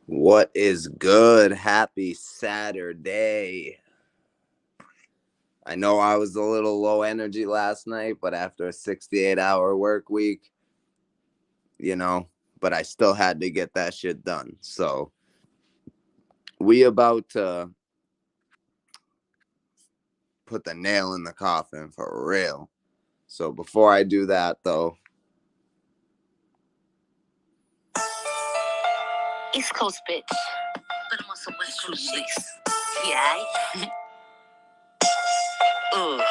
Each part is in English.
What is good? Happy Saturday. I know I was a little low energy last night, but after a 68-hour work week, you know, but I still had to get that shit done. So we about to put the nail in the coffin for real. So before I do that, though, East Coast bitch, but I'm on some West Coast shit. Yeah. Ugh.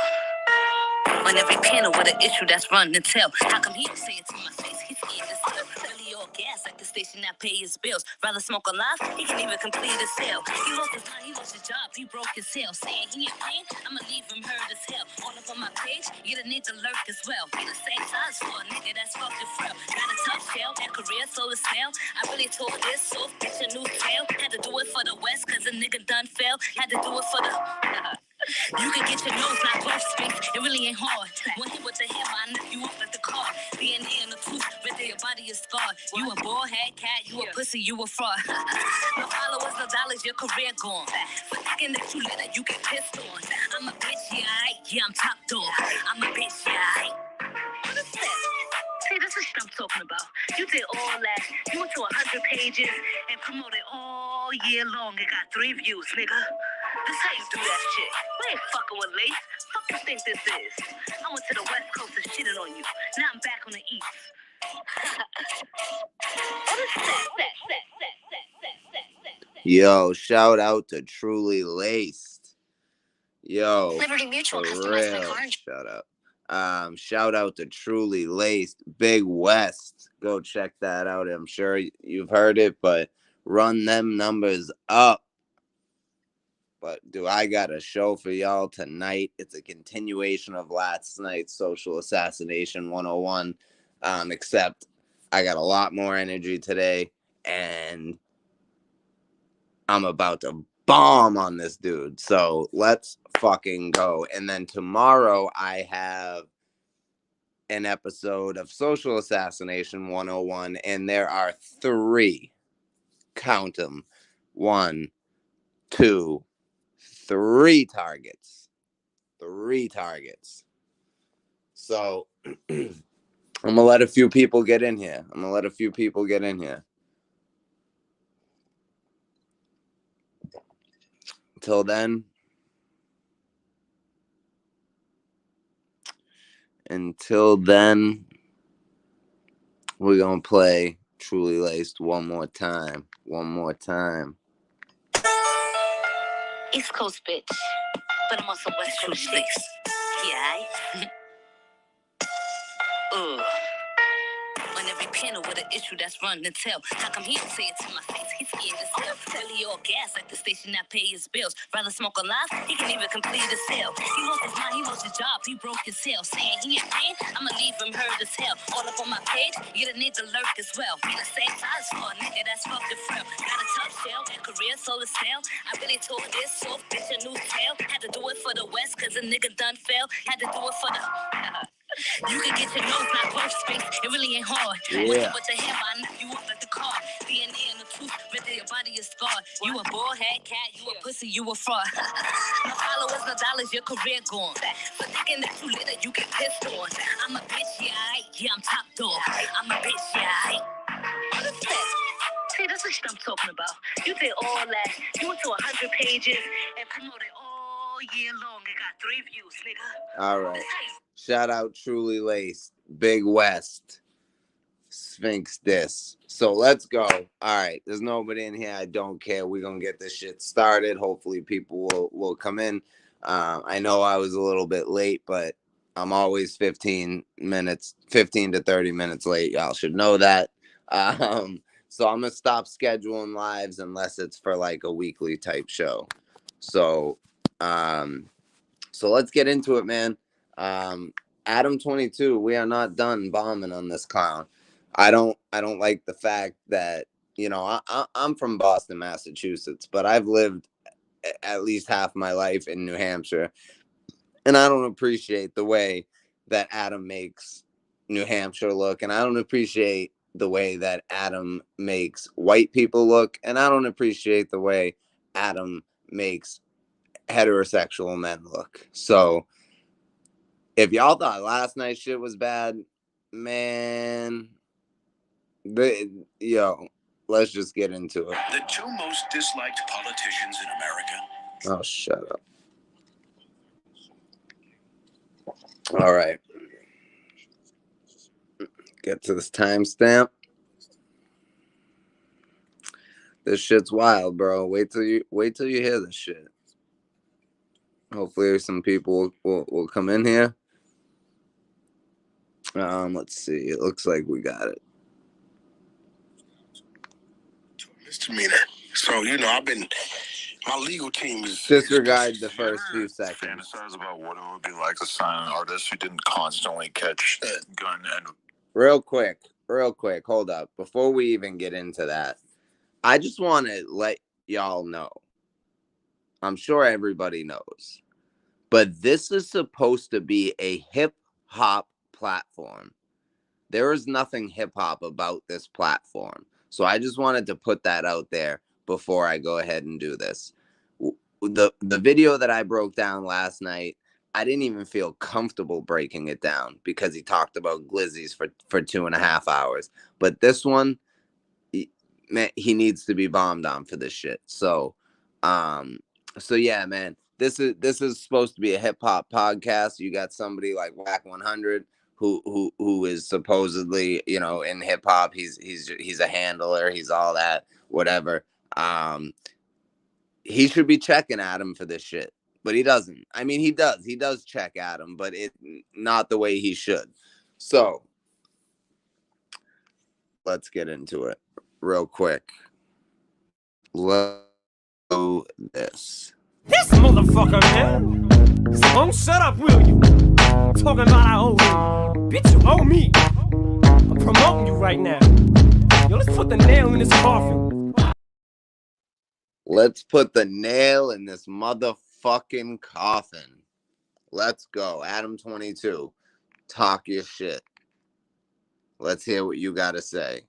On every panel with an issue that's run and tell. How come he don't say it to my face? He's scared to sell. Really all gas at the station that pay his bills. Rather smoke a lot, he can even complete a sale. He lost his mind, he lost his job, he broke his hell. Saying he ain't paying, I'ma leave him hurt as hell. All up on my page, you the need to lurk as well. Be the same size for a nigga that's fucking frail. Got a tough shell, that career so it's stale. I really told this, so bitch a new tail. Had to do it for the West, cause a nigga done fell. Had to do it for the... You can get your nose not growth space. It really ain't hard. One hit with the hammer, I knock you off like the car. DNA in the tooth, whether your body is scarred. You a bald head cat, you a pussy, you a fraud. No followers, no dollars, your career gone. For thinking that you lit you get pissed on. I'm a bitch, yeah, yeah, I'm top dog. I'm a bitch, yeah, What is that? See, this is what I'm talking about. You did all that. You went to 100 pages and promoted all year long and got 3 views, nigga. This how you do that shit. We ain't fucking with Lace. Fuck you think this is? I went to the West Coast and shitted on you. Now I'm back on the East. What is that? yo, shout out to Truly Laced. Yo, Liberty Mutual for customized my real. car. Shout out to Truly Laced, Big West. Go check that out. I'm sure you've heard it, but run them numbers up. But do I got a show for y'all tonight? It's a continuation of last night's Social Assassination 101, except I got a lot more energy today, and I'm about to bomb on this dude. So let's fucking go. And then tomorrow I have an episode of Social Assassination 101, and there are 3, count them, 1, 2, 3 targets. 3 targets. So I'm gonna let a few people get in here. Until then, we're gonna play Truly Laced one more time. East Coast bitch, but I'm on some West Coast shit. Yeah. Ugh. On every panel with an issue that's run and tell. How come he don't say it to my face? He's scared to sell. Really all gas at the station that pay his bills. Rather smoke a lot, he can even complete a sale. He lost his mind, he lost his job, he broke his hell. Saying he ain't paying, I'ma leave him hurt as hell. All up on my page, you the need to lurk as well. Be the same size for a nigga that's fucking frail. Got a tough shell, and career so it's stale. I really told this, so bitch a new tail. Had to do it for the West, cause a nigga done fell. Had to do it for the... You can get your nose not growth space. It really ain't hard. Yeah. With the hammer, I knock you off like the car. DNA in the tooth, whether your body is scarred. You a bald head cat, you a pussy, you a fraud. No followers, no dollars, your career gone. For thinking that you lit you get pissed on. I'm a bitch, yeah, I'm top dog. I'm a bitch, yeah. What is that? See, this is what I'm talking about. You did all that. You went to 100 pages and promoted all year long and got 3 views, nigga. All right. Shout out Truly Laced, Big West, Sphinx Dis. So let's go. All right. There's nobody in here. I don't care. We're going to get this shit started. Hopefully people will come in. I know I was a little bit late, but I'm always 15 to 30 minutes late. Y'all should know that. So I'm going to stop scheduling lives unless it's for like a weekly type show. So let's get into it, man. Adam 22, we are not done bombing on this clown. I don't like the fact that, I'm from Boston, Massachusetts, but I've lived at least half my life in New Hampshire, and I don't appreciate the way that Adam makes New Hampshire look, and I don't appreciate the way that Adam makes white people look, and I don't appreciate the way Adam makes heterosexual men look. So if y'all thought last night's shit was bad, man, yo, let's just get into it. The two most disliked politicians in America. Oh, shut up. All right. Get to this timestamp. This shit's wild, bro. Wait till you hear this shit. Hopefully some people will come in here. Let's see. It looks like we got it. Misdemeanor. So, I've been, my legal team is... Disregard the first few seconds. Fantasize about what it would be like to sign an artist who didn't constantly catch a gun and... Real quick. Hold up. Before we even get into that, I just want to let y'all know. I'm sure everybody knows. But this is supposed to be a hip-hop platform. There is nothing hip-hop about this platform. So I just wanted to put that out there before I go ahead and do this. The video that I broke down last night, I didn't even feel comfortable breaking it down because he talked about glizzies for 2.5 hours. But this one, man, he needs to be bombed on for this shit. So yeah, man, this is supposed to be a hip hop podcast. You got somebody like Whack 100 who is supposedly, in hip hop. He's a handler. He's all that, whatever. He should be checking Adam for this shit, but he doesn't. I mean, he does. He does check Adam, but it not the way he should. So let's get into it real quick. Let's do this. This motherfucker, man. Don't shut up, will you? Talking about I owe you. Bitch, you owe me. I'm promoting you right now. Yo, let's put the nail in this coffin. Let's put the nail in this motherfucking coffin. Let's go. Adam 22. Talk your shit. Let's hear what you got to say,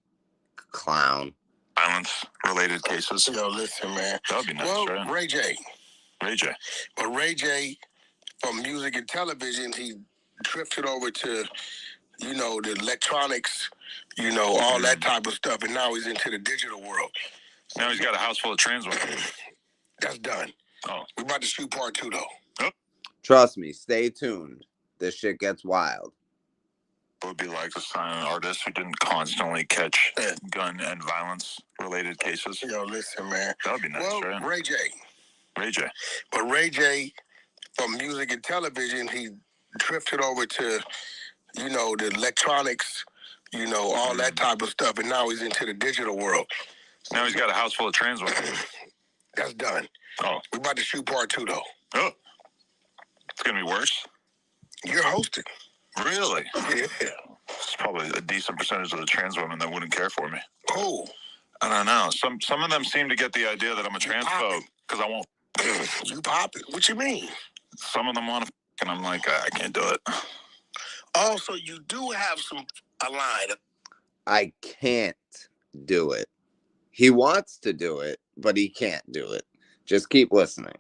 clown. Violence-related cases. Yo, listen, man. That would be nice, well, right? Ray J. But Ray J, from music and television, he drifted over to, the electronics, all that type of stuff, and now he's into the digital world. So now he's got a house full of trans women. That's done. Oh. We're about to shoot part 2, though. Oh. Trust me, stay tuned. This shit gets wild. It would be like to sign an artist who didn't constantly catch gun and violence-related cases. Yo, listen, man. That would be nice, well, right? Ray J. But Ray J, from music and television, he drifted over to, the electronics, all that type of stuff, and now he's into the digital world. So now he's got a house full of trans women. That's done. Oh. We're about to shoot part 2, though. Oh. It's going to be worse? You're hosting. Really? Yeah. It's probably a decent percentage of the trans women that wouldn't care for me. Oh. I don't know. Some of them seem to get the idea that I'm a transphobe because I won't. You pop it? What you mean? Some of them want to, and I'm like, I can't do it. Oh, so you do have a line. I can't do it. He wants to do it, but he can't do it. Just keep listening.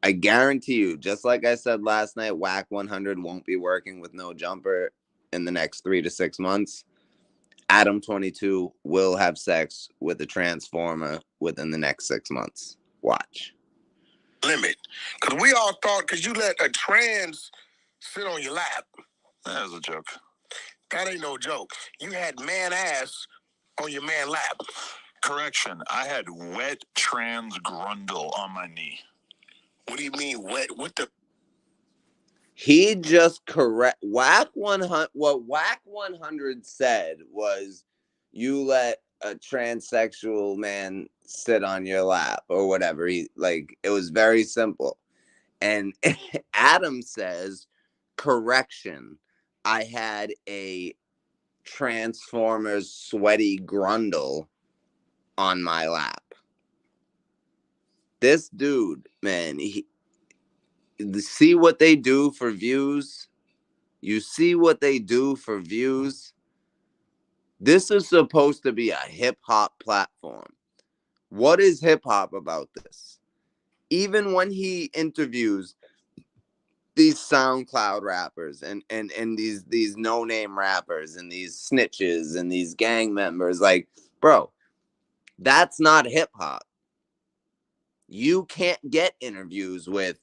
I guarantee you, just like I said last night, Whack 100 won't be working with No Jumper in the next 3 to 6 months. Adam 22 will have sex with a transformer within the next 6 months. Watch. Limit. Because we all thought, because you let a trans sit on your lap. That was a joke. That ain't no joke. You had man ass on your man lap. Correction. I had wet trans grundle on my knee. What do you mean wet? What the? He just correct Whack 100. What Whack 100 said was, you let a transsexual man sit on your lap or whatever. It was very simple. And Adam says, correction, I had a Transformers sweaty grundle on my lap. This dude, man, see what they do for views. You see what they do for views? This is supposed to be a hip hop platform. What is hip hop about this? Even when he interviews these SoundCloud rappers and these no name rappers and these snitches and these gang members, like, bro, that's not hip hop. You can't get interviews with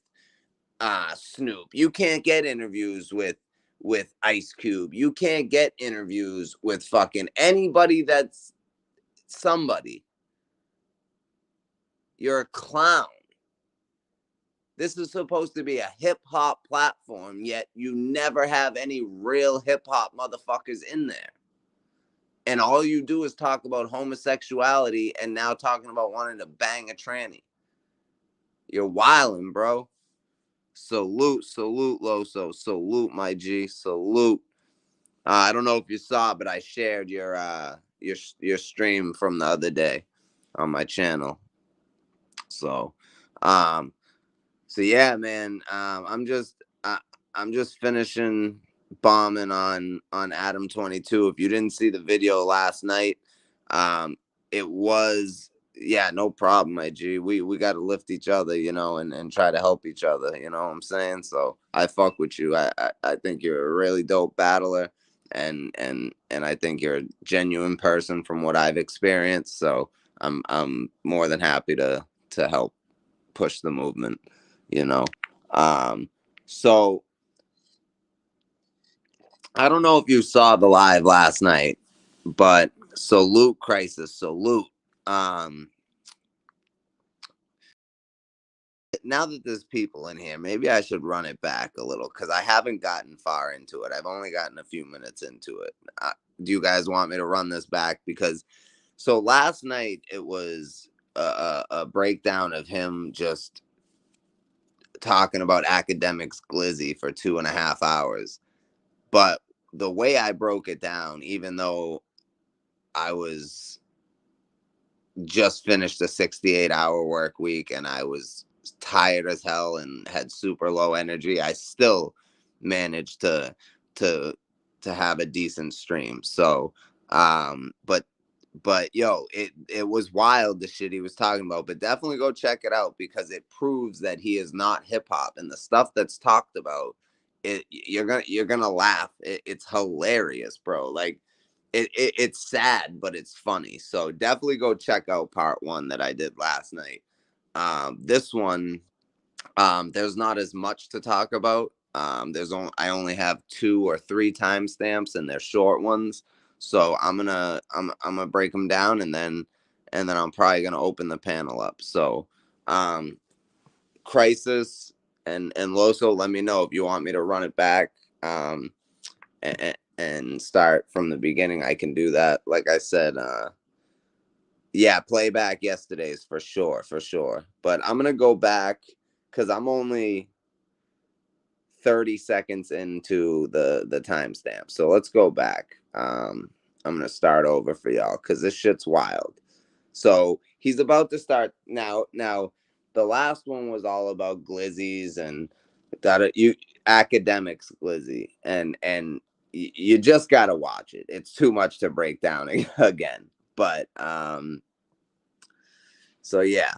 Snoop. You can't get interviews with Ice Cube. You can't get interviews with fucking anybody that's somebody. You're a clown. This is supposed to be a hip hop platform, yet you never have any real hip hop motherfuckers in there. And all you do is talk about homosexuality and now talking about wanting to bang a tranny. You're wildin', bro. Salute, Loso. Salute, my G. Salute. I don't know if you saw, but I shared your stream from the other day on my channel. So, yeah, man. I'm just finishing bombing on Adam 22. If you didn't see the video last night, it was, yeah, no problem, my G. We got to lift each other, and try to help each other. You know what I'm saying? So I fuck with you. I think you're a really dope battler, and I think you're a genuine person from what I've experienced. So I'm more than happy to help push the movement. You know, so I don't know if you saw the live last night, but salute Crisis, salute. Um, Now that there's people in here, maybe I should run it back a little because I haven't gotten far into it. I've only gotten a few minutes into it. Do you guys want me to run this back? Because so last night it was a breakdown of him just talking about academics glizzy for 2.5 hours. But the way I broke it down, even though I was just finished a 68-hour work week and I was tired as hell and had super low energy, I still managed to have a decent stream. So but yo, it was wild, the shit he was talking about. But definitely go check it out because it proves that he is not hip hop, and the stuff that's talked about, you're gonna laugh. It's hilarious, bro. Like it's sad, but it's funny. So definitely go check out part one that I did last night. This one, there's not as much to talk about. I only have 2 or 3 timestamps, and they're short ones. So I'm gonna break them down, and then I'm probably gonna open the panel up. So, Crisis and Loso, let me know if you want me to run it back. And start from the beginning. I can do that. Like I said, yeah, playback yesterday's for sure. But I'm gonna go back because I'm only 30 seconds into the timestamp. So let's go back. I'm gonna start over for y'all because this shit's wild. So he's about to start now. Now, the last one was all about glizzies and that you academics glizzy, and you just gotta watch it. It's too much to break down again. But so yeah,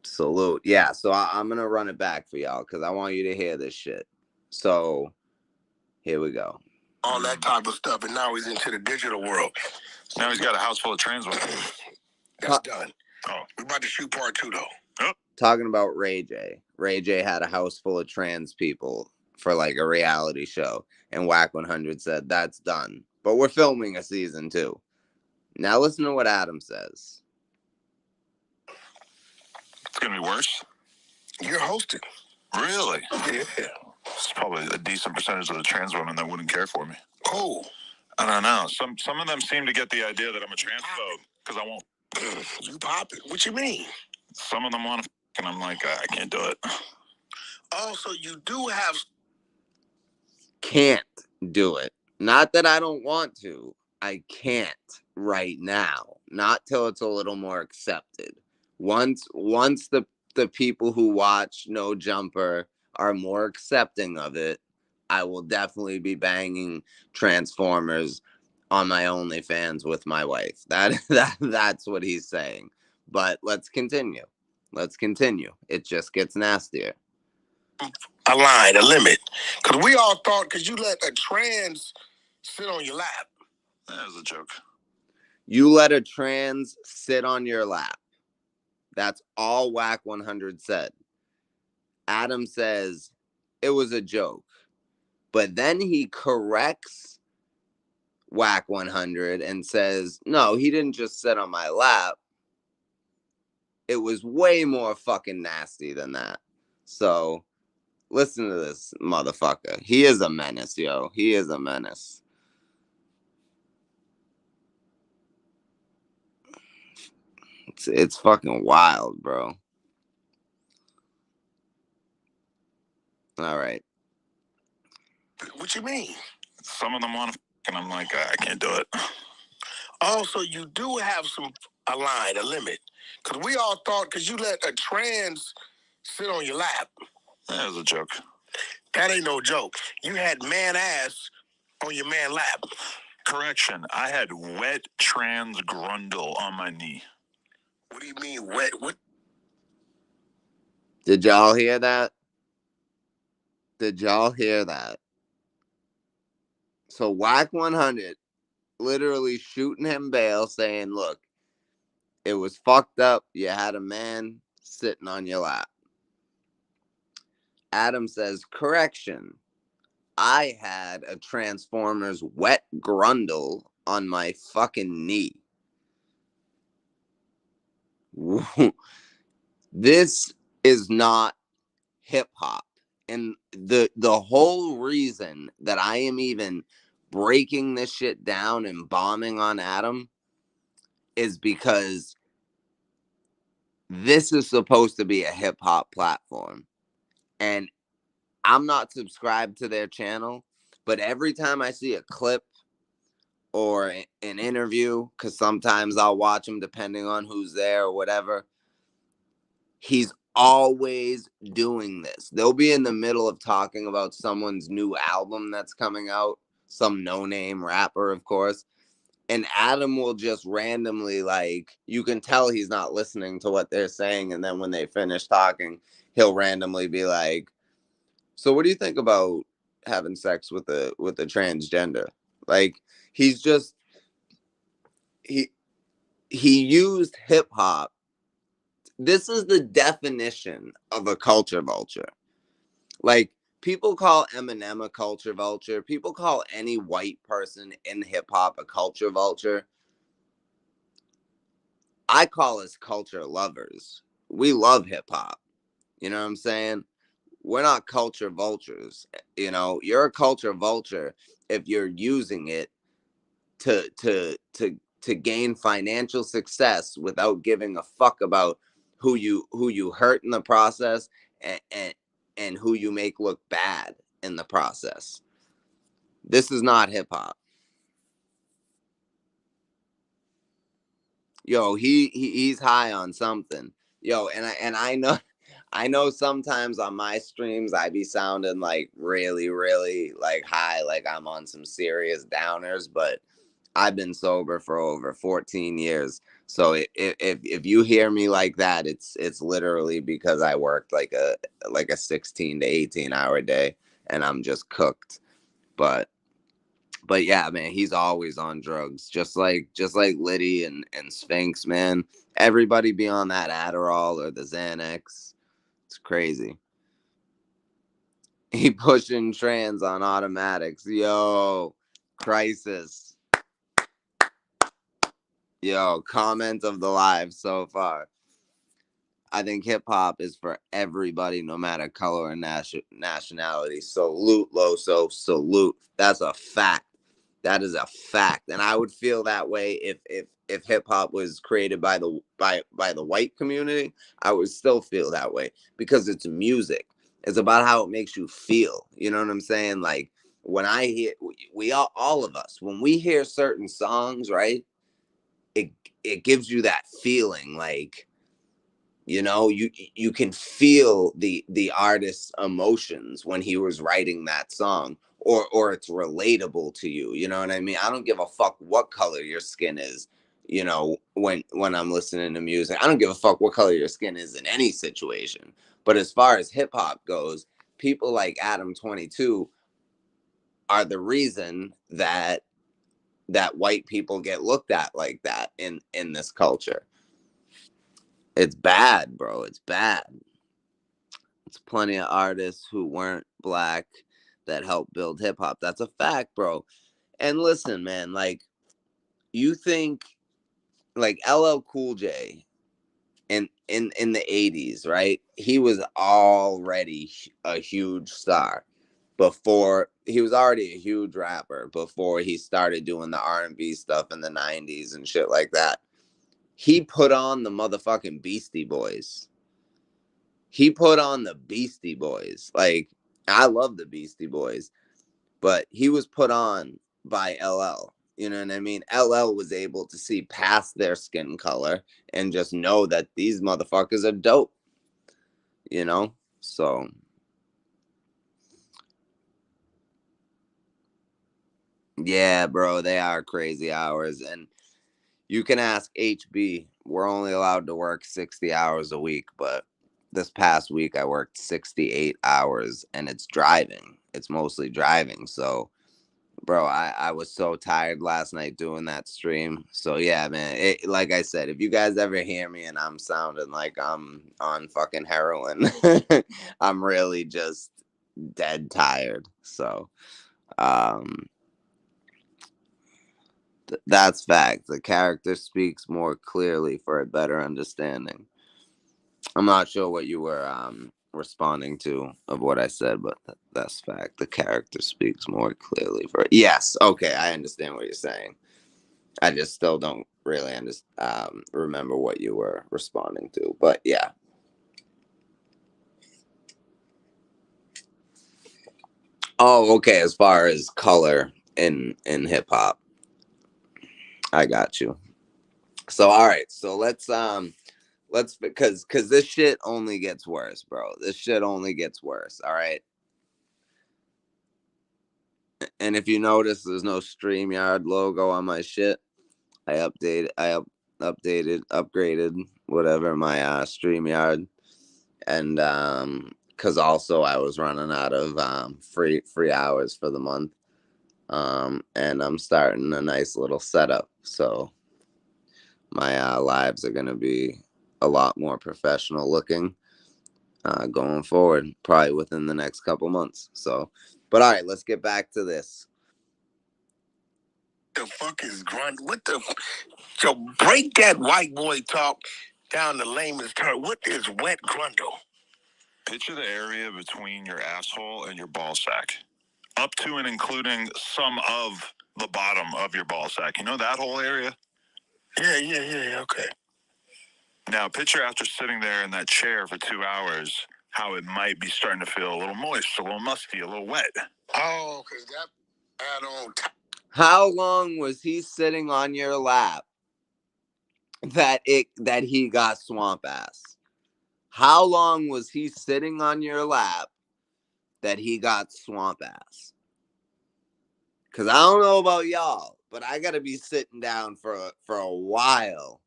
salute. Yeah, so I'm gonna run it back for y'all because I want you to hear this shit. So here we go. All that type of stuff, and now he's into the digital world. Now he's got a house full of trans women. That's done. Oh, we're about to shoot part 2 though. Yep. Talking about Ray J. Ray J had a house full of trans people for like a reality show, and Whack 100 said that's done, but we're filming a season 2. Now listen to what Adam says. It's gonna be worse. You're hosting. Really? Yeah. It's probably a decent percentage of the trans women that wouldn't care for me. Oh. I don't know. Some of them seem to get the idea that I'm a transphobe because I won't. You pop it. What you mean? Some of them want to, and I'm like, I can't do it. Also, you do have. Can't do it. Not that I don't want to. I can't right now. Not till it's a little more accepted. Once the people who watch No Jumper are more accepting of it, I will definitely be banging Transformers on my OnlyFans with my wife. That's what he's saying. But let's continue. Let's continue. It just gets nastier. A line, a limit. Because we all thought, because you let a trans sit on your lap. That was a joke. You let a trans sit on your lap. That's all Whack 100 said. Adam says it was a joke. But then he corrects Whack 100 and says, no, he didn't just sit on my lap. It was way more fucking nasty than that. So listen to this motherfucker. He is a menace, yo. He is a menace. It's fucking wild, bro. All right. What you mean? Some of them want to, and I'm like, I can't do it. Also, you do have a line, a limit. Because we all thought, because you let a trans sit on your lap. That was a joke. That ain't no joke. You had man ass on your man lap. Correction, I had wet trans grundle on my knee. What do you mean wet? What? Did y'all hear that? Did y'all hear that? So Whack 100 literally shooting him bail saying, look, it was fucked up. You had a man sitting on your lap. Adam says, correction. I had a Transformers wet grundle on my fucking knee. This is not hip hop. And the whole reason that I am even breaking this shit down and bombing on Adam is because this is supposed to be a hip hop platform. And I'm not subscribed to their channel, but every time I see a clip or an interview, because sometimes I'll watch them depending on who's there or whatever, he's always doing this. They'll be in the middle of talking about someone's new album that's coming out, some no-name rapper, of course. And Adam will just randomly, like, you can tell he's not listening to what they're saying. And then when they finish talking, he'll randomly be like, so what do you think about having sex with a transgender? Like, he's just, he used hip hop. This is the definition of a culture vulture. Like, people call Eminem a culture vulture. People call any white person in hip hop a culture vulture. I call us culture lovers. We love hip hop. You know what I'm saying? We're not culture vultures. You know, you're a culture vulture if you're using it to gain financial success without giving a fuck about who you hurt in the process and who you make look bad in the process. This is not hip hop. Yo, he's high on something. Yo, and I know sometimes on my streams I be sounding like really, really like high, like I'm on some serious downers, but I've been sober for over 14 years. So if you hear me like that, it's literally because I worked like a 16 to 18 hour day and I'm just cooked. But yeah, man, he's always on drugs, just like Liddy and Sphinx, man. Everybody be on that Adderall or the Xanax. It's crazy. He pushing trans on automatics. Yo, crisis. Yo, comment of the live so far. I think hip hop is for everybody, no matter color or nationality. Salute, Loso, salute. That's a fact. That is a fact, and I would feel that way if hip hop was created by the white community. I would still feel that way because it's music. It's about how it makes you feel. You know what I'm saying? Like when I hear we all of us when we hear certain songs, right? It gives you that feeling like You know, you can feel the artist's emotions when he was writing that song, or it's relatable to you. You know what I mean? I don't give a fuck what color your skin is. You know, when I'm listening to music, I don't give a fuck what color your skin is in any situation. But as far as hip hop goes, people like Adam 22 are the reason that white people get looked at like that in this culture. It's bad, bro. It's bad. It's plenty of artists who weren't black that helped build hip hop. That's a fact, bro. And listen, man, like, you think like LL Cool J in the 80s, right? He was already a huge star before he was already a huge rapper before he started doing the R&B stuff in the 90s and shit like that. He put on the motherfucking Beastie Boys. He put on the Beastie Boys. Like, I love the Beastie Boys, but he was put on by LL. You know what I mean? LL was able to see past their skin color and just know that these motherfuckers are dope. You know? So, yeah, bro, they are crazy hours. And you can ask HB. We're only allowed to work 60 hours a week, but this past week I worked 68 hours, and it's driving. It's mostly driving. So, bro, I was so tired last night doing that stream. So yeah, man, like I said, if you guys ever hear me and I'm sounding like I'm on fucking heroin, I'm really just dead tired. So um that's fact. The character speaks more clearly for a better understanding. I'm not sure what you were responding to of what I said, but that's fact. The character speaks more clearly for it. Yes, okay, I understand what you're saying. I just still don't really remember what you were responding to, but yeah. Oh, okay. As far as color in hip hop, I got you. So all right, so let's because this shit only gets worse, bro. This shit only gets worse. All right. And if you notice, there's no StreamYard logo on my shit. I upgraded, whatever, my StreamYard, and because also I was running out of free hours for the month, and I'm starting a nice little setup, so my lives are gonna be a lot more professional looking going forward, probably within the next couple months. So, but all right, let's get back to this. The fuck is grunt? What the? So break that white boy talk down to layman's term. What is wet grundle? Picture the area between your asshole and your ball sack, up to and including some of the bottom of your ball sack. You know that whole area? Yeah. Okay. Now, picture after sitting there in that chair for 2 hours, how it might be starting to feel a little moist, a little musty, a little wet. Oh, because that add on. How long was he sitting on your lap that he got swamp ass? How long was he sitting on your lap that he got swamp ass? Cause I don't know about y'all, but I gotta be sitting down for a while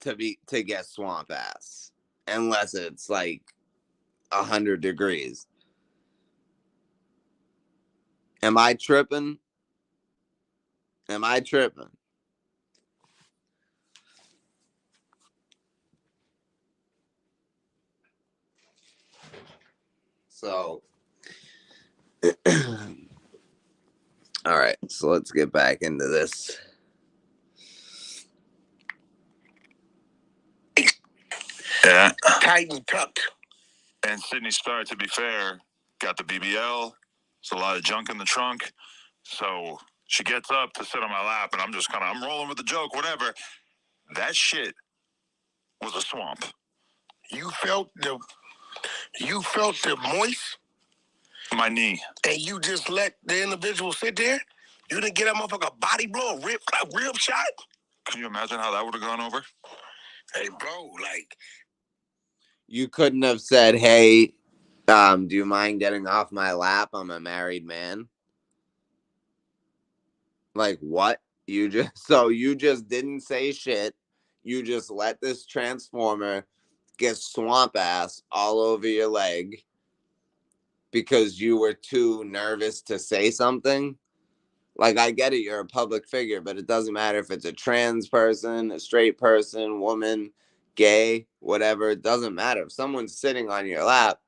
to get swamp ass, unless it's like 100 degrees. Am I tripping? Am I tripping? So, all right. So let's get back into this. Yeah. Tight and tucked. And Sydney Star, to be fair, got the BBL. There's a lot of junk in the trunk. So she gets up to sit on my lap, and I'm rolling with the joke, whatever. That shit was a swamp. You felt the moist, My knee. and you just let the individual sit there. You didn't get that motherfucker body blow, a rib shot. Can you imagine how that would have gone over? Hey, bro, like You couldn't have said, "Hey, do you mind getting off my lap? I'm a married man." Like what? You just didn't say shit. You just let this transformer get swamp ass all over your leg because you were too nervous to say something. Like I get it, you're a public figure, but it doesn't matter if it's a trans person, a straight person, woman, gay, whatever. It doesn't matter. If someone's sitting on your lap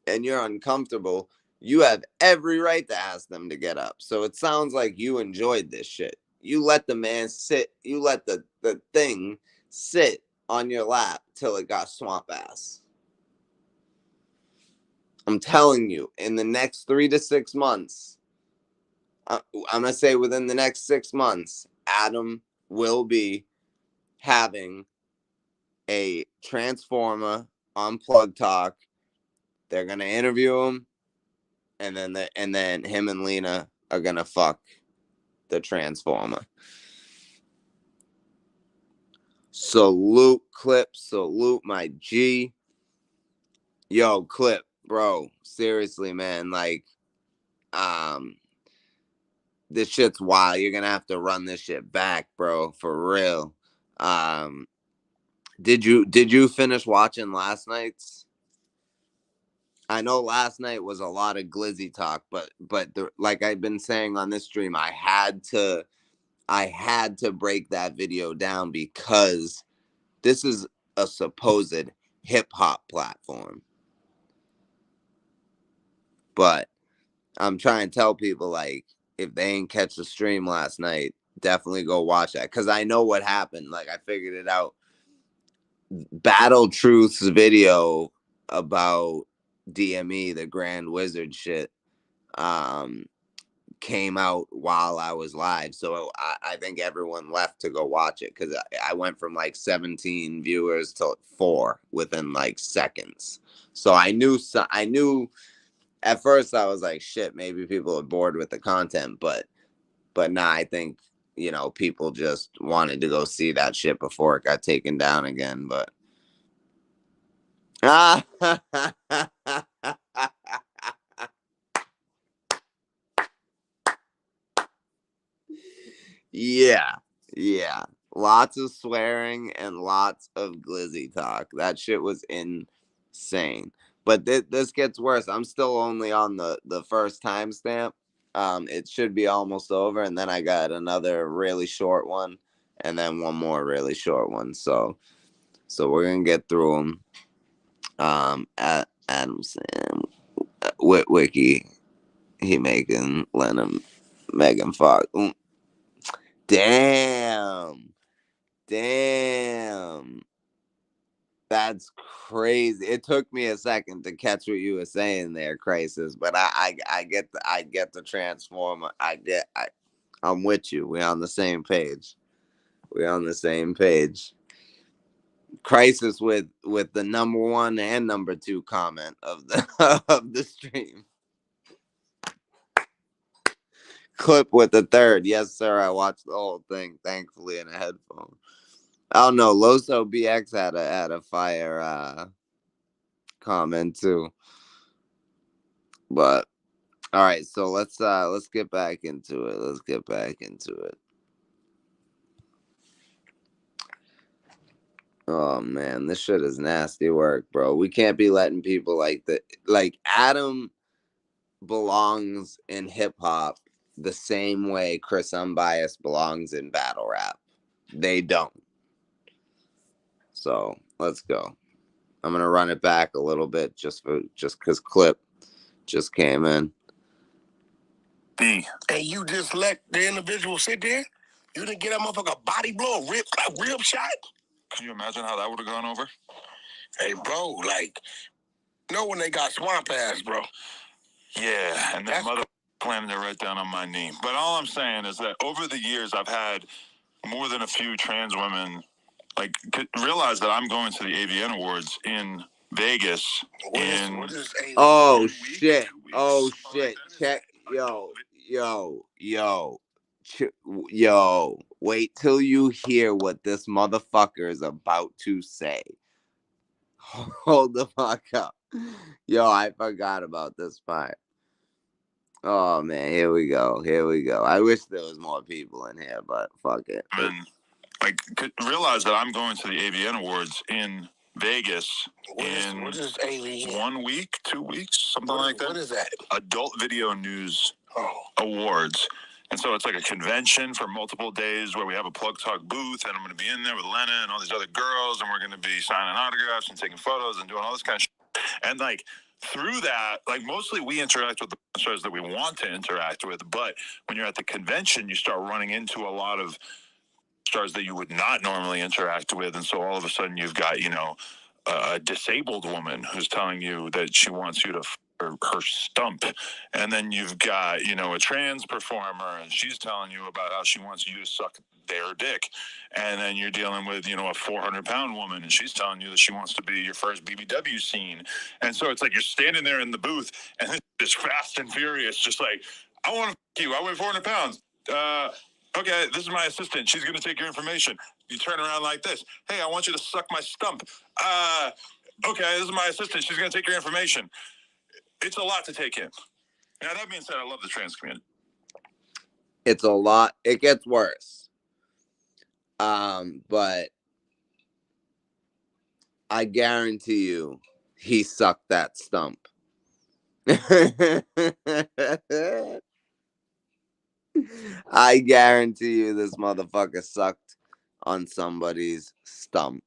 and you're uncomfortable, you have every right to ask them to get up. So it sounds like you enjoyed this shit. You let the man sit, you let the thing sit on your lap till it got swamp ass. I'm telling you, in the next 3 to 6 months, I'm going to say within the next 6 months, Adam will be having a Transformer on Plug Talk. They're going to interview him, and then him and Lena are going to fuck the Transformer. Salute, Clip. Salute, my G. Yo, Clip, bro. Seriously, man. Like, this shit's wild. You're gonna have to run this shit back, bro, for real. Um, did you finish watching last night's? I know last night was a lot of glizzy talk, like I've been saying on this stream, I had to break that video down because this is a supposed hip hop platform. But I'm trying to tell people, like, if they ain't catch the stream last night, definitely go watch that. Because I know what happened. Like, I figured it out. Battle Truth's video about DME, the Grand Wizard shit, um, came out while I was live. So I think everyone left to go watch it because I went from like 17 viewers to 4 within like seconds. So I knew at first I was like, shit, maybe people are bored with the content, but nah, I think, people just wanted to go see that shit before it got taken down again. But yeah, yeah. Lots of swearing and lots of glizzy talk. That shit was insane. But this gets worse. I'm still only on the first timestamp. It should be almost over, and then I got another really short one, and then one more really short one. So we're gonna get through them. At Adam Sam, Wiki, he making Lennon, Megan Fox. Damn. Damn. That's crazy. It took me a second to catch what you were saying there, Crisis, but I get the transformer. I'm with you. We're on the same page. We're on the same page. Crisis with the number 1 and number 2 comment of the of the stream. Clip with the 3rd. Yes, sir. I watched the whole thing, thankfully, in a headphone. I don't know. Loso BX had a fire comment too. But all right, so let's get back into it. Let's get back into it. Oh man, this shit is nasty work, bro. We can't be letting people like that. Like Adam belongs in hip hop the same way Chris Unbiased belongs in battle rap. They don't. So let's go. I'm gonna run it back a little bit just because Clip just came in. And you just let the individual sit there? You didn't get that motherfucker body blow, rib shot? Can you imagine how that would have gone over? Hey, bro, like, when they got swamp ass, bro. Yeah, and that mother planted it right down on my knee. But all I'm saying is that over the years, I've had more than a few trans women, like, realize that I'm going to the AVN Awards in Vegas. Oh shit! Oh shit! Check, yo. Wait till you hear what this motherfucker is about to say. Hold the fuck up. Yo, I forgot about this part. Oh man, here we go. Here we go. I wish there was more people in here, but fuck it. And like realize that I'm going to the AVN Awards in Vegas What is AVN? 1 week, 2 weeks, something like that. What is that? Adult Video News Awards. And so it's like a convention for multiple days where we have a Plug Talk booth, and I'm going to be in there with Lena and all these other girls, and we're going to be signing autographs and taking photos and doing all this kind of shit. And like through that, like mostly we interact with the stars that we want to interact with, but when you're at the convention, you start running into a lot of stars that you would not normally interact with, and so all of a sudden you've got a disabled woman who's telling you that she wants you to her stump, and then you've got a trans performer and she's telling you about how she wants you to suck their dick, and then you're dealing with a 400-pound woman and she's telling you that she wants to be your first BBW scene, and so it's like you're standing there in the booth and it's fast and furious, just like, I want to you, I weigh 400 pounds. Okay, this is my assistant. She's going to take your information. You turn around like this. Hey, I want you to suck my stump. Okay, this is my assistant. She's going to take your information. It's a lot to take in. Now, that being said, I love the trans community. It's a lot. It gets worse. But I guarantee you, he sucked that stump. I guarantee you this motherfucker sucked on somebody's stump.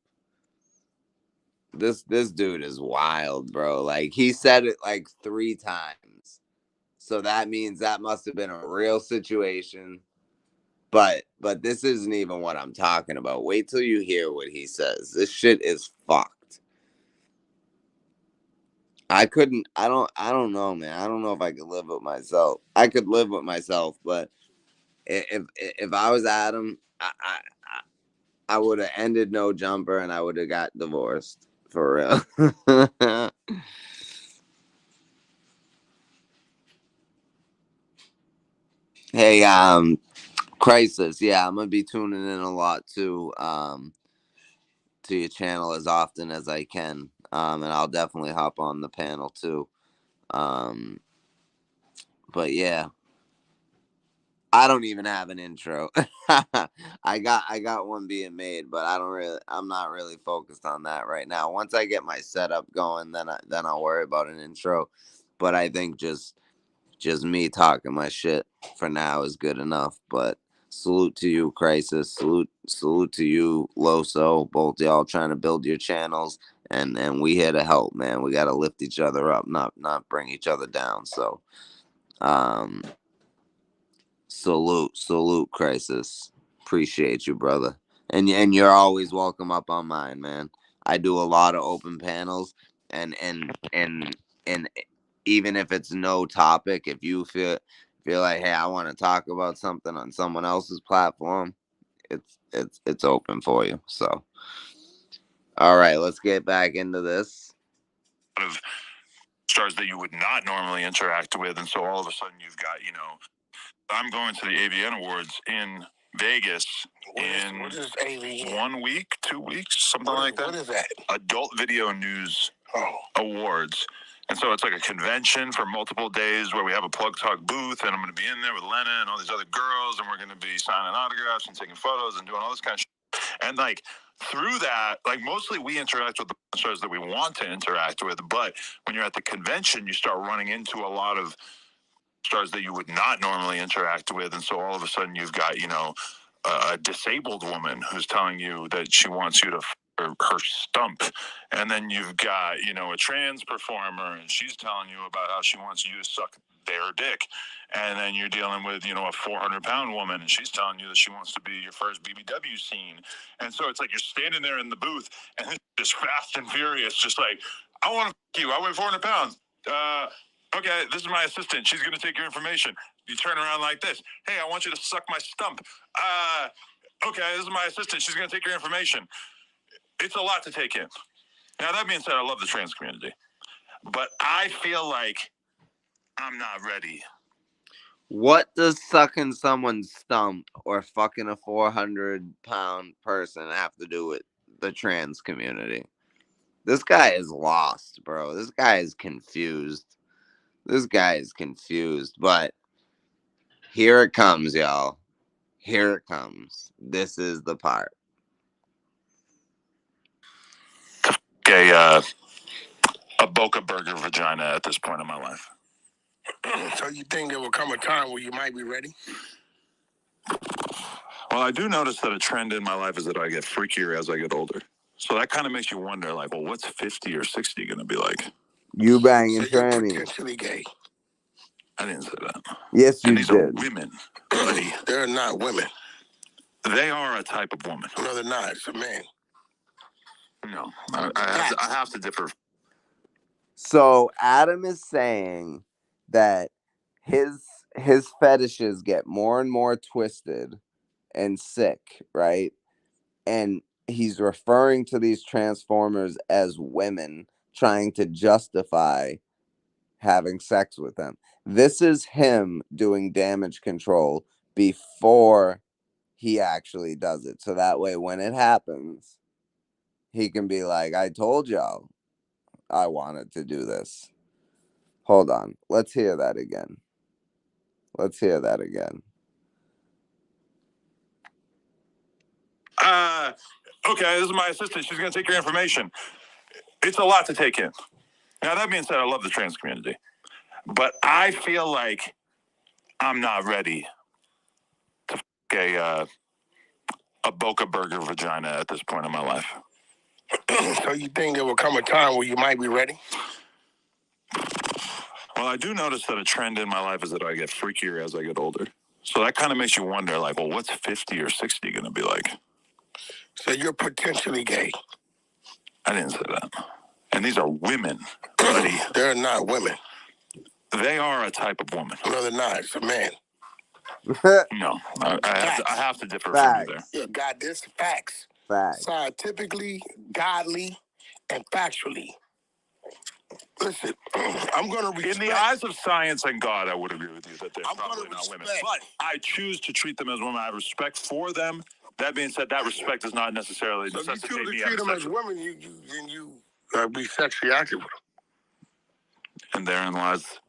This dude is wild, bro. Like, he said it like 3 times. So that means that must have been a real situation. But this isn't even what I'm talking about. Wait till you hear what he says. This shit is fucked. I don't know, man. I don't know if I could live with myself. I could live with myself, but if I was Adam, I would have ended No Jumper and I would have got divorced for real. Hey, Crisis. Yeah, I'm gonna be tuning in a lot to your channel as often as I can. And I'll definitely hop on the panel too. Um, but yeah, I don't even have an intro. I got one being made, but I'm not really focused on that right now. Once I get my setup going, then I'll worry about an intro. But I think just me talking my shit for now is good enough. But salute to you, Crisis. Salute to you, Loso. Both y'all trying to build your channels, and we here to help, man. We got to lift each other up, not bring each other down. So, um, salute, Crisis. Appreciate you, brother. And you're always welcome up on mine, man. I do a lot of open panels, and even if it's no topic, if you feel like, hey, I want to talk about something on someone else's platform, it's open for you. So, all right, let's get back into this. Of stars that you would not normally interact with, and so all of a sudden you've got I'm going to the AVN Awards in Vegas What is AVN? 1 week, 2 weeks, something like that. What is that? Adult Video News Awards. And so it's like a convention for multiple days where we have a Plug Talk booth, and I'm going to be in there with Lena and all these other girls, and we're going to be signing autographs and taking photos and doing all this kind of shit. And like through that, like mostly we interact with the stars that we want to interact with, but when you're at the convention, you start running into a lot of stars that you would not normally interact with, and so all of a sudden you've got a disabled woman who's telling you that she wants you to her stump, and then you've got a trans performer and she's telling you about how she wants you to suck their dick, and then you're dealing with a 400-pound woman and she's telling you that she wants to be your first BBW scene, and so it's like you're standing there in the booth and it's just fast and furious, just like, I want to you, I weigh 400 pounds. Okay, this is my assistant. She's going to take your information. You turn around like this. Hey, I want you to suck my stump. Okay, this is my assistant. She's going to take your information. It's a lot to take in. Now, that being said, I love the trans community, but I feel like I'm not ready. What does sucking someone's stump or fucking a 400-pound person have to do with the trans community? This guy is lost, bro. This guy is confused. This guy is confused. But here it comes, y'all. Here it comes. This is the part. Okay, a Boca Burger vagina at this point in my life. So you think there will come a time where you might be ready? Well, I do notice that a trend in my life is that I get freakier as I get older. So that kind of makes you wonder, like, well, what's 50 or 60 going to be like? You banging So you're trannies. potentially gay. I didn't say that. Yes, you and these did. are women, buddy. They're not women. They are a type of woman. No, they're not. It's a man. No, I have to differ. So Adam is saying that his fetishes get more and more twisted and sick, right? And he's referring to these transformers as women trying to justify having sex with them. This is him doing damage control before he actually does it. So that way when it happens, he can be like, I told y'all I wanted to do this. Hold on. Let's hear that again. Let's hear that again. Okay, this is my assistant. She's going to take your information. It's a lot to take in. Now, that being said, I love the trans community. But I feel like I'm not ready to a Boca Burger vagina at this point in my life. So you think there will come a time where you might be ready? Well, I do notice that a trend in my life is that I get freakier as I get older. So that kind of makes you wonder, like, well, what's 50 or 60 going to be like? So you're potentially gay. I didn't say that. And these are women, buddy. They're not women. They are a type of woman. No, they're not. It's a man. No, I have to differ Facts. from you there. Yeah, God, this facts. Facts. Scientifically, godly, and factually. Listen, I'm going to respect. In the eyes of science and God, I would agree with you that they're I'm probably gonna not women. respect. But I choose to treat them as women. I have respect for them. That being said, that respect does not necessarily So if you necessitate choose to me treat them as sexual. women, you be sexually active with them. And therein lies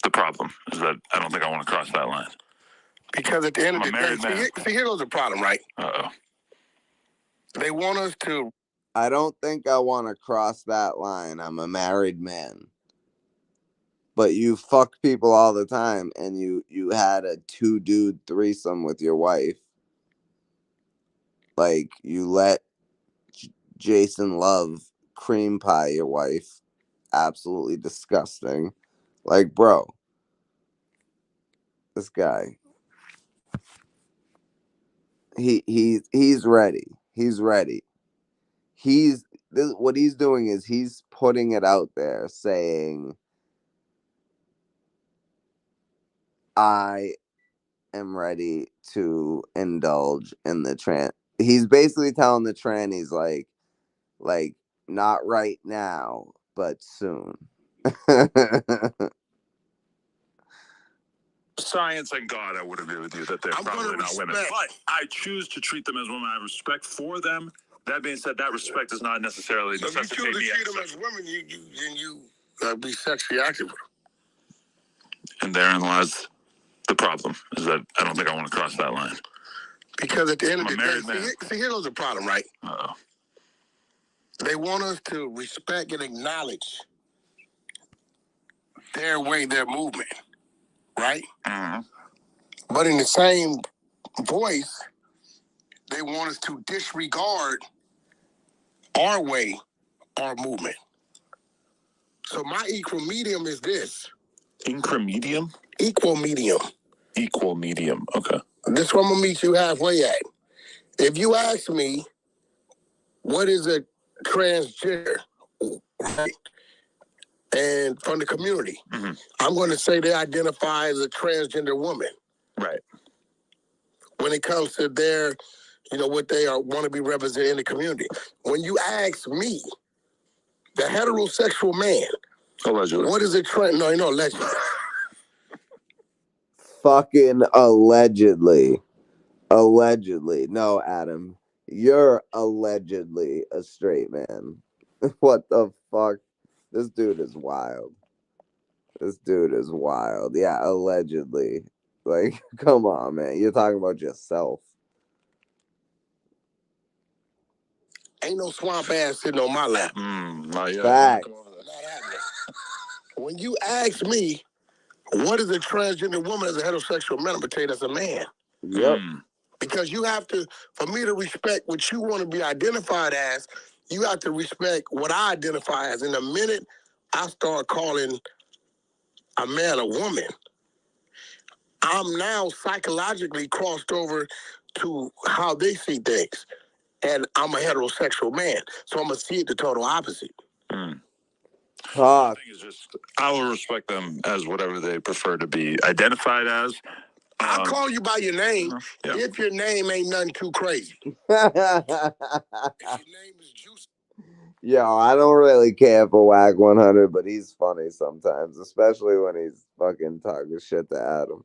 the problem, is that I don't think I want to cross that line. Because at the end of I'm the a day, married man. see, here goes the problem, right? Uh-oh. They want us to. I don't think I want to cross that line. I'm a married man. But you fuck people all the time and you had a 2-dude threesome with your wife. Like you let Jason Love cream pie your wife. Absolutely disgusting. Like, bro, this guy. He's ready. He's ready. What he's doing is he's putting it out there saying I am ready to indulge in the trans. He's basically telling the trannies like not right now, but soon. Science and God, I would agree with you that they're probably not women. But I choose to treat them as women. I have respect for them. That being said, that respect does not necessarily So if you necessitate choose to me treat them as women, you be sexually active with them. And therein lies the problem, is that I don't think I want to cross that line. Because at the end of I'm a the day, married man. see, here goes the problem, right? Uh-oh. They want us to respect and acknowledge their way, their movement, right? Mm-hmm. But in the same voice, they want us to disregard our way, our movement. So my equal medium is this. Incremedium? Equal medium. Equal medium. Okay. This one I'm gonna meet you halfway at. If you ask me, what is a transgender, right? And from the community, mm-hmm. I'm going to say they identify as a transgender woman. Right. When it comes to their, what they are want to be represented in the community. When you ask me, the heterosexual man, allegedly, what is a trans? No, allegedly. Fucking allegedly. Allegedly. No, Adam. You're allegedly a straight man. What the fuck? This dude is wild. This dude is wild. Yeah, allegedly. Like, come on, man. You're talking about yourself. Ain't no swamp ass sitting on my lap. Not yet. Facts. Not happening. When you ask me, what is a transgender woman as a heterosexual man? I'm gonna tell you that's a man. Yep. Because you have to, for me to respect what you want to be identified as, you have to respect what I identify as. In the minute I start calling a man a woman, I'm now psychologically crossed over to how they see things. And I'm a heterosexual man, so I'm going to see it the total opposite. Talk. I think it's just, I will respect them as whatever they prefer to be identified as. I'll call you by your name if your name ain't nothing too crazy. If your name is Juicy. Yo, I don't really care for Whack 100, but he's funny sometimes, especially when he's fucking talking shit to Adam.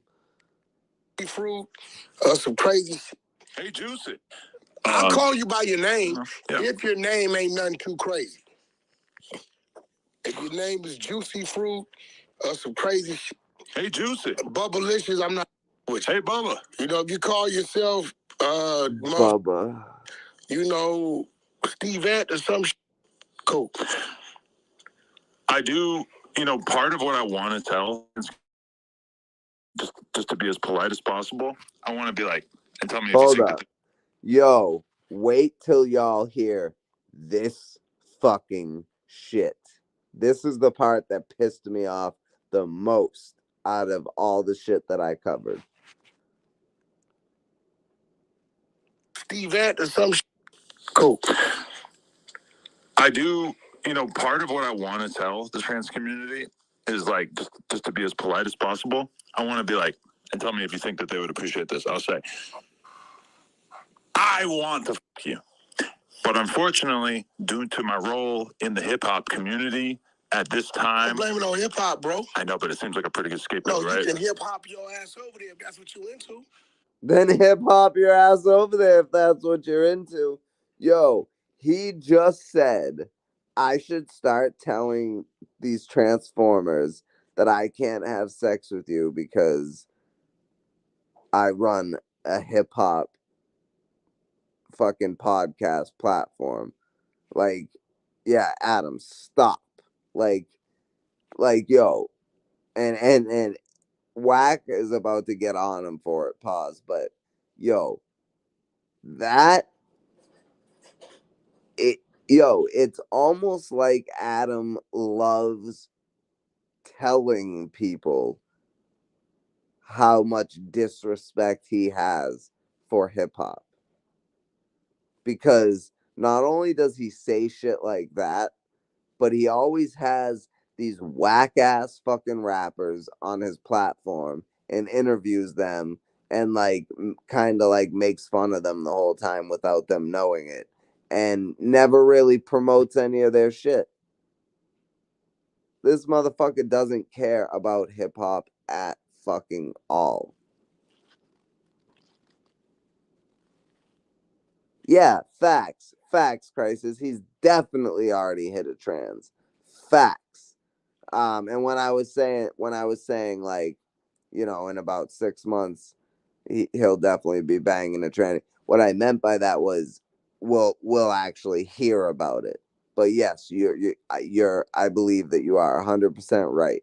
Fruit, some crazy shit. Hey, Juicy. I'll call you by your name if your name ain't nothing too crazy. If your name is Juicy Fruit, some crazy shit. Hey, Juicy. Bubblicious, I'm not with you. Hey, Bubba. You know, if you call yourself, Bubba. you know, Steve Ant or some shit, cool. I do, part of what I want to tell is just to be as polite as possible. I want to be like, and tell me if you Hold think up. Yo, wait till y'all hear this fucking shit. This is the part that pissed me off the most out of all the shit that I covered. Steve Ant or some shit, cool. I do, part of what I want to tell the trans community is like, just to be as polite as possible. I want to be like, and tell me if you think that they would appreciate this. I'll say, I want to fuck you. But unfortunately, due to my role in the hip hop community at this time. I'm blaming on hip hop, bro. I know, but it seems like a pretty good scapegoat, No, right? you can hip hop your ass over there if that's what you into. Then hip hop your ass over there if that's what you're into. Yo, he just said I should start telling these transformers that I can't have sex with you because I run a hip hop fucking podcast platform. Like, yeah, Adam, stop. Like, yo, and Whack is about to get on him for it. Pause, but yo, that it it's almost like Adam loves telling people how much disrespect he has for hip hop. Because not only does he say shit like that, but he always has these whack ass fucking rappers on his platform and interviews them and like kind of like makes fun of them the whole time without them knowing it and never really promotes any of their shit. This motherfucker doesn't care about hip hop at fucking all. Yeah, facts. Facts, Crisis. He's definitely already hit a trans. Facts. And when I was saying like, in about 6 months, he'll definitely be banging a tranny. What I meant by that was, we'll actually hear about it. But yes, you're. I believe that you are 100% right.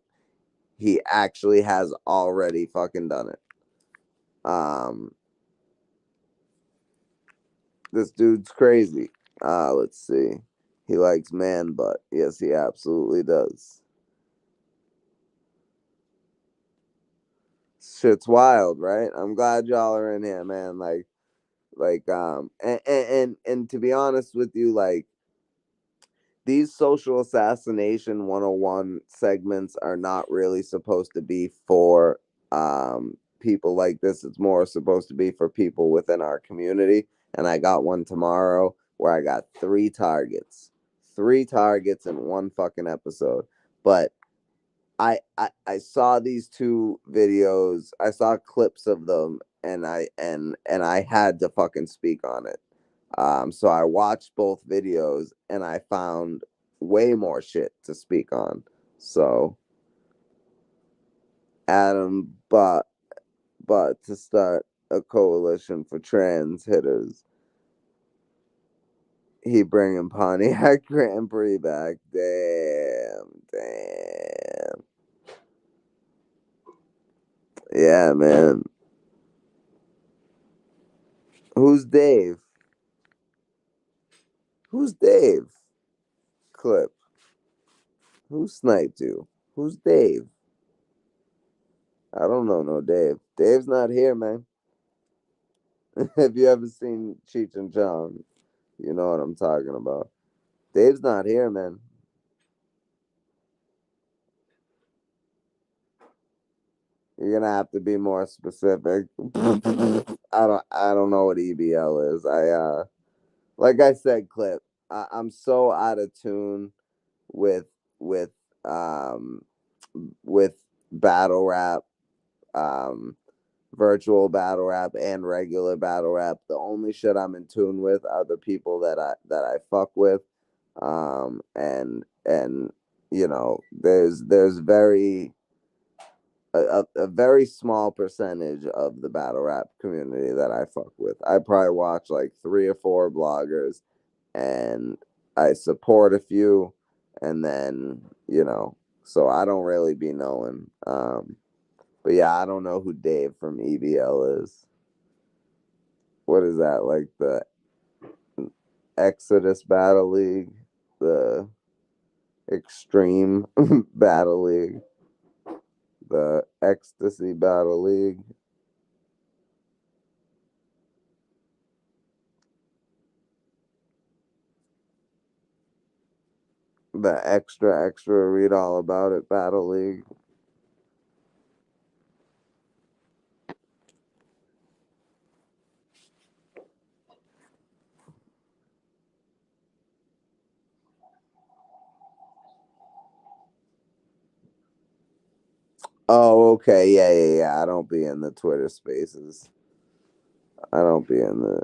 He actually has already fucking done it. This dude's crazy. Let's see. He likes man butt. Yes, he absolutely does. Shit's wild, right? I'm glad y'all are in here, man. And to be honest with you, like, these social assassination 101 segments are not really supposed to be for people like this. It's more supposed to be for people within our community. And I got one tomorrow where I got three targets in one fucking episode. But I saw these two videos. I saw clips of them, and I had to fucking speak on it. So I watched both videos, and I found way more shit to speak on. So Adam but to start a coalition for trans hitters. He bringing Pontiac Grand Prix back. Damn. Yeah, man. Who's Dave? Who's Dave? Clip. Who sniped you? Who's Dave? I don't know no Dave. Dave's not here, man. Have you ever seen Cheech and Chong? You know what I'm talking about. Dave's not here, man. You're gonna have to be more specific. I don't know what EBL is. Like I said, Clip. I'm so out of tune with with um with battle rap, virtual battle rap and regular battle rap. The only shit I'm in tune with are the people that I fuck with. And you know, there's a very small percentage of the battle rap community that I fuck with. I probably watch like 3 or 4 bloggers, and I support a few, and then, you know, so I don't really be knowing. But yeah, I don't know who Dave from EBL is. What is that, like the Exodus Battle League, the Extreme Battle League, the Ecstasy Battle League? The extra read all about it Battle League. Oh, okay. Yeah. I don't be in the Twitter spaces. I don't be in the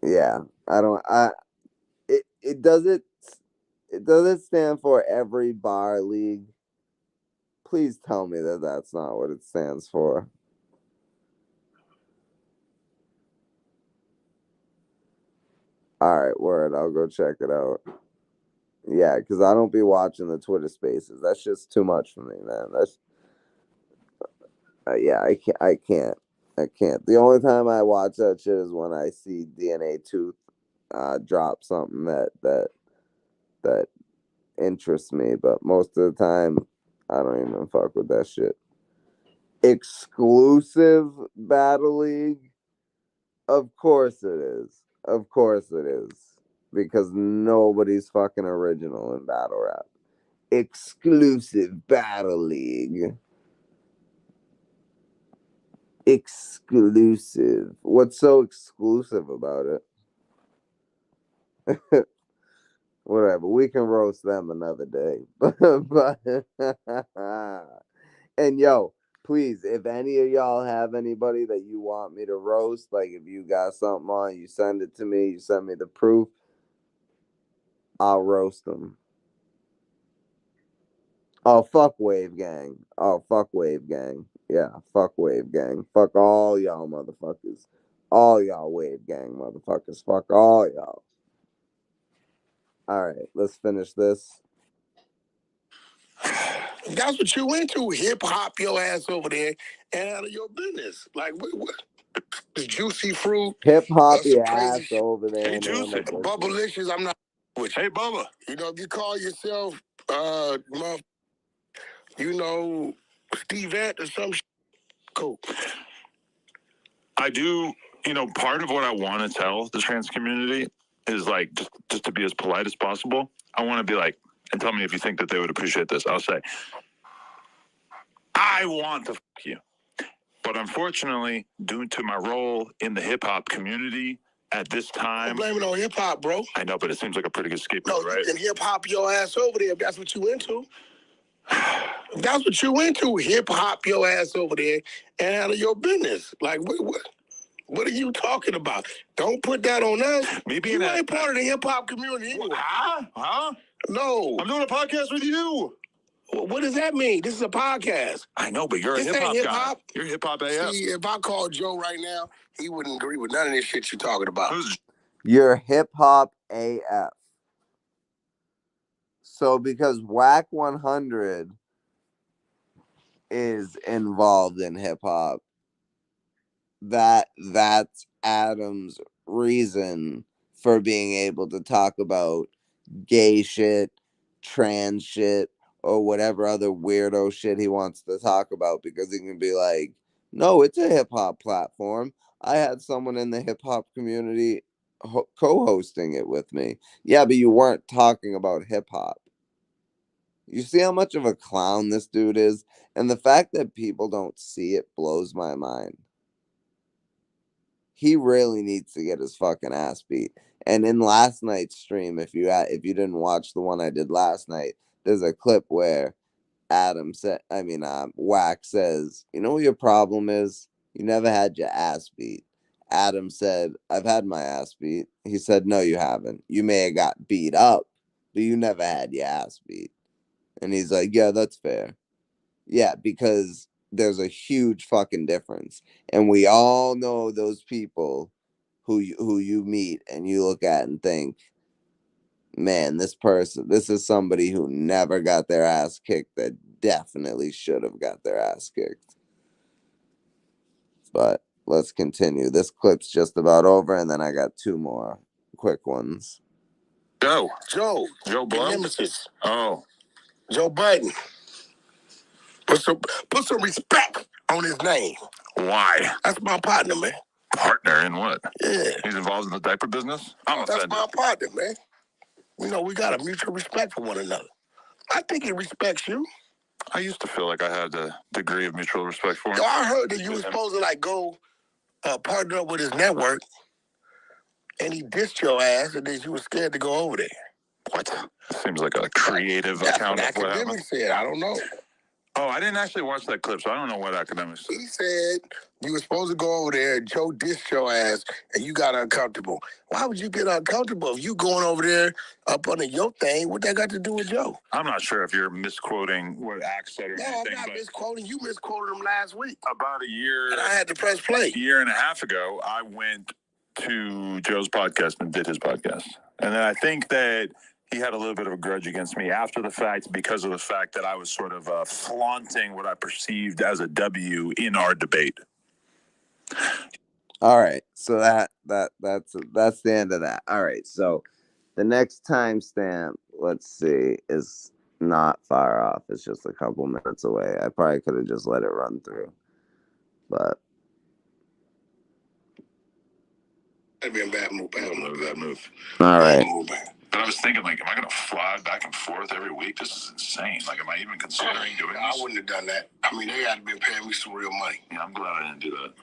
yeah. I don't it does it stand for every bar league? Please tell me that that's not what it stands for. All right, word. I'll go check it out. Yeah, because I don't be watching the Twitter spaces. That's just too much for me, man. That's yeah. I can't. The only time I watch that shit is when I see DNA Tooth drop something that interests me. But most of the time, I don't even fuck with that shit. Exclusive Battle League? Of course it is. Of course it is. Because nobody's fucking original in battle rap. Exclusive Battle League. Exclusive. What's so exclusive about it? Whatever. We can roast them another day. but and yo, please, if any of y'all have anybody that you want me to roast, like if you got something on, you send it to me, you send me the proof, I'll roast them. Oh, fuck Wave Gang. Oh, fuck Wave Gang. Yeah, fuck Wave Gang. Fuck all y'all motherfuckers. All y'all Wave Gang motherfuckers. Fuck all y'all. All right, let's finish this. That's what you into. Hip hop your ass over there and out of your business. Like, what? Juicy fruit. Hip hop your crazy ass over there. Hey, Juicy. Bubblicious, I'm not with you. Hey, Bubba. You know, if you call yourself, you know, Steve Ant or some cool. I do, part of what I want to tell the trans community is like, just to be as polite as possible. I want to be like, and tell me if you think that they would appreciate this. I'll say, I want to fuck you. But unfortunately, due to my role in the hip hop community at this time. Don't blame it on hip hop, bro. I know, but it seems like a pretty good scapegoat, right? You can hip hop your ass over there if that's what you into. If that's what you into, hip hop your ass over there and out of your business. Like, what? What are you talking about? Don't put that on us. Maybe you ain't part of the hip hop community anyway. Huh? No. I'm doing a podcast with you. What does that mean? This is a podcast. I know, but you're this a hip hop ain't guy. hip-hop. You're hip hop AF. See, if I called Joe right now, he wouldn't agree with none of this shit you're talking about. You're hip hop AF. So because Whack 100 is involved in hip hop, that's Adam's reason for being able to talk about gay shit, trans shit, or whatever other weirdo shit he wants to talk about, because he can be like, no, it's a hip hop platform. I had someone in the hip hop community co-hosting it with me. Yeah, but you weren't talking about hip hop. You see how much of a clown this dude is? And the fact that people don't see it blows my mind. He really needs to get his fucking ass beat. And in last night's stream, if you didn't watch the one I did last night, there's a clip where Wack says, "You know what your problem is? You never had your ass beat." Adam said, "I've had my ass beat." He said, "No, you haven't. You may have got beat up, but you never had your ass beat." And he's like, "Yeah, that's fair." Yeah, because there's a huge fucking difference. And we all know those people who you meet and you look at and think, man, this is somebody who never got their ass kicked that definitely should have got their ass kicked. But let's continue. This clip's just about over, and then I got two more quick ones. Joe Blow? Nemesis. Oh. Joe Biden. Put some respect on his name. Why? That's my partner, man. Partner in what? Yeah. He's involved in the diaper business? That's my partner, man. We got a mutual respect for one another. I think he respects you. I used to feel like I had a degree of mutual respect for him. Yo, I heard that you were supposed to go partner up with his network, and he dissed your ass, and then you were scared to go over there. What? Seems like a creative account of what happened. Academic said. I don't know. Oh, I didn't actually watch that clip, so I don't know what academics said. He said you were supposed to go over there, and Joe dissed your ass, and you got uncomfortable. Why would you get uncomfortable if you going over there up under your thing? What that got to do with Joe? I'm not sure if you're misquoting what Axe said or anything. No, I'm not misquoting. You misquoted him last week. About a year. And I had to press play. A year and a half ago, I went to Joe's podcast and did his podcast. And then I think that he had a little bit of a grudge against me after the fact because of the fact that I was sort of flaunting what I perceived as a W in our debate. All right, so that's the end of that. All right, so the next timestamp, let's see, is not far off. It's just a couple minutes away. I probably could have just let it run through, but That'd be a bad move. All right. But I was thinking, am I going to fly back and forth every week? This is insane. Am I even considering doing this? I wouldn't have done that. They had been paying me some real money. Yeah, I'm glad I didn't do that.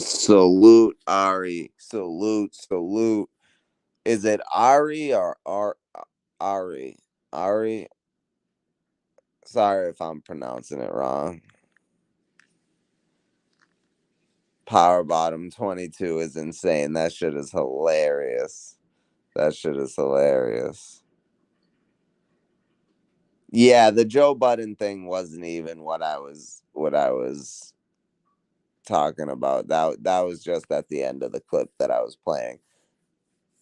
Salute, Ari. Salute. Is it Ari or Ari? Ari? Sorry if I'm pronouncing it wrong. Power Bottom 22 is insane. That shit is hilarious. Yeah, the Joe Budden thing wasn't even what I was talking about. That was just at the end of the clip that I was playing.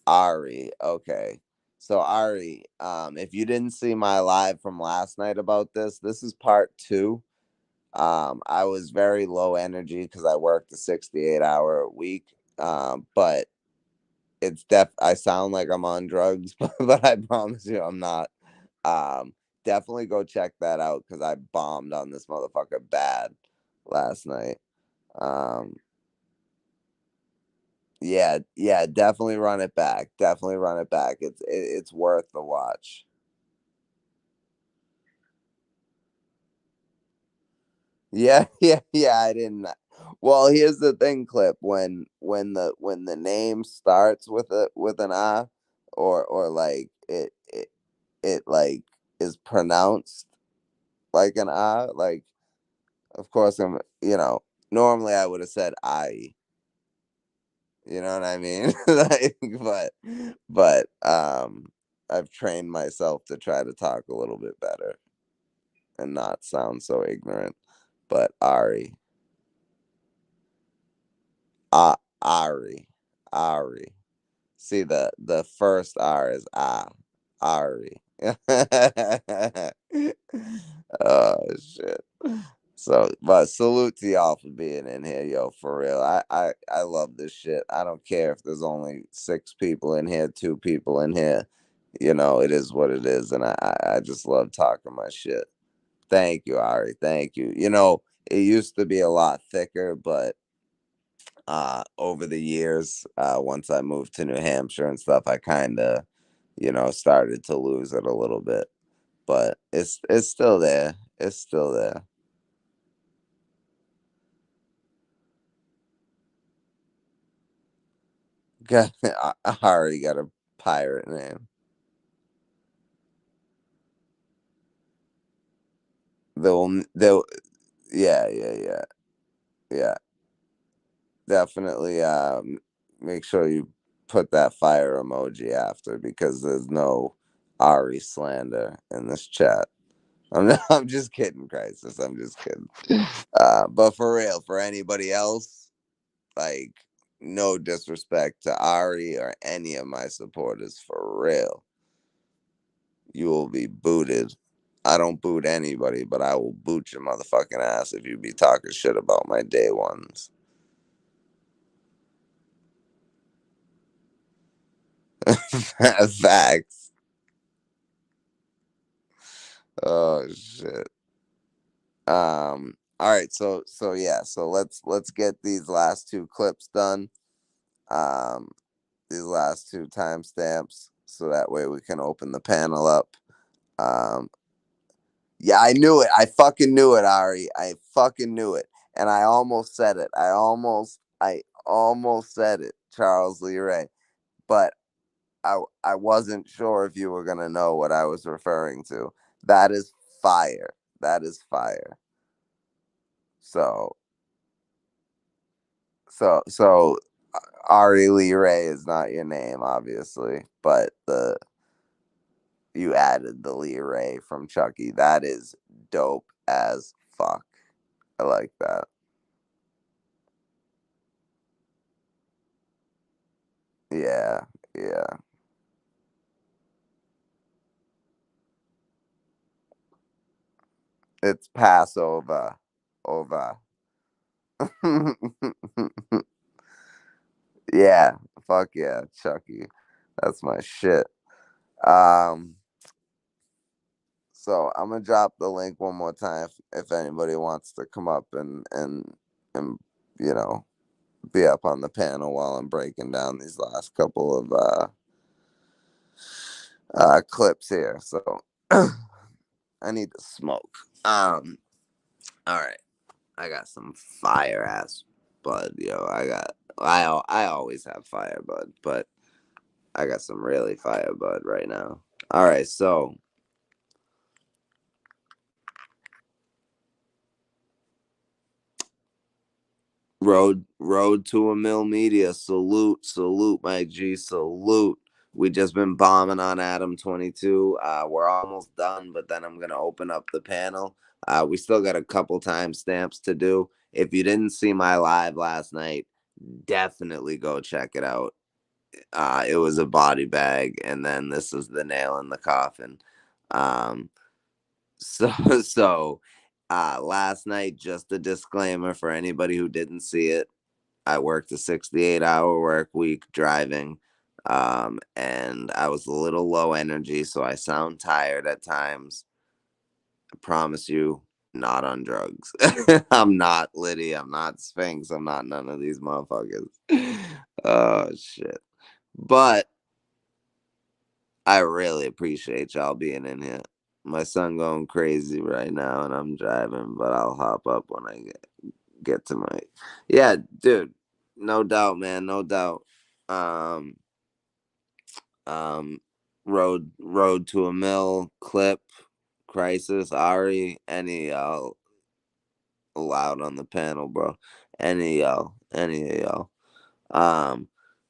Ari, okay. So Ari, if you didn't see my live from last night about this is part 2. I was very low energy because I worked a 68-hour week. But it's I sound like I'm on drugs, but I promise you I'm not. Definitely go check that out because I bombed on this motherfucker bad last night. Yeah, definitely run it back. It's worth the watch. Yeah, I didn't. Well, here's the thing, Clip. When the name starts with an I, or like it like is pronounced like an I, like, of course I'm, normally I would have said I, You know what I mean? Like, but I've trained myself to try to talk a little bit better and not sound so ignorant. But Ari, Ari, Ari. See, the first R is Ari. Oh shit. So, but salute to y'all for being in here, yo. For real, I love this shit. I don't care if there's only 6 people in here, 2 people in here. You know, it is what it is, and I just love talking my shit. Thank you, Ari. Thank you. You know, it used to be a lot thicker, but over the years, once I moved to New Hampshire and stuff, I kind of, started to lose it a little bit. But it's still there. It's still there. Got, I already got a pirate name. They'll, yeah, yeah, yeah, yeah. Definitely. Make sure you put that fire emoji after because there's no Ari slander in this chat. I'm just kidding, Crisis. I'm just kidding. But for real, for anybody else, like, no disrespect to Ari or any of my supporters, for real. You will be booted. I don't boot anybody, but I will boot your motherfucking ass if you be talking shit about my day ones. Facts. Oh shit. All right, so yeah, so let's get these last 2 clips done. Um these last 2 timestamps so that way we can open the panel up. Um yeah, I knew it. I fucking knew it, Ari. I fucking knew it. And I almost said it. I almost said it, Charles Lee Ray. But I wasn't sure if you were gonna know what I was referring to. That is fire. That is fire. So so Ari Lee Ray is not your name, obviously, but the you added the Lee Ray from Chucky. That is dope as fuck. I like that. Yeah, yeah. It's Passover. Over. Yeah. Fuck yeah, Chucky. That's my shit. Um so I'm gonna drop the link one more time if anybody wants to come up and you know be up on the panel while I'm breaking down these last couple of clips here. So I need to smoke. All right. I got some fire ass bud, yo. I always have fire bud, but I got some really fire bud right now. All right, so road to a mill media. Salute, my G, salute. We just been bombing on Adam 22. We're almost done, but then I'm gonna open up the panel. We still got a couple timestamps to do. If you didn't see my live last night, definitely go check it out. It was a body bag, and then this is the nail in the coffin. Um, so last night, just a disclaimer for anybody who didn't see it. I worked a 68-hour work week driving, and I was a little low energy, so I sound tired at times. I promise you, not on drugs. I'm not Liddy. I'm not Sphinx. I'm not none of these motherfuckers. Oh shit! But I really appreciate y'all being in here. My son going crazy right now, and I'm driving, but I'll hop up when I get to my. Yeah, dude. No doubt, man. No doubt. Um, um, road to a mill clip, crisis, Ari, any y'all allowed on the panel, bro. Any of y'all.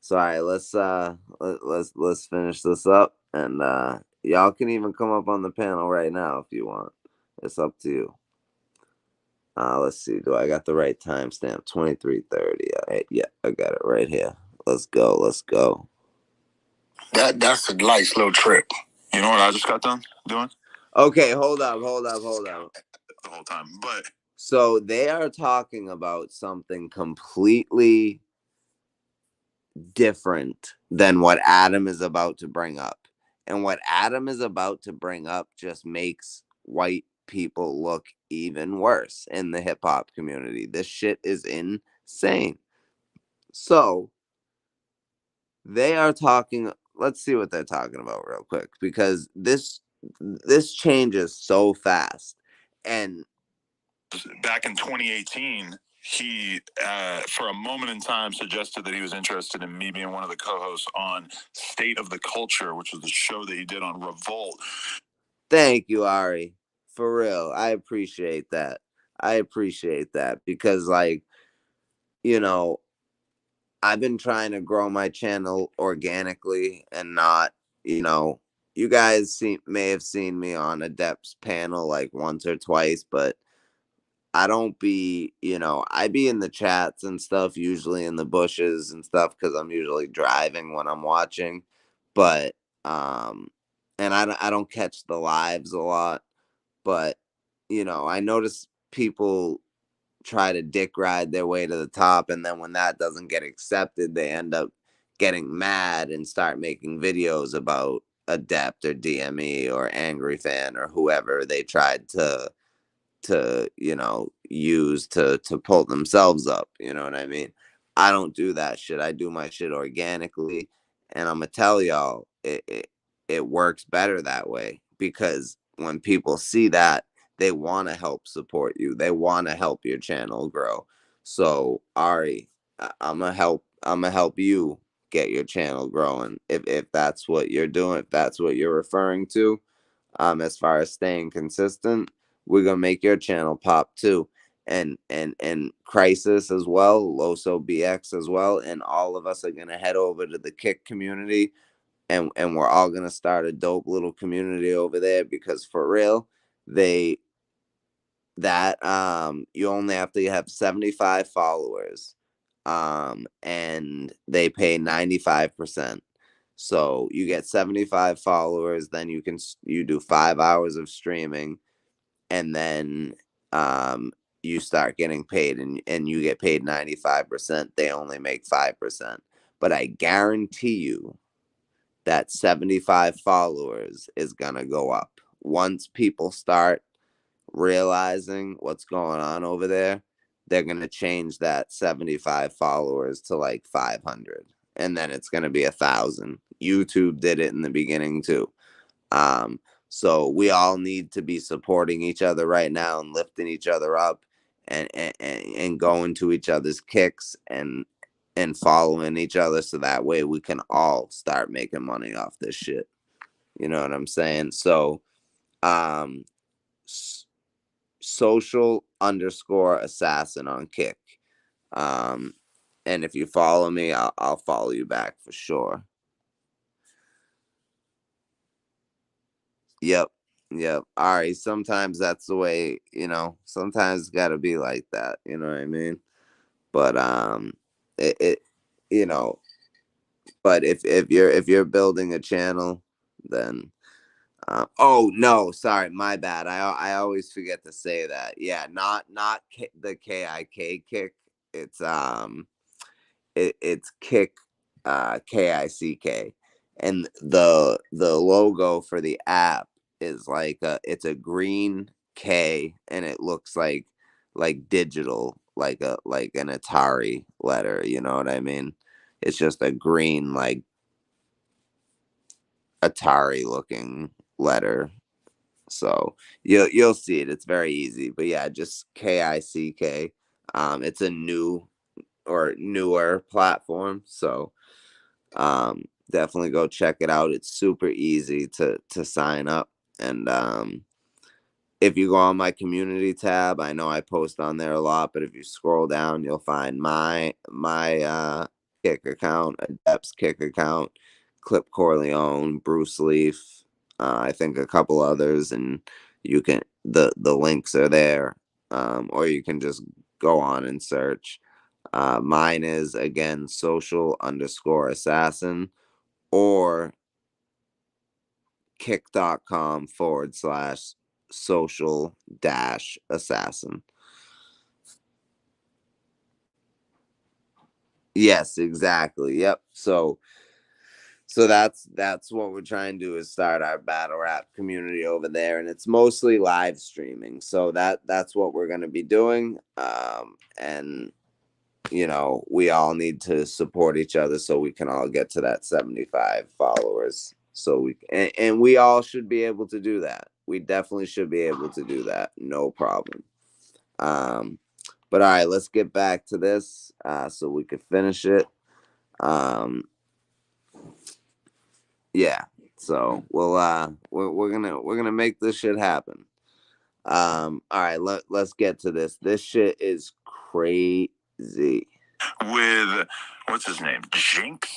So all right, let's finish this up, and y'all can even come up on the panel right now if you want. It's up to you. Let's see. Do I got the right timestamp? 23:30. All right, yeah, I got it right here. Let's go. Let's go. That's a nice little trip. You know what I just got done doing? Okay, hold up, hold up, hold up. The whole time, but So they are talking about something completely different than what Adam is about to bring up. And what Adam is about to bring up just makes white people look even worse in the hip hop community. This shit is insane. So they are talking, let's see what they're talking about real quick, because this changes so fast. And back in 2018, he, for a moment in time, suggested that he was interested in me being one of the co-hosts on State of the Culture, which was the show that he did on Revolt. thank you, Ari. For real. I appreciate that. I appreciate that because, like, you know, I've been trying to grow my channel organically and not, you guys may have seen me on Adept's panel like once or twice, but I don't be, I be in the chats and stuff, usually in the bushes and stuff, because I'm usually driving when I'm watching. But, and I don't catch the lives a lot, but, I notice people try to dick ride their way to the top, and then when that doesn't get accepted, they end up getting mad and start making videos about Adept or DME or Angry Fan or whoever they tried to use to pull themselves up. You know what I mean? I don't do that shit. I do my shit organically, and I'm gonna tell y'all it works better that way, because when people see that, they want to help support you, they want to help your channel grow. So Ari, I'm gonna help you get your channel growing, if that's what you're doing, if that's what you're referring to. As far as staying consistent, we're gonna make your channel pop too. And Crisis as well, Loso BX as well, and all of us are gonna head over to the Kick community, and we're all gonna start a dope little community over there, because for real, they that you only have to have 75 followers, and they pay 95%. So you get 75 followers, then you do 5 hours of streaming, and then you start getting paid, and you get paid 95%. They only make 5%. But I guarantee you that 75 followers is gonna go up once people start realizing what's going on over there. They're going to change that 75 followers to like 500, and then it's going to be 1,000. YouTube did it in the beginning too. Um, so we all need to be supporting each other right now and lifting each other up, and going to each other's kicks, and following each other, so that way we can all start making money off this shit. You know what I'm saying? So, um, social_assassin on Kick. Um, and if you follow me, I'll follow you back for sure. Yep. Yep. All right. Sometimes that's the way, sometimes it's gotta be like that. You know what I mean? But it you know, but if you're building a channel, then oh no, sorry, my bad. I always forget to say that. Yeah, not the KIK kick. It's it's Kick, KICK, and the logo for the app is it's a green K, and it looks like digital, like an Atari letter. You know what I mean? It's just a green, like Atari looking letter. So you'll see it. It's very easy. But yeah, just KICK. It's a new or newer platform. So definitely go check it out. It's super easy to sign up. And if you go on my community tab, I know I post on there a lot, but if you scroll down, you'll find my kick account, Adept's kick account, Clip Corleone, Bruce Leaf, I think a couple others, and you can the links are there, or you can just go on and search. Mine is again social_assassin or kick.com/ social-assassin. Yes, exactly. Yep. So that's what we're trying to do is start our battle rap community over there, and it's mostly live streaming. So that's what we're going to be doing. And we all need to support each other so we can all get to that 75 followers. So and we all should be able to do that. We definitely should be able to do that. No problem. But all right, let's get back to this so we could finish it. Yeah. So we're gonna make this shit happen. All right, let's get to this. This shit is crazy. With what's his name? Jinx,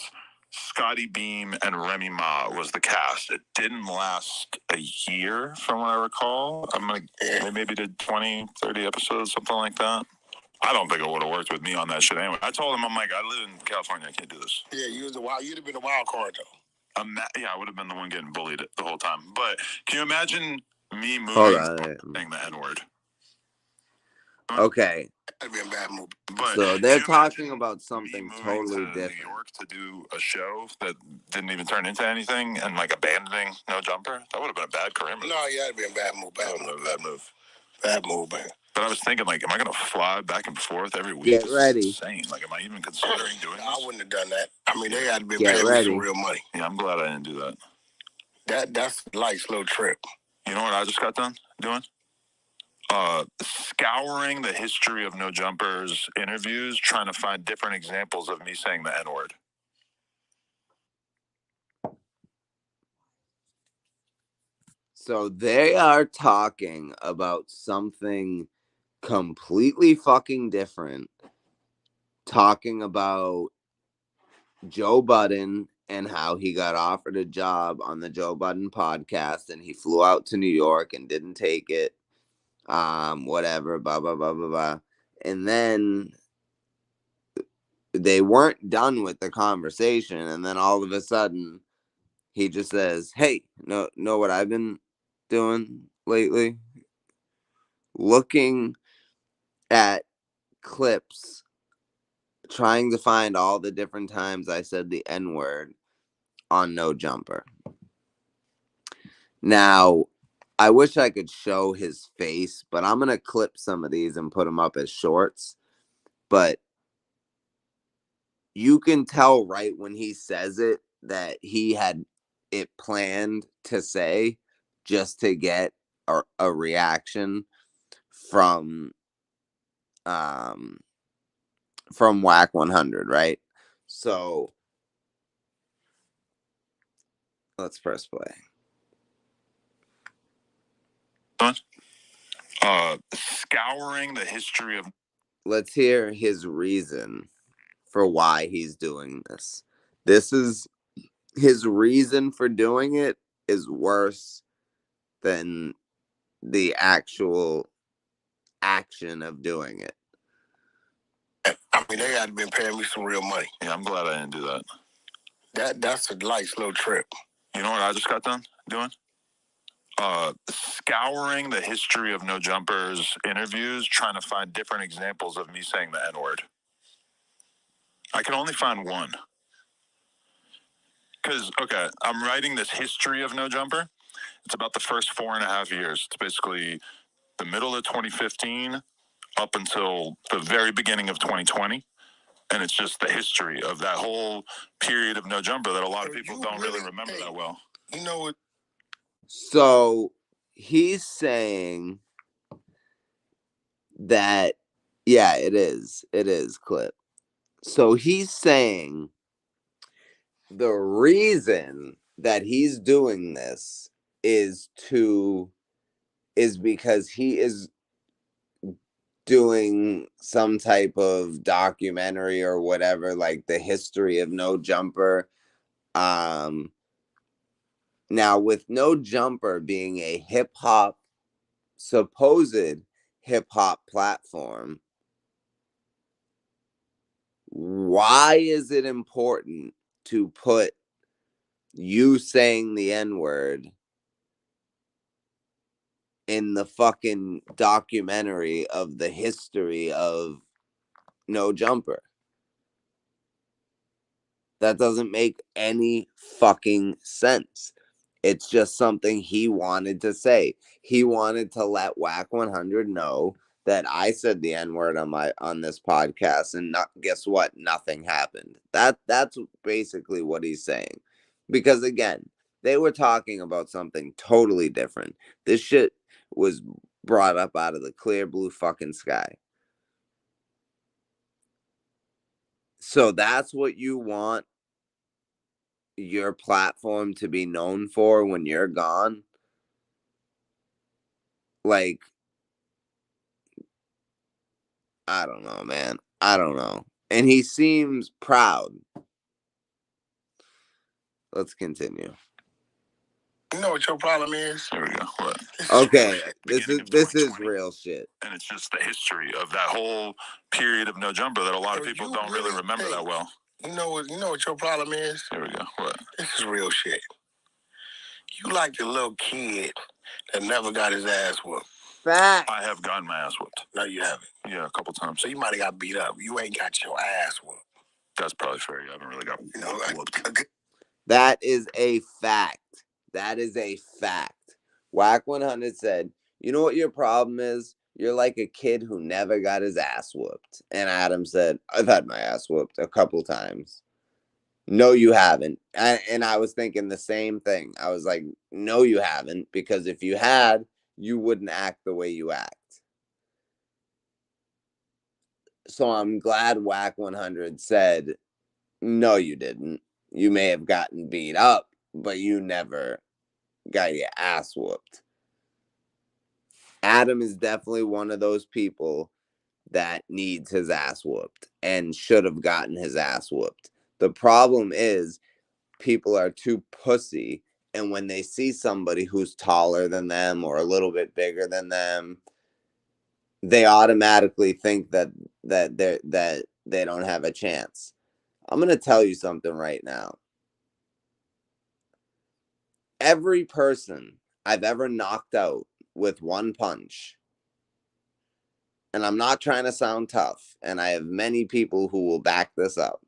Scotty Beam, and Remy Ma was the cast. It didn't last a year, from what I recall. I'm like, they maybe did 20, 30 episodes, something like that. I don't think it would have worked with me on that shit anyway. I told him, I'm like, I live in California, I can't do this. Yeah, you'd have been a wild card though. Yeah, I would have been the one getting bullied the whole time. But can you imagine me moving saying the N word? Okay. That'd be a bad move. But so they're talking about something totally different. New York to do a show that didn't even turn into anything and like abandoning No Jumper. That would have been a bad career move. No, yeah, it'd be a bad move. Bad move, man. But I was thinking, like, am I gonna fly back and forth every week? Get ready. Insane. Like, am I even considering doing this? I wouldn't have done that. I mean, they had to be Get paying ready. me some real money. Yeah, I'm glad I didn't do that. That's like slow trip. You know what I just got done doing? Scouring the history of No Jumpers interviews, trying to find different examples of me saying the N-word. So they are talking about something completely fucking different. Talking about Joe Budden and how he got offered a job on the Joe Budden podcast and he flew out to New York and didn't take it. Whatever, blah, blah, blah, blah, blah. And then they weren't done with the conversation. And then all of a sudden, he just says, "Hey, know what I've been doing lately? Looking at clips, trying to find all the different times I said the N-word on No Jumper." Now, I wish I could show his face, but I'm going to clip some of these and put them up as shorts. But you can tell right when he says it that he had it planned to say just to get a reaction from Whack 100, right? So let's press play. Scouring the history of. Let's hear his reason for why he's doing this. This is his reason for doing it is worse than the actual action of doing it. I mean, they had been paying me some real money. Yeah, I'm glad I didn't do that. That's a light, slow trip. You know what I just got done doing? Scouring the history of No Jumpers interviews, trying to find different examples of me saying the N-word. I can only find one. Because, okay, I'm writing this history of No Jumper. It's about the first 4.5 years. It's basically the middle of 2015 up until the very beginning of 2020. And it's just the history of that whole period of No Jumper that a lot of people don't really remember that well. You know what? So he's saying that, yeah, it is Clip. So he's saying the reason that he's doing this is because he is doing some type of documentary or whatever, like the history of No Jumper. Now, with No Jumper being a hip hop, supposed hip hop platform, why is it important to put you saying the N word in the fucking documentary of the history of No Jumper? That doesn't make any fucking sense. It's just something he wanted to say. He wanted to let Whack 100 know that I said the N word on this podcast, and guess what? Nothing happened. That's basically what he's saying. Because again, they were talking about something totally different. This shit was brought up out of the clear blue fucking sky. So that's what you want your platform to be known for when you're gone? Like, I don't know, man. I don't know. And he seems proud. Let's continue. You know what your problem is? There we go. What? Okay, this is real shit. And it's just the history of that whole period of No Jumper that a lot of people don't really remember that well. You know what your problem is? There we go. What? This is real shit. You like the little kid that never got his ass whooped. Fact. I have gotten my ass whooped. No, you haven't. Yeah, a couple times. So you might have got beat up. You ain't got your ass whooped. That's probably fair. You haven't really got whooped. That is a fact. That is a fact. Whack 100 said, you know what your problem is? You're like a kid who never got his ass whooped. And Adam said, I've had my ass whooped a couple times. No, you haven't. And I was thinking the same thing. I was like, no, you haven't. Because if you had, you wouldn't act the way you act. So I'm glad Whack 100 said, no, you didn't. You may have gotten beat up, but you never got your ass whooped. Adam is definitely one of those people that needs his ass whooped and should have gotten his ass whooped. The problem is people are too pussy, and when they see somebody who's taller than them or a little bit bigger than them, they automatically think that they don't have a chance. I'm going to tell you something right now. Every person I've ever knocked out with one punch, and I'm not trying to sound tough, and I have many people who will back this up,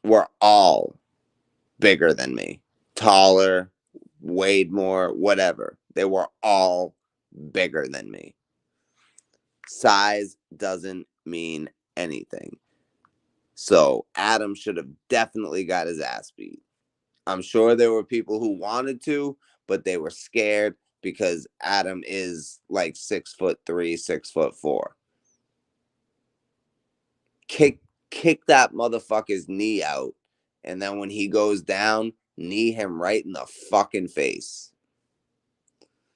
were all bigger than me, taller, weighed more, whatever. They were all bigger than me. Size doesn't mean anything. So Adam should have definitely got his ass beat. I'm sure there were people who wanted to, but they were scared because Adam is like 6'3", 6'4". Kick that motherfucker's knee out, and then when he goes down, knee him right in the fucking face.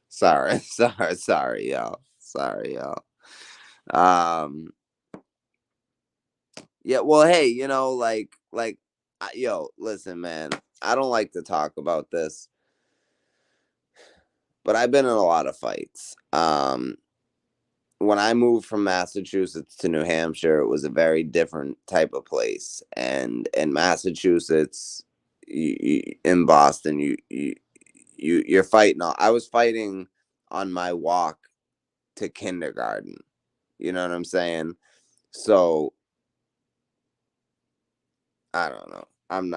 Sorry, y'all. Sorry, y'all. Yeah, well, hey, you know, yo, listen, man, I don't like to talk about this, but I've been in a lot of fights. When I moved from Massachusetts to New Hampshire, it was a very different type of place. And in Massachusetts, in Boston, you're fighting. I was fighting on my walk to kindergarten. You know what I'm saying? So I don't know. I'm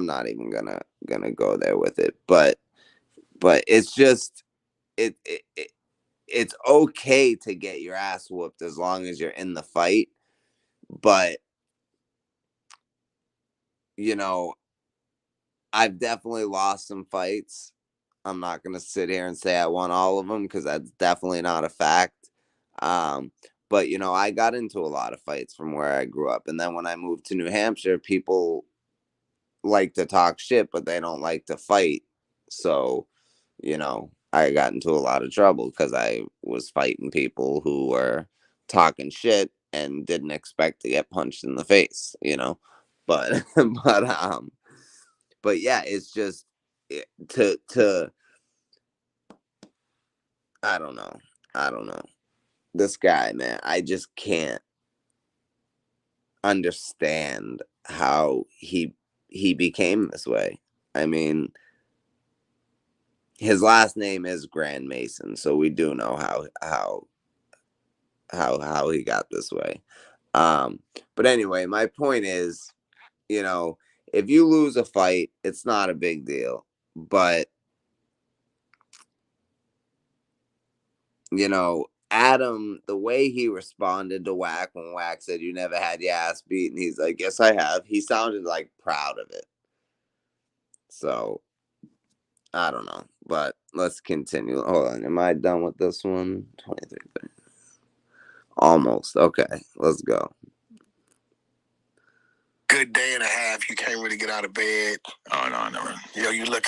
not even gonna go there with it. But it's just it's okay to get your ass whooped as long as you're in the fight. But you know, I've definitely lost some fights. I'm not gonna sit here and say I won all of them because that's definitely not a fact. But you know, I got into a lot of fights from where I grew up, and then when I moved to New Hampshire, people like to talk shit, but they don't like to fight. So, you know, I got into a lot of trouble because I was fighting people who were talking shit and didn't expect to get punched in the face, you know. But but yeah, it's just to I don't know. I don't know. This guy, man, I just can't understand how he became this way. I mean, his last name is Grand Mason, so we do know how he got this way. Um, but anyway, my point is, you know, if you lose a fight, it's not a big deal. But you know, Adam, the way he responded to Whack when Whack said, "You never had your ass beat," and he's like, "Yes, I have." He sounded like proud of it. So I don't know, but let's continue. Hold on, am I done with this one? 23. Almost. Okay, let's go. Good day and a half. You can't really get out of bed. Oh, no, never. You know, you look.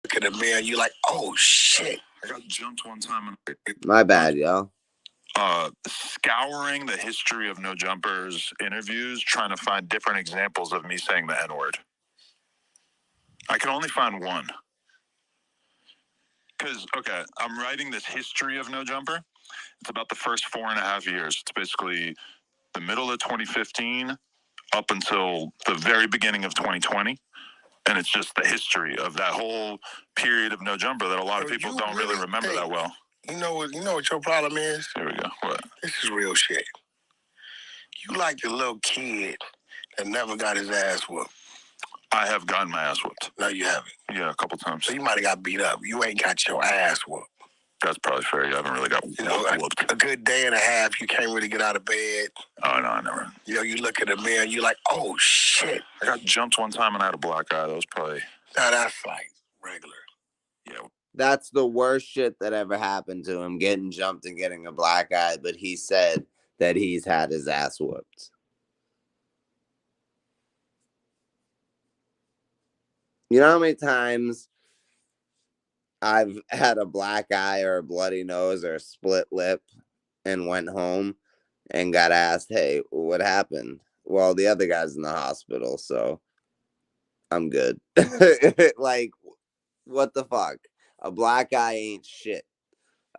Look at the mirror. You like, oh shit. I got jumped one time. My bad, y'all. Scouring the history of No Jumpers interviews, trying to find different examples of me saying the N-word. I can only find one. Because, okay, I'm writing this history of No Jumper. It's about the first 4.5 years. It's basically the middle of 2015 up until the very beginning of 2020. And it's just the history of that whole period of No Jumper that a lot of people don't really remember that well. You know what your problem is? Here we go. What? This is real shit. You like the little kid that never got his ass whooped. I have gotten my ass whooped. No, you haven't. Yeah, a couple times. So you might have got beat up. You ain't got your ass whooped. That's probably fair. You haven't really got whooped. A good day and a half, you can't really get out of bed. Oh, no, I never. You know, you look in the mirror and you're like, oh, shit. I got jumped one time and I had a black eye. That was probably... No, that's like regular. Yeah. That's the worst shit that ever happened to him, getting jumped and getting a black eye, but he said that he's had his ass whooped. You know how many times I've had a black eye or a bloody nose or a split lip and went home and got asked, hey, what happened? Well, the other guy's in the hospital, so I'm good. Like, what the fuck? A black eye ain't shit.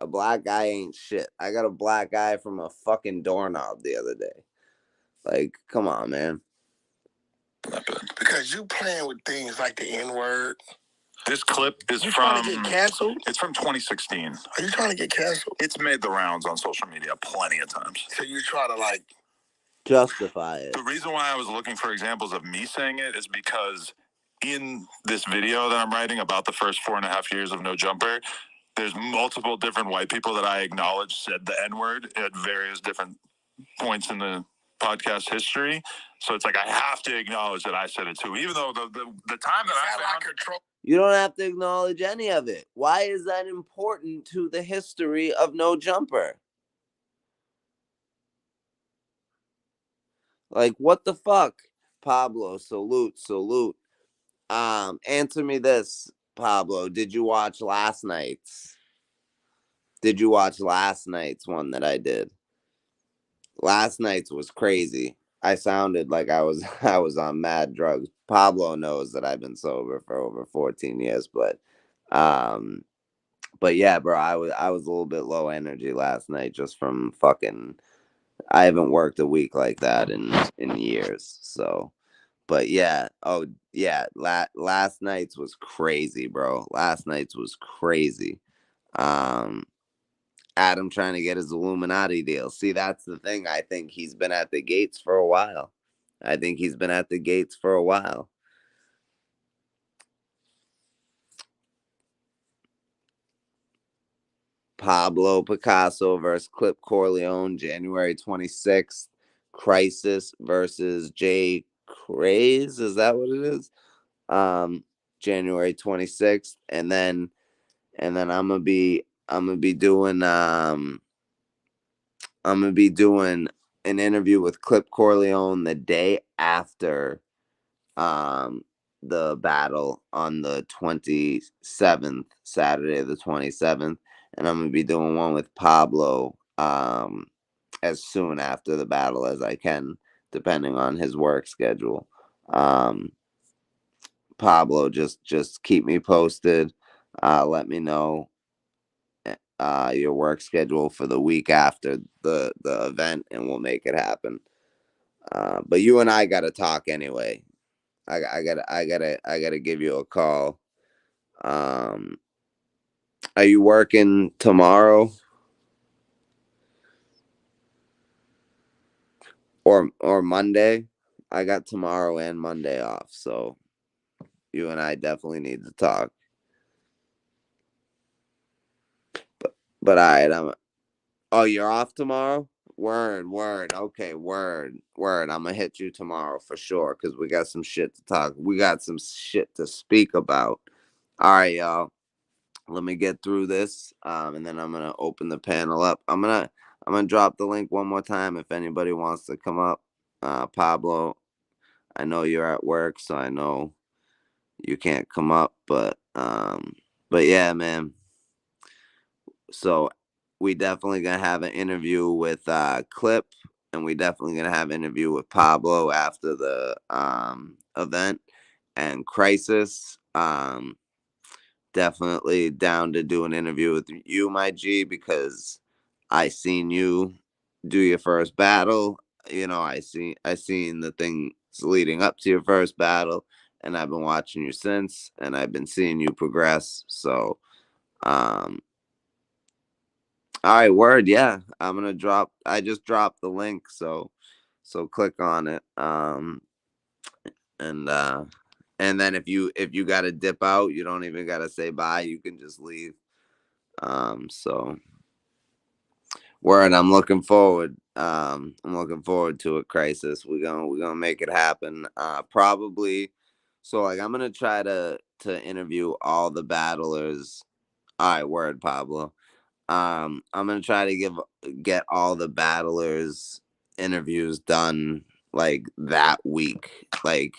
A black eye ain't shit. I got a black eye from a fucking doorknob the other day. Like, come on, man. Because you playing with things like the N-word. This clip is you from... trying to get canceled? It's from 2016. Are you trying to get canceled? It's made the rounds on social media plenty of times. So you try to, like... justify it. The reason why I was looking for examples of me saying it is because in this video that I'm writing about the first 4.5 years of No Jumper, there's multiple different white people that I acknowledge said the N-word at various different points in the podcast history. So it's like I have to acknowledge that I said it too, even though the time that I found... control. You don't have to acknowledge any of it. Why is that important to the history of No Jumper? Like, what the fuck? Pablo, salute. Answer me this, Pablo. Did you watch last night's? Did you watch last night's one that I did? Last night's was crazy. I sounded like I was on mad drugs. Pablo knows that I've been sober for over 14 years, but yeah, bro, I was a little bit low energy last night just from fucking... I haven't worked a week like that in years. So, but yeah, oh yeah, last night's was crazy, bro. Last night's was crazy. Adam trying to get his Illuminati deal. See, that's the thing. I think he's been at the gates for a while. Pablo Picasso versus Clip Corleone, January 26th. Crisis versus Jay Craze. Is that what it is? January 26th. And then and then I'm gonna be doing an interview with Clip Corleone the day after um the battle on the 27th, Saturday the 27th, and I'm gonna be doing one with Pablo as soon after the battle as I can, depending on his work schedule. Um, Pablo, just keep me posted. Let me know your work schedule for the week after the event, and we'll make it happen. But you and I gotta talk anyway. I gotta give you a call. Um, are you working tomorrow or Monday? I got tomorrow and Monday off, so you and I definitely need to talk. But all right, I'm. Oh, you're off tomorrow. Word. Okay, word. I'm gonna hit you tomorrow for sure because we got some shit to talk. We got some shit to speak about. All right, y'all. Let me get through this, and then I'm gonna open the panel up. I'm gonna drop the link one more time if anybody wants to come up. Pablo, I know you're at work, so I know you can't come up, but yeah, man. So we definitely gonna have an interview with Clip, and we definitely gonna have an interview with Pablo after the event, and Crisis. Definitely down to do an interview with you, my G, because I seen you do your first battle. I seen the things leading up to your first battle, and I've been watching you since, and I've been seeing you progress. So, um, all right, word, yeah. I just dropped the link, so click on it. And and then if you gotta dip out, you don't even gotta say bye. You can just leave. So word, I'm looking forward. I'm looking forward to it, Crisis. We're gonna make it happen. Probably. So like I'm gonna try to interview all the battlers. All right, word, Pablo. I'm gonna try to get all the battlers interviews done like that week. Like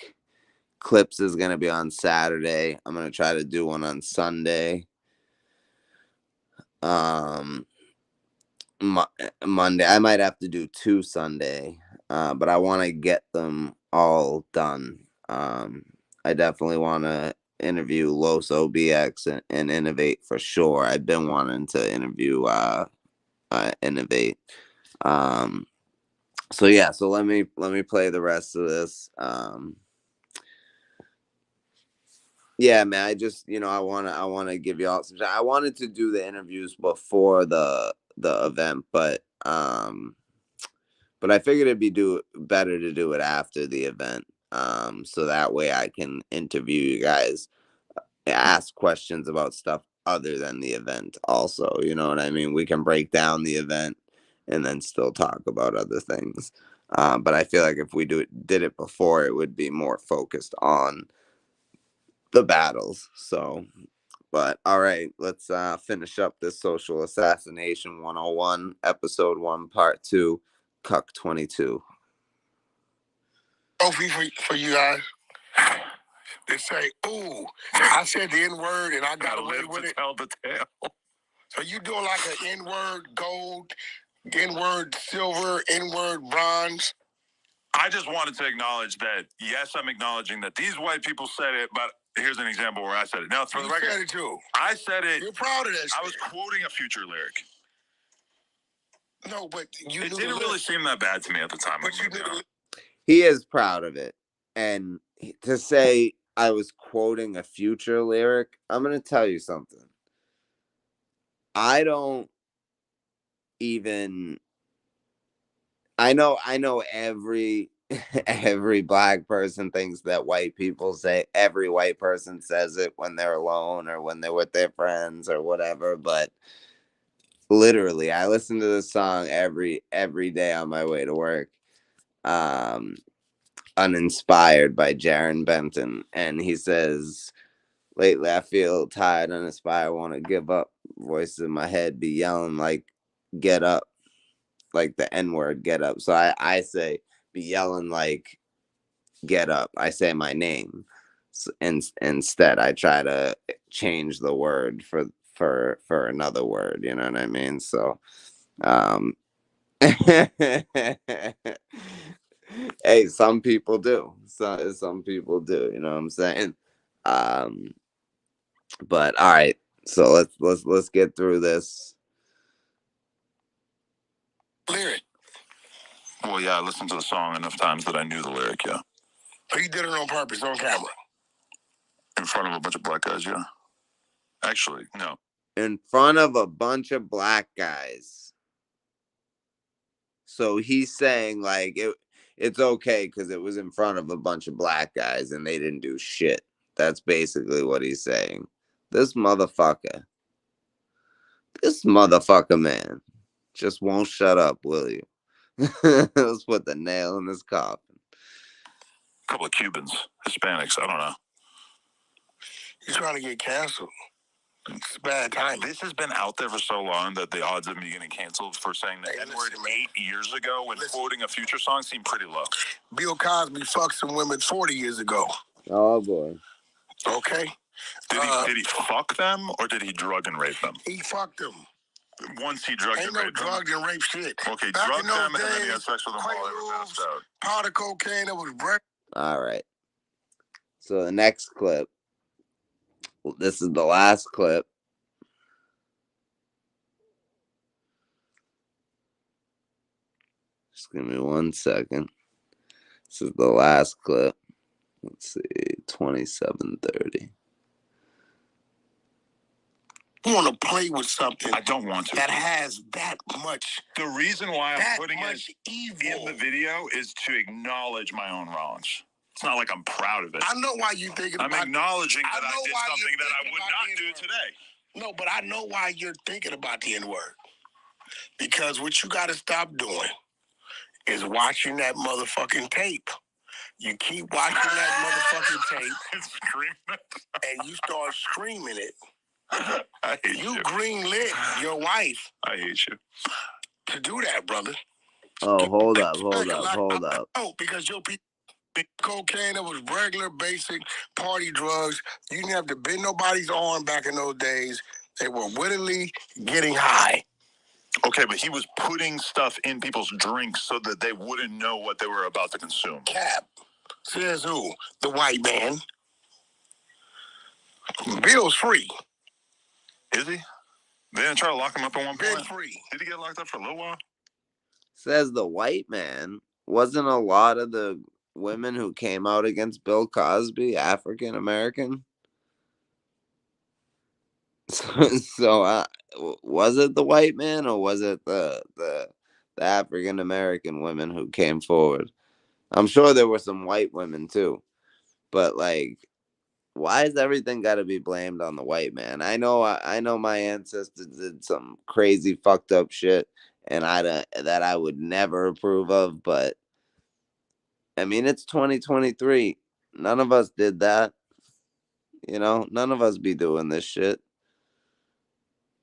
Clips is gonna be on Saturday. I'm gonna try to do one on Sunday. Um, Monday. I might have to do two Sunday, but I want to get them all done. I definitely want to interview Los OBX and Innovate for sure. I've been wanting to interview Innovate. Um, so yeah, so let me play the rest of this. Yeah, man. I just I wanna give y'all some. I wanted to do the interviews before the event, but I figured it'd be do better to do it after the event. So that way I can interview you guys, ask questions about stuff other than the event. Also, you know what I mean. We can break down the event and then still talk about other things. But I feel like if we did it before, it would be more focused on the battles. So, but all right, let's finish up this social assassination 101, episode 1, part 2, Cuck 22. Trophy for you guys. They say, "Ooh, I said the N word and I got away with it." Tell the tale. So you doing like an N word gold, N word silver, N word bronze? I just wanted to acknowledge that. Yes, I'm acknowledging that these white people said it, but here's an example where I said it. Now, for the record, you said it too. I said it. You're proud of that. I was quoting a Future lyric. No, but it didn't really seem that bad to me at the time. But you knew. He is proud of it, and to say I was quoting a Future lyric, I'm gonna tell you something. I don't even. I know every every black person thinks that white people say every white person says it when they're alone or when they're with their friends or whatever, but literally I listen to this song every day on my way to work. Um Uninspired by Jaron Benton, and he says Lately, I feel tired, uninspired, want to give up. Voices in my head be yelling like, get up, like the N word, get up. So I say, be yelling like, get up. I say my name. Instead, I try to change the word for another word. You know what I mean? So, um, hey, some people do. Some people do. You know what I'm saying? Um, but all right. So let's get through this. Lyric. Well, yeah, I listened to the song enough times that I knew the lyric. Yeah. Oh, you did it on purpose, on camera, in front of a bunch of black guys. Yeah. Actually, no. In front of a bunch of black guys. So he's saying like it's okay because it was in front of a bunch of black guys and they didn't do shit. That's basically what he's saying. This motherfucker. This motherfucker, man. Just won't shut up, will you? Let's put the nail in this coffin. A couple of Cubans, Hispanics, I don't know. He's trying to get canceled. It's bad time. This has been out there for so long that the odds of me getting canceled for saying the N-word 8 years ago when quoting a Future song seem pretty low. Bill Cosby fucked some women 40 years ago. Oh, boy. Okay. Did he fuck them or did he drug and rape them? He fucked them. Once he drugged and raped them? Ain't no drug and rape shit. Okay, drugged them and then he had sex with them while they were passed out. Powder cocaine that was break. All right. So the next clip. This is the last clip. Just give me 1 second. This is the last clip. Let's see, 27:30. You want to play with something? I don't want to. That has that much. The reason why I'm putting it in the video is to acknowledge my own wrongs. It's not like I'm proud of it. I know why you think I'm acknowledging that I did something that I would not do today. No, but I know why you're thinking about the N-word. Because what you got to stop doing is watching that motherfucking tape. You keep watching that motherfucking tape and you start screaming it. I hate you. You greenlit your wife. I hate you. To do that, brother. Oh, hold up. Oh, because your people cocaine, that was regular, basic party drugs. You didn't have to bend nobody's arm back in those days. They were willingly getting high. Okay, but he was putting stuff in people's drinks so that they wouldn't know what they were about to consume. Cap. Says who? The white man. Bill's free. Is he? They didn't try to lock him up at one point? Free. Did he get locked up for a little while? Says the white man. Wasn't a lot of the women who came out against Bill Cosby African American? So was it the white man or was it the African American women who came forward? I'm sure there were some white women too, but like, why is everything got to be blamed on the white man? I know my ancestors did some crazy fucked up shit, and that I would never approve of. But I mean, it's 2023. None of us did that. You know, none of us be doing this shit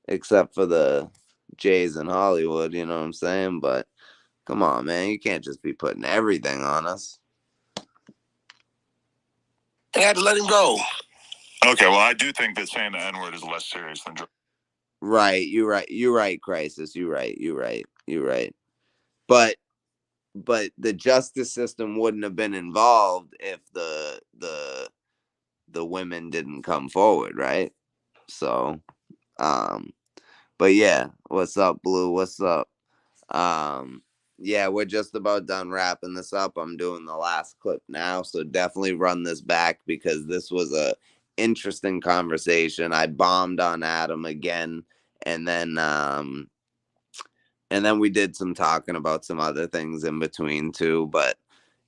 except for the Jays in Hollywood. You know what I'm saying? But come on, man, you can't just be putting everything on us. They had to let him go. Okay, well, I do think that saying the N-word is less serious than drugs. Right, you're right, Crisis. You're right. But the justice system wouldn't have been involved if the women didn't come forward, right? So, but yeah, what's up, Blue? What's up? Yeah, we're just about done wrapping this up. I'm doing the last clip now, so definitely run this back because this was a interesting conversation. I bombed on Adam again, and then we did some talking about some other things in between too. But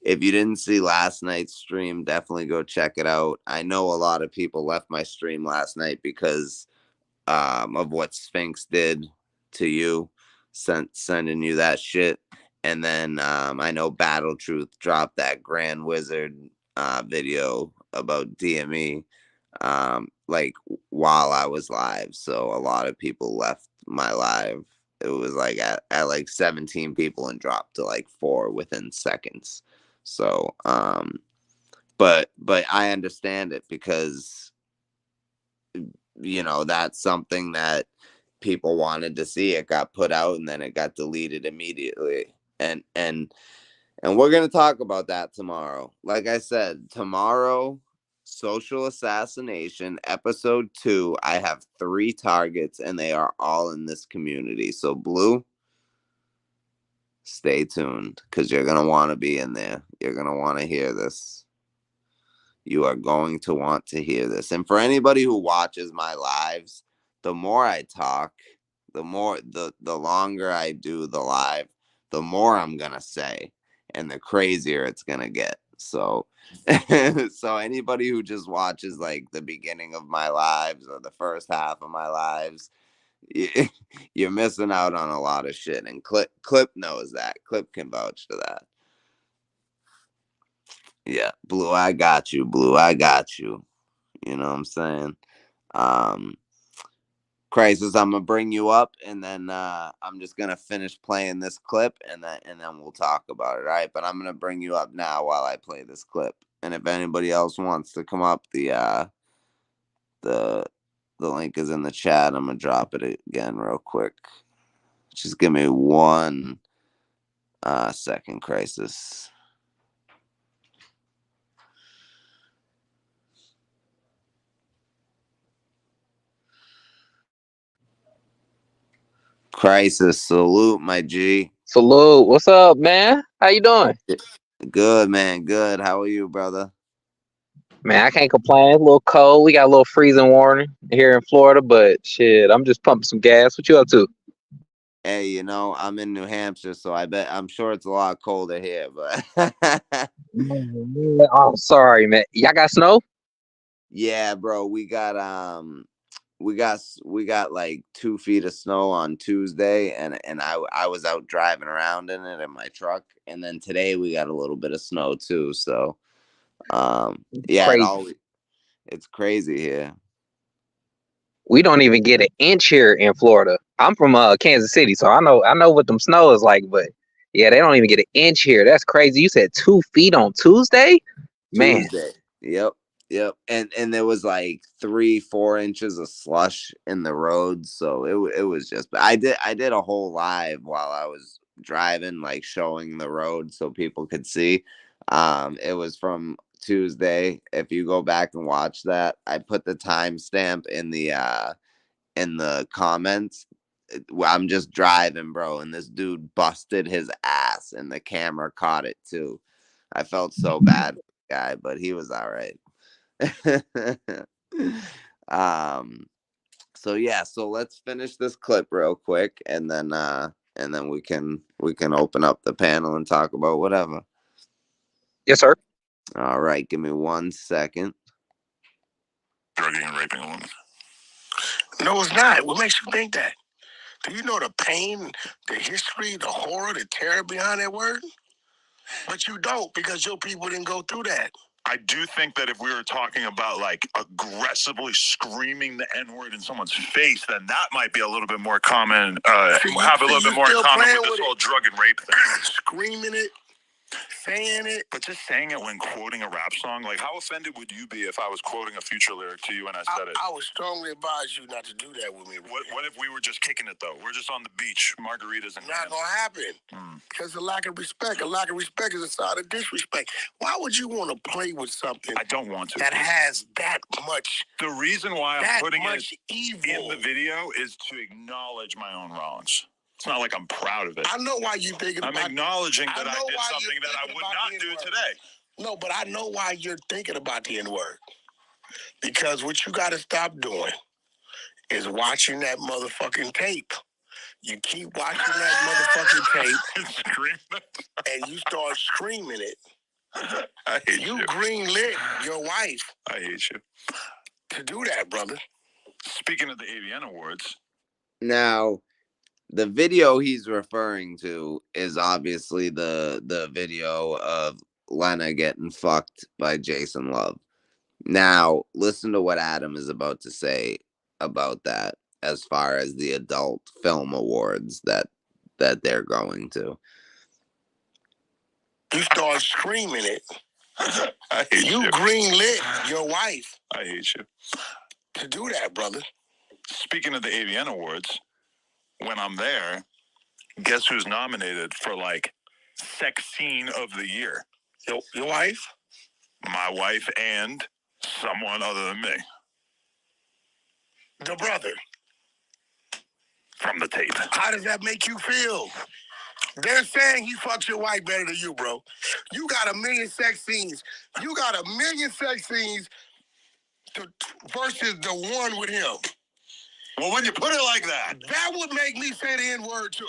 if you didn't see last night's stream, definitely go check it out. I know a lot of people left my stream last night because of what Sphinx did to you, sending you that shit. And then I know Battle Truth dropped that Grand Wizard video about DME. like while I was live. So a lot of people left my live. It was like at like 17 people and dropped to like 4 within seconds. So but I understand it because that's something that people wanted to see. It got put out and then it got deleted immediately. And we're going to talk about that tomorrow. Like I said, tomorrow, Social Assassination, episode 2. I have 3 targets, and they are all in this community. So, Blue, stay tuned because you're going to want to be in there. You're going to want to hear this. You are going to want to hear this. And for anybody who watches my lives, the more I talk, the longer I do the live, the more I'm gonna say, and the crazier it's gonna get. So so anybody who just watches like the beginning of my lives or the first half of my lives, you're missing out on a lot of shit. And Clip knows that. Clip can vouch for that. Yeah, Blue, I got you. Blue, I got you. You know what I'm saying? Um, Crisis, I'm gonna bring you up, and then I'm just gonna finish playing this clip, and then we'll talk about it. All right, but I'm gonna bring you up now while I play this clip. And if anybody else wants to come up, the the link is in the chat. I'm gonna drop it again real quick. Just give me one second, Crisis. Crisis, salute, my G. Salute. What's up, man? How you doing? Good, man. Good. How are you, brother? Man, I can't complain. It's a little cold. We got a little freezing warning here in Florida, but shit, I'm just pumping some gas. What you up to? Hey, I'm in New Hampshire, so I'm sure it's a lot colder here, but Oh, sorry, man. Y'all got snow? yeah, bro, we got like 2 feet of snow on Tuesday, and I was out driving around in it in my truck, and then today we got a little bit of snow too. So yeah, Crazy. it's crazy here. We don't even get an inch here in Florida. I'm from Kansas City, so I know what them snow is like, but yeah, they don't even get an inch here. That's crazy. You said 2 feet on Tuesday? Man, Tuesday. Yep. Yep. And there was like 3-4 inches of slush in the roads. So it was just, I did a whole live while I was driving, like showing the road so people could see. It was from Tuesday. If you go back and watch that, I put the timestamp in the comments. I'm just driving, bro, and this dude busted his ass and the camera caught it too. I felt so bad for the guy, but he was all right. um so yeah, so let's finish this clip real quick, and then we can open up the panel and talk about whatever. yes, sir. All right, give me 1 second. Drugging and raping a woman. No, it's not. What makes you think that? Do you know the pain, the history, the horror, the terror behind that word? But you don't because your people didn't go through that. I do think that if we were talking about like aggressively screaming the N word in someone's face, then that might be a little bit more common. Have a little bit more in common with this whole drug and rape thing. Screaming it, saying it. But just saying it when quoting a rap song, like how offended would you be if I was quoting a Future lyric to you and I said it? I would strongly advise you not to do that with me. What if we were just kicking it though? We're just on the beach, margaritas and not gonna happen. Because a lack of respect. A lack of respect is a sign of disrespect. Why would you want to play with something? I don't want to. That has that much. The reason why I'm putting it evil in the video is to acknowledge my own wrongs. It's not like I'm proud of it. I know why you're thinking about it. I'm acknowledging that I did something that I would not do today. No, but I know why you're thinking about the N-word. Because what you got to stop doing is watching that motherfucking tape. You keep watching that motherfucking tape and you start screaming it. I hate you. You greenlit your wife. I hate you. To do that, brother. Speaking of the AVN Awards. Now, the video he's referring to is obviously the video of Lena getting fucked by Jason Love. Now, listen to what Adam is about to say about that as far as the adult film awards that they're going to. You start screaming it. I hate You you. greenlit your wife I hate you. to do that, brother. Speaking of the AVN Awards, when I'm there, guess who's nominated for like sex scene of the year? Your wife? My wife and someone other than me. The brother. From the tape. How does that make you feel? They're saying he fucks your wife better than you, bro. You got 1 million sex scenes. You got 1 million sex scenes versus the one with him. Well, when you put it like that, that would make me say the N-word too.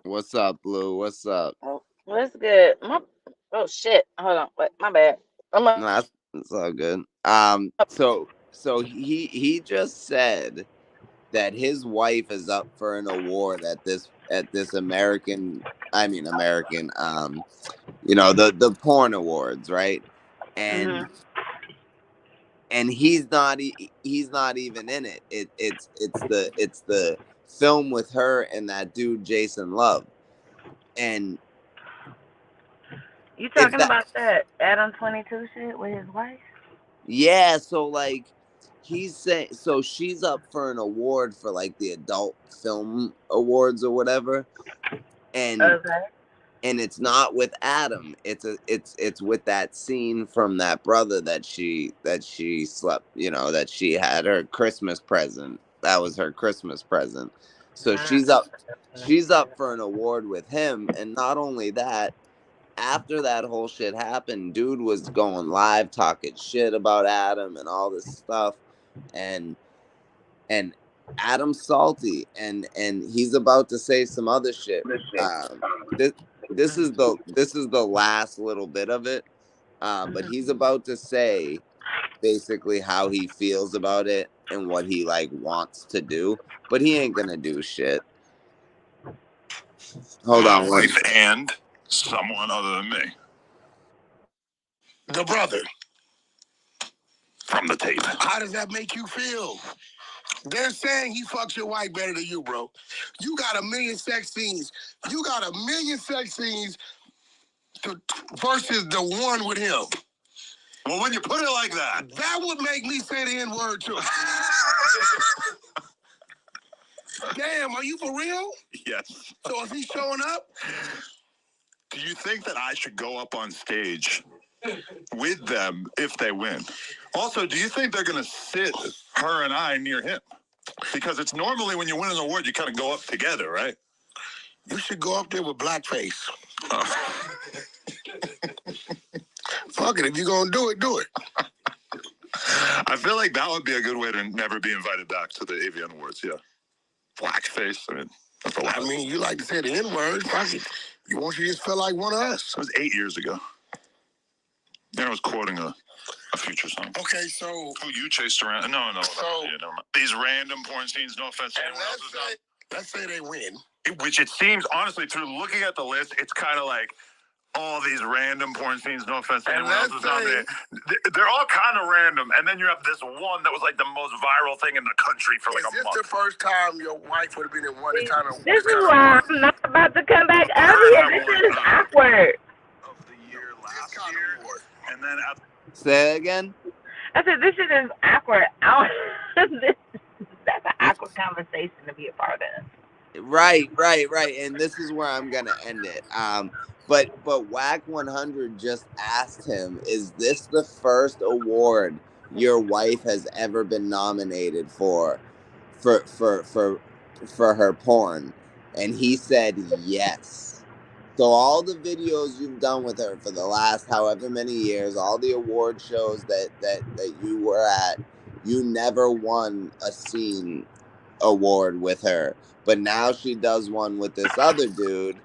What's up, Blue? What's up? Oh, what's good? Oh shit! Hold on, wait, my bad. No, that's all good. So he just said that his wife is up for an award at this American, the porn awards, right? And he's not even in it. It's the film with her and that dude Jason Love. And you talking about that Adam 22 shit with his wife? Yeah, so like he's saying, so she's up for an award for like the adult film awards or whatever, and it's not with Adam. It's with that scene from that brother that she slept. That she had her Christmas present. That was her Christmas present. So she's up for an award with him, and not only that. After that whole shit happened, dude was going live talking shit about Adam and all this stuff, and Adam's salty, and he's about to say some other shit. This is the last little bit of it, but he's about to say basically how he feels about it and what he like wants to do, but he ain't gonna do shit. Hold on, wife and someone other than me. The brother. From the tape. How does that make you feel? They're saying he fucks your wife better than you, bro. You got 1 million sex scenes. You got 1 million sex scenes versus the one with him. Well, when you put it like that, that would make me say the N-word too. Damn, are you for real? Yes. So is he showing up? Do you think that I should go up on stage with them if they win? Also, do you think they're going to sit her and I near him? Because it's normally when you win an award, you kind of go up together, right? You should go up there with blackface. Fuck it, if you're going to do it, do it. I feel like that would be a good way to never be invited back to the AVN Awards, yeah. Blackface, I mean, that's a lot. I mean, you like to say the N-word, fuck it. You want you to just feel like one of us. It was 8 years ago. And I was quoting a future song. Okay, so... Who you chased around? No. So, yeah, never mind. These random porn scenes, no offense to anyone else. Let's say they win. Which it seems, honestly, through looking at the list, it's kind of like all these random porn scenes, no offense to anyone else. They're all kind of random. And then you have this one that was like the most viral thing in the country for like a month. Is this the first time your wife would have been in one kind of... This is why I'm not about to come back earlier. This is awkward. Of the year last year. And then... Say it again? I said, this shit is awkward. That's an awkward conversation to be a part of. Right. And this is where I'm gonna end it. But Whack 100 just asked him, is this the first award your wife has ever been nominated for her porn? And he said yes. So all the videos you've done with her for the last however many years, all the award shows that you were at, you never won a scene award with her. But now she does one with this other dude,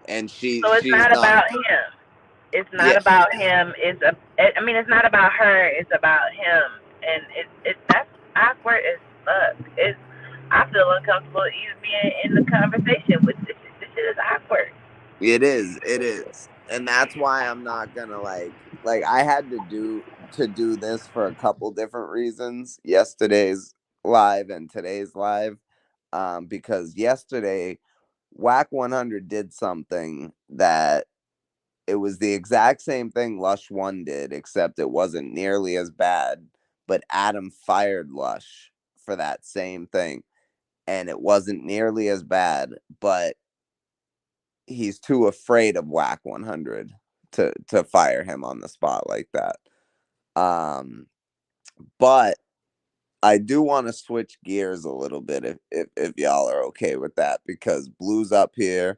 and so it's not about him. It's not about him. It's not about her. It's about him, and that's awkward as fuck. I feel uncomfortable even being in the conversation with this. This shit is awkward. It is. And that's why I'm not gonna like I had to do this for a couple different reasons. Yesterday's live and today's live. Because yesterday Whack 100 did something that it was the exact same thing Lush 1 did, except it wasn't nearly as bad. But Adam fired Lush for that same thing. And it wasn't nearly as bad, but he's too afraid of Whack 100 to fire him on the spot like that. Um, but I do want to switch gears a little bit if y'all are okay with that because Blue's up here.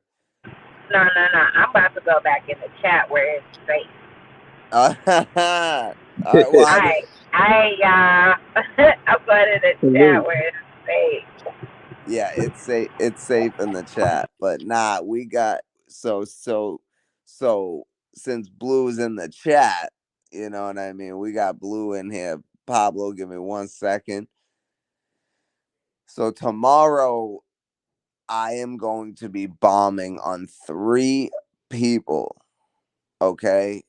No, no, no. I'm about to go back in the chat where it's safe. All right. Well, I mean, I'm going to the chat Salute. where it's safe. yeah, it's safe in the chat, but nah, we got so since Blue's in the chat, you know what I mean. We got Blue in here. Pablo, give me 1 second. So tomorrow, I am going to be bombing on 3 people. Okay,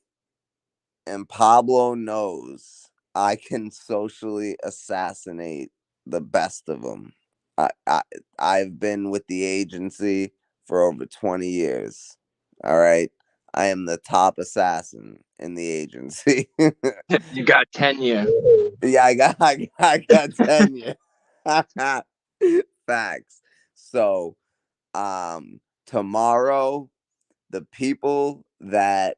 and Pablo knows I can socially assassinate the best of them. I, I I've been with the agency for over 20 years. All right. I am the top assassin in the agency. You got tenure. Yeah, I got tenure. Facts. So, tomorrow the people that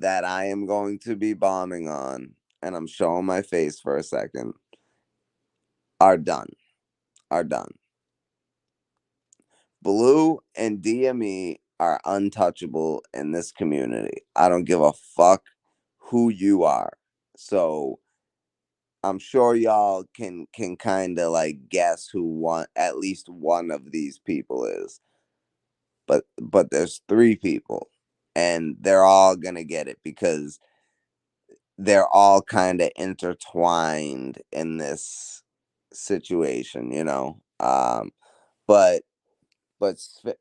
I am going to be bombing on, and I'm showing my face for a second, are done. Are done. Blue and DME are untouchable in this community. I don't give a fuck who you are. So I'm sure y'all can kind of like guess who one at least one of these people is. But there's 3 people and they're all going to get it because they're all kind of intertwined in this situation, you know. But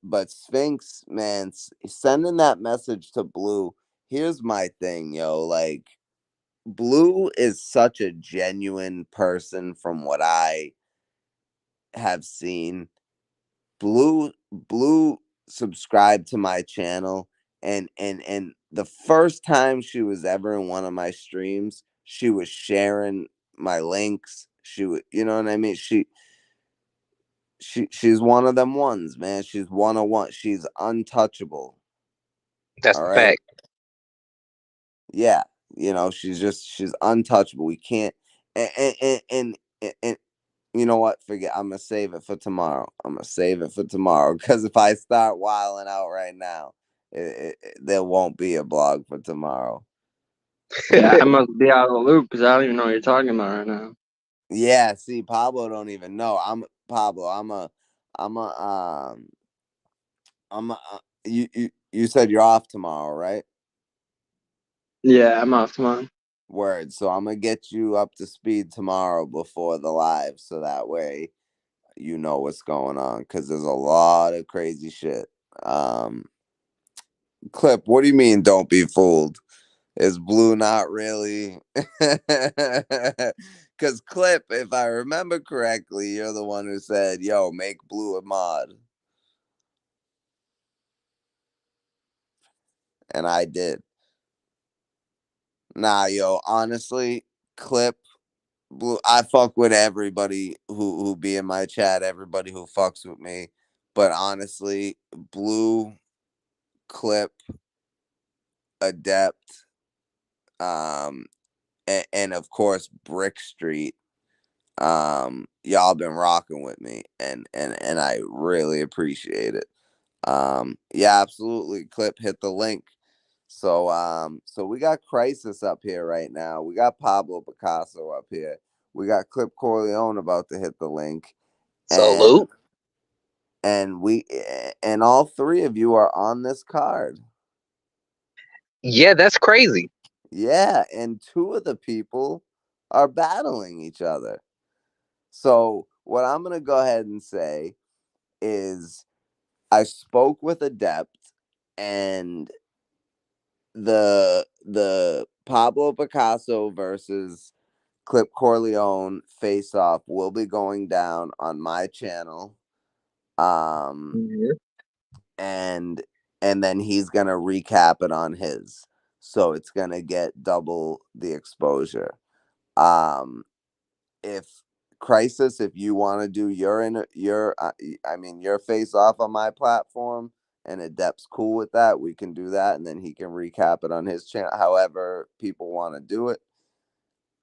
but Sphinx, man, sending that message to Blue. Here's my thing, yo. Like, Blue is such a genuine person from what I have seen. Blue subscribed to my channel, and the first time she was ever in one of my streams, she was sharing my links. She would, you know what I mean? She's one of them ones, man. She's 101. She's untouchable. That's All the right. fact. Yeah. You know, she's untouchable. We can't and you know what? Forget. I'm gonna save it for tomorrow. I'm gonna save it for tomorrow because if I start wilding out right now, there won't be a blog for tomorrow. Yeah, I must be out of the loop because I don't even know what you're talking about right now. Yeah. See, Pablo don't even know. I'm Pablo. I'm a I'm a. You said you're off tomorrow, right? Yeah, I'm off tomorrow. Word. So I'm gonna get you up to speed tomorrow before the live, so that way you know what's going on because there's a lot of crazy shit. Um, Clip, what do you mean? Don't be fooled. Is Blue not really? Because Clip, if I remember correctly, you're the one who said, "Yo, make Blue a mod," and I did. Nah, yo, honestly, Clip, Blue, I fuck with everybody who be in my chat, everybody who fucks with me. But honestly, Blue, Clip, Adept, um, and of course Brick Street. Y'all been rocking with me, and I really appreciate it. Yeah, absolutely. Clip, hit the link. So we got Crisis up here right now. We got Pablo Picasso up here. We got Clip Corleone about to hit the link, and Salute. and all 3 of you are on this card. Yeah, that's crazy. Yeah, and 2 of the people are battling each other. So what I'm gonna go ahead and say is I spoke with Adept and the Pablo Picasso versus Clip Corleone face off will be going down on my channel. Mhm. And then he's gonna recap it on his. So it's gonna get double the exposure. Um if Crisis, if you want to do your face off on my platform and Adept's cool with that, we can do that, and then he can recap it on his channel. However, people want to do it.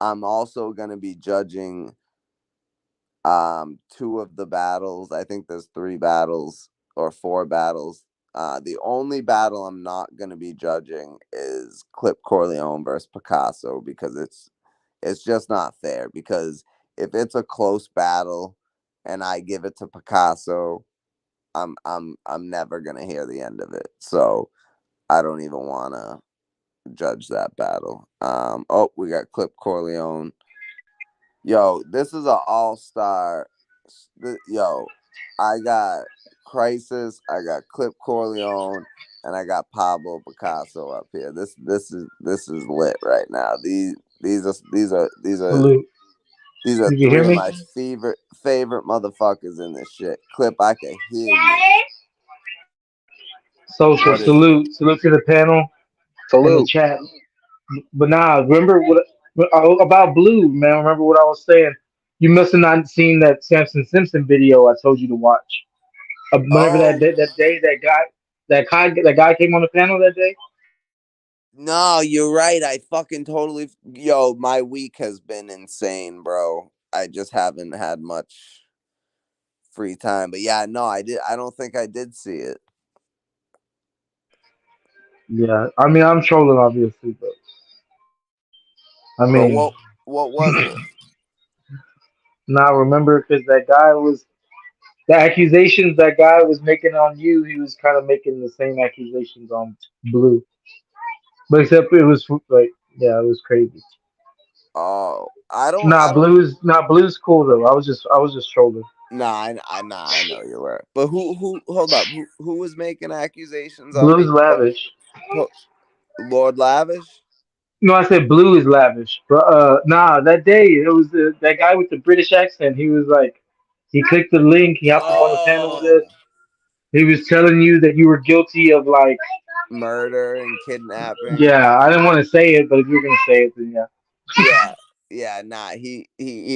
I'm also gonna be judging two of the battles. I think there's three battles or four battles. The only battle I'm not gonna be judging is Clip Corleone versus Picasso, because it's just not fair. Because if it's a close battle and I give it to Picasso, I'm never gonna hear the end of it. So I don't even wanna judge that battle. Oh, we got Clip Corleone. Yo, this is an all-star. Yo, I got Crisis, I got Clip Corleone, and I got Pablo Picasso up here. This is lit right now. These are these are these are Salute. these are You can hear three of me? my favorite motherfuckers in this shit. Clip, I can hear you. Social What is it? salute to the panel and the Salute. chat. But nah, remember about Blue, man? Remember what I was saying? You must have not seen that Samson Simpson video I told you to watch. Whenever Oh that day that guy came on the panel that day. no, you're right. I fucking totally. Yo, my week has been insane, bro. I just haven't had much free time. But yeah, no, I did. I don't think I did see it. Yeah, I mean I'm trolling obviously, but I But mean what was it? now remember because that guy was the accusations that guy was making on you. He was kind of making the same accusations on Blue, but except it was like yeah, it was crazy. Oh, I don't. Blue's cool though. I was just trolling. Nah, I know you were. But hold up. Who was making accusations on Blue's me? lavish. Po- Lord Lavish? No, I said blue is lavish. But nah, that day it was that guy with the British accent. He was like, he clicked the link. He hopped up on the panel with us. Oh, He was telling you that you were guilty of like, murder and kidnapping. yeah. I didn't want to say it, but if you're gonna say it, then yeah. Yeah. Yeah, nah, he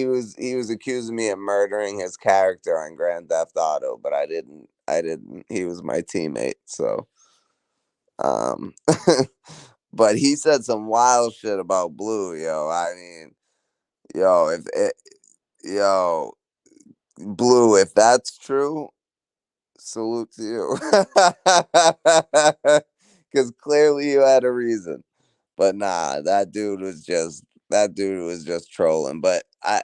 was accusing me of murdering his character on Grand Theft Auto, but I didn't. He was my teammate, so um but he said some wild shit about Blue, yo. I mean, yo, if it, yo, Blue, if that's true, salute to you. Cuz clearly you had a reason. But nah, that dude was just trolling. But I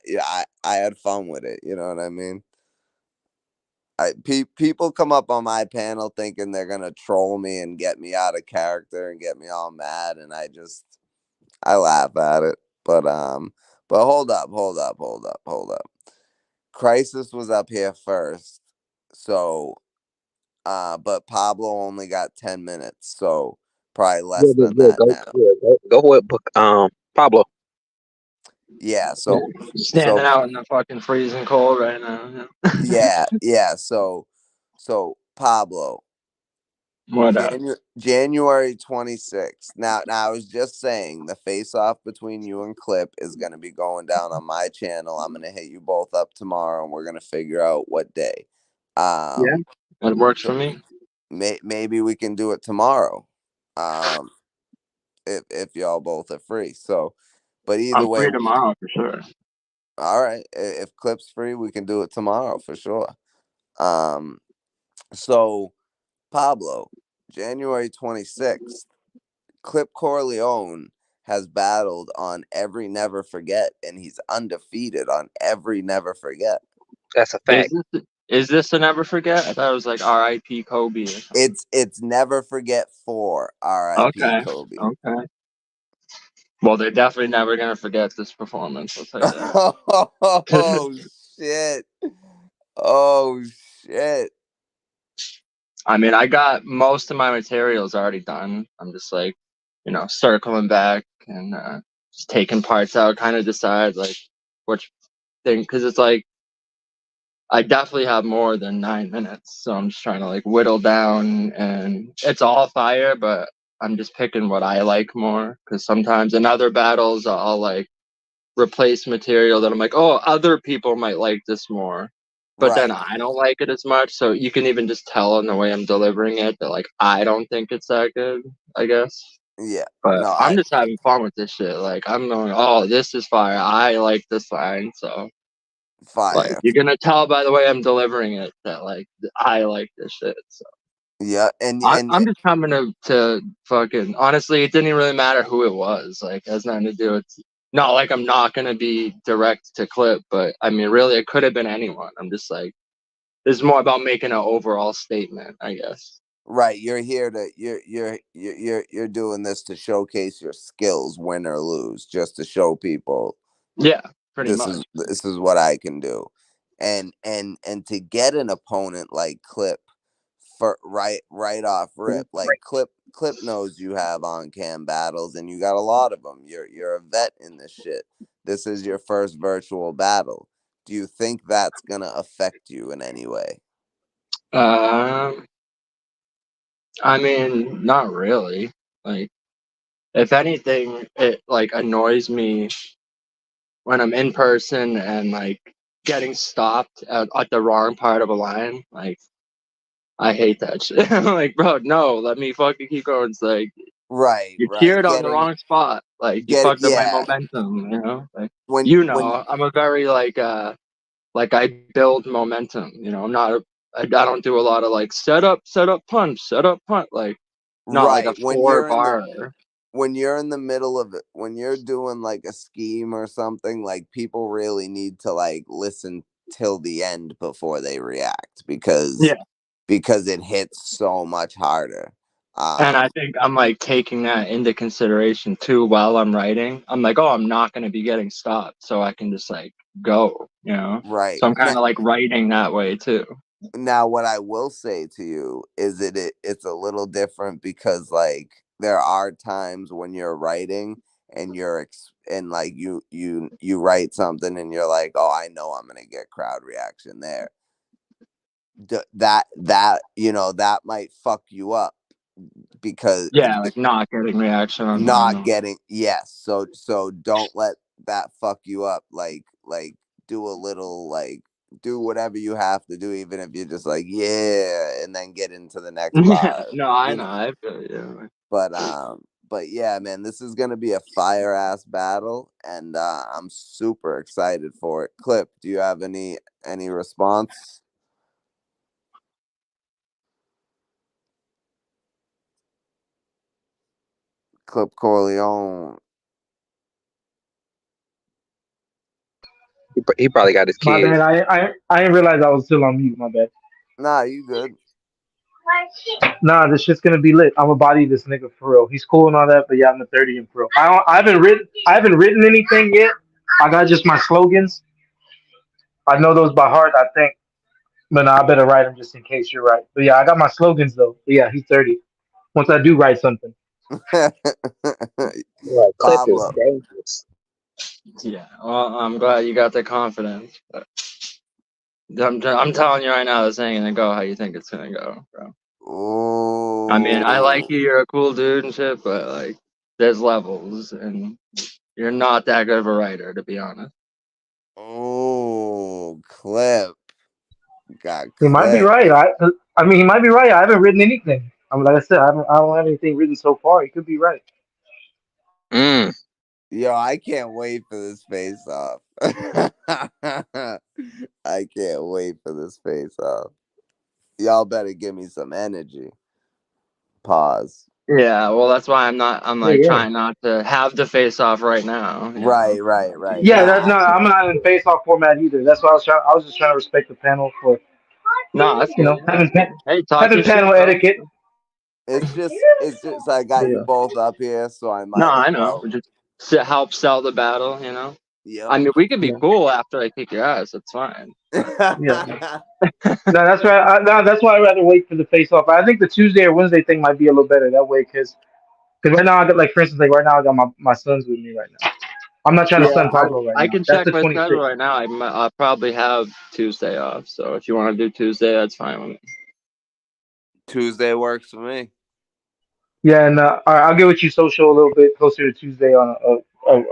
had fun with it. You know what I mean? People come up on my panel thinking they're gonna troll me and get me out of character and get me all mad, and I laugh at it. But hold up. Crisis was up here first, so but Pablo only got 10 minutes, so probably less than that now. Go with Pablo. Yeah, Yeah. so Standing so out in the fucking freezing cold right now. yeah, so Pablo, What up? January 26th. Now I was just saying the face off between you and Clip is going to be going down on my channel. I'm going to hit you both up tomorrow and we're going to figure out what day. Yeah, Um that works so for me. maybe we can do it tomorrow. Um if y'all both are free. So but either I'm way, free tomorrow for sure. all right, if Clip's free, we can do it tomorrow for sure. Um so Pablo, January 26th, Clip Corleone has battled on every Never Forget, and he's undefeated on every Never Forget. That's a Is fact. this a never forget? I thought it was like R.I.P. Kobe or something. It's Never Forget 4, R.I.P. Okay, Kobe. okay. Well, they're definitely never gonna forget this performance. I'll tell you that. Oh shit! Oh shit! I mean, I got most of my materials already done. I'm just like, circling back and just taking parts out, kind of decide like which thing, because it's like I definitely have more than 9 minutes, so I'm just trying to like whittle down, and it's all fire, but I'm just picking what I like more, because sometimes in other battles I'll like replace material that I'm like, oh, other people might like this more, but then Right. I don't like it as much. So you can even just tell in the way I'm delivering it that like I don't think it's that good, I guess. Yeah. But No, I'm I just having fun with this shit. Like I'm going, oh, this is fire. I like this line, so like fire. you're gonna tell by the way I'm delivering it that like I like this shit. So Yeah, and I'm just coming to fucking honestly, it didn't even really matter who it was. Like it has nothing to do with not like I'm not gonna be direct to clip, but I mean really it could have been anyone. I'm just like this is more about making an overall statement, I guess. right, you're here to you're doing this to showcase your skills, win or lose, just to show people Yeah, pretty much. this is what I can do. And to get an opponent like Clip for right off rip, like Clip knows you have on cam battles and you got a lot of them. You're a vet in this shit. This is your first virtual battle. Do you think that's gonna affect you in any way? Um I mean, not really. Like if anything, it like annoys me when I'm in person and like getting stopped at the wrong part of a line. Like I hate that shit. I'm like, bro, no, let me fucking keep going. It's like Right, you right. cheered on the wrong spot. Like you fucked up my Yeah. momentum, Like When I'm a very like I build momentum, I'm not I don't do a lot of like set up, punch, set up, punch, like not like a right, when four you're in the bar. when you're in the middle of it, when you're doing like a scheme or something, like people really need to like listen till the end before they react Yeah. because it hits so much harder. And I Um, think I'm like taking that into consideration too while I'm writing. I'm like, oh, I'm not going to be getting stopped, so I can just like go. right. So I'm kind of like writing that way too. Now what I will say to you is that it's a little different because like there are times when you're writing and and like you write something and you're like, oh, I know I'm gonna get crowd reaction there. That that might fuck you up because Yeah, like not getting reaction on not mine. getting, yes, so don't let that fuck you up. Like do a little, like, do whatever you have to do, even if you're just like, yeah, and then get into the next Yeah, bar, no, I know. I feel you. but yeah, man, this is gonna be a fire ass battle, and I'm super excited for it. Clip, do you have any response? Clip Corleone. He probably got his My bad. kids. I didn't realize I was still on mute. My bad. Nah, you good. Nah, this shit's gonna be lit. I'm a body this nigga for real. He's cool and all that, but yeah, I'm a 30 and for real. I haven't written anything yet. I got just my slogans. I know those by heart, I think. But nah, I better write them just in case you're right. But yeah, I got my slogans though. But yeah, he's 30. Once I do write something. Like Clip is Pablo. dangerous. Yeah, well, I'm glad you got the confidence. But I'm telling you right now, this ain't gonna go how you think it's gonna go, bro. I mean, I like Oh. you. You're a cool dude and shit, but like, there's levels, and you're not that good of a writer, to be honest. Oh, Clip got He might be clipped. right. I mean, he might be right. I haven't written anything. Like I said, I don't have anything written so far. He could be right. Mm. Yo, I can't wait for this face off. I can't wait for this face off. Y'all better give me some energy. Pause. Yeah, well, that's why I'm Yeah, like yeah. trying not to have the face off right now. Right, right, right. Yeah, Nah, that's not. I'm not in face-off format either. That's why I was trying. I was just trying to respect the panel for No, that's good. Hey, talk having your shit, panel bro. etiquette. it's just I got you Yeah, both up here, so I No, might as I know. well. Just help sell the battle. Yep. I mean, we could be yeah. cool after I kick your ass. That's fine. Yeah. No, that's right. No, that's why I'd rather wait for the face off. I think the Tuesday or Wednesday thing might be a little better that way because right now I got like for instance like right now I got my sons with me right now. I'm not trying to Yeah, stun Pablo right I now. can That's check the my schedule 26th. right now. I'll probably have Tuesday off. So if you want to do Tuesday, that's fine with me. Tuesday works for me. Yeah, and all right, I'll get with you social a little bit closer to Tuesday on a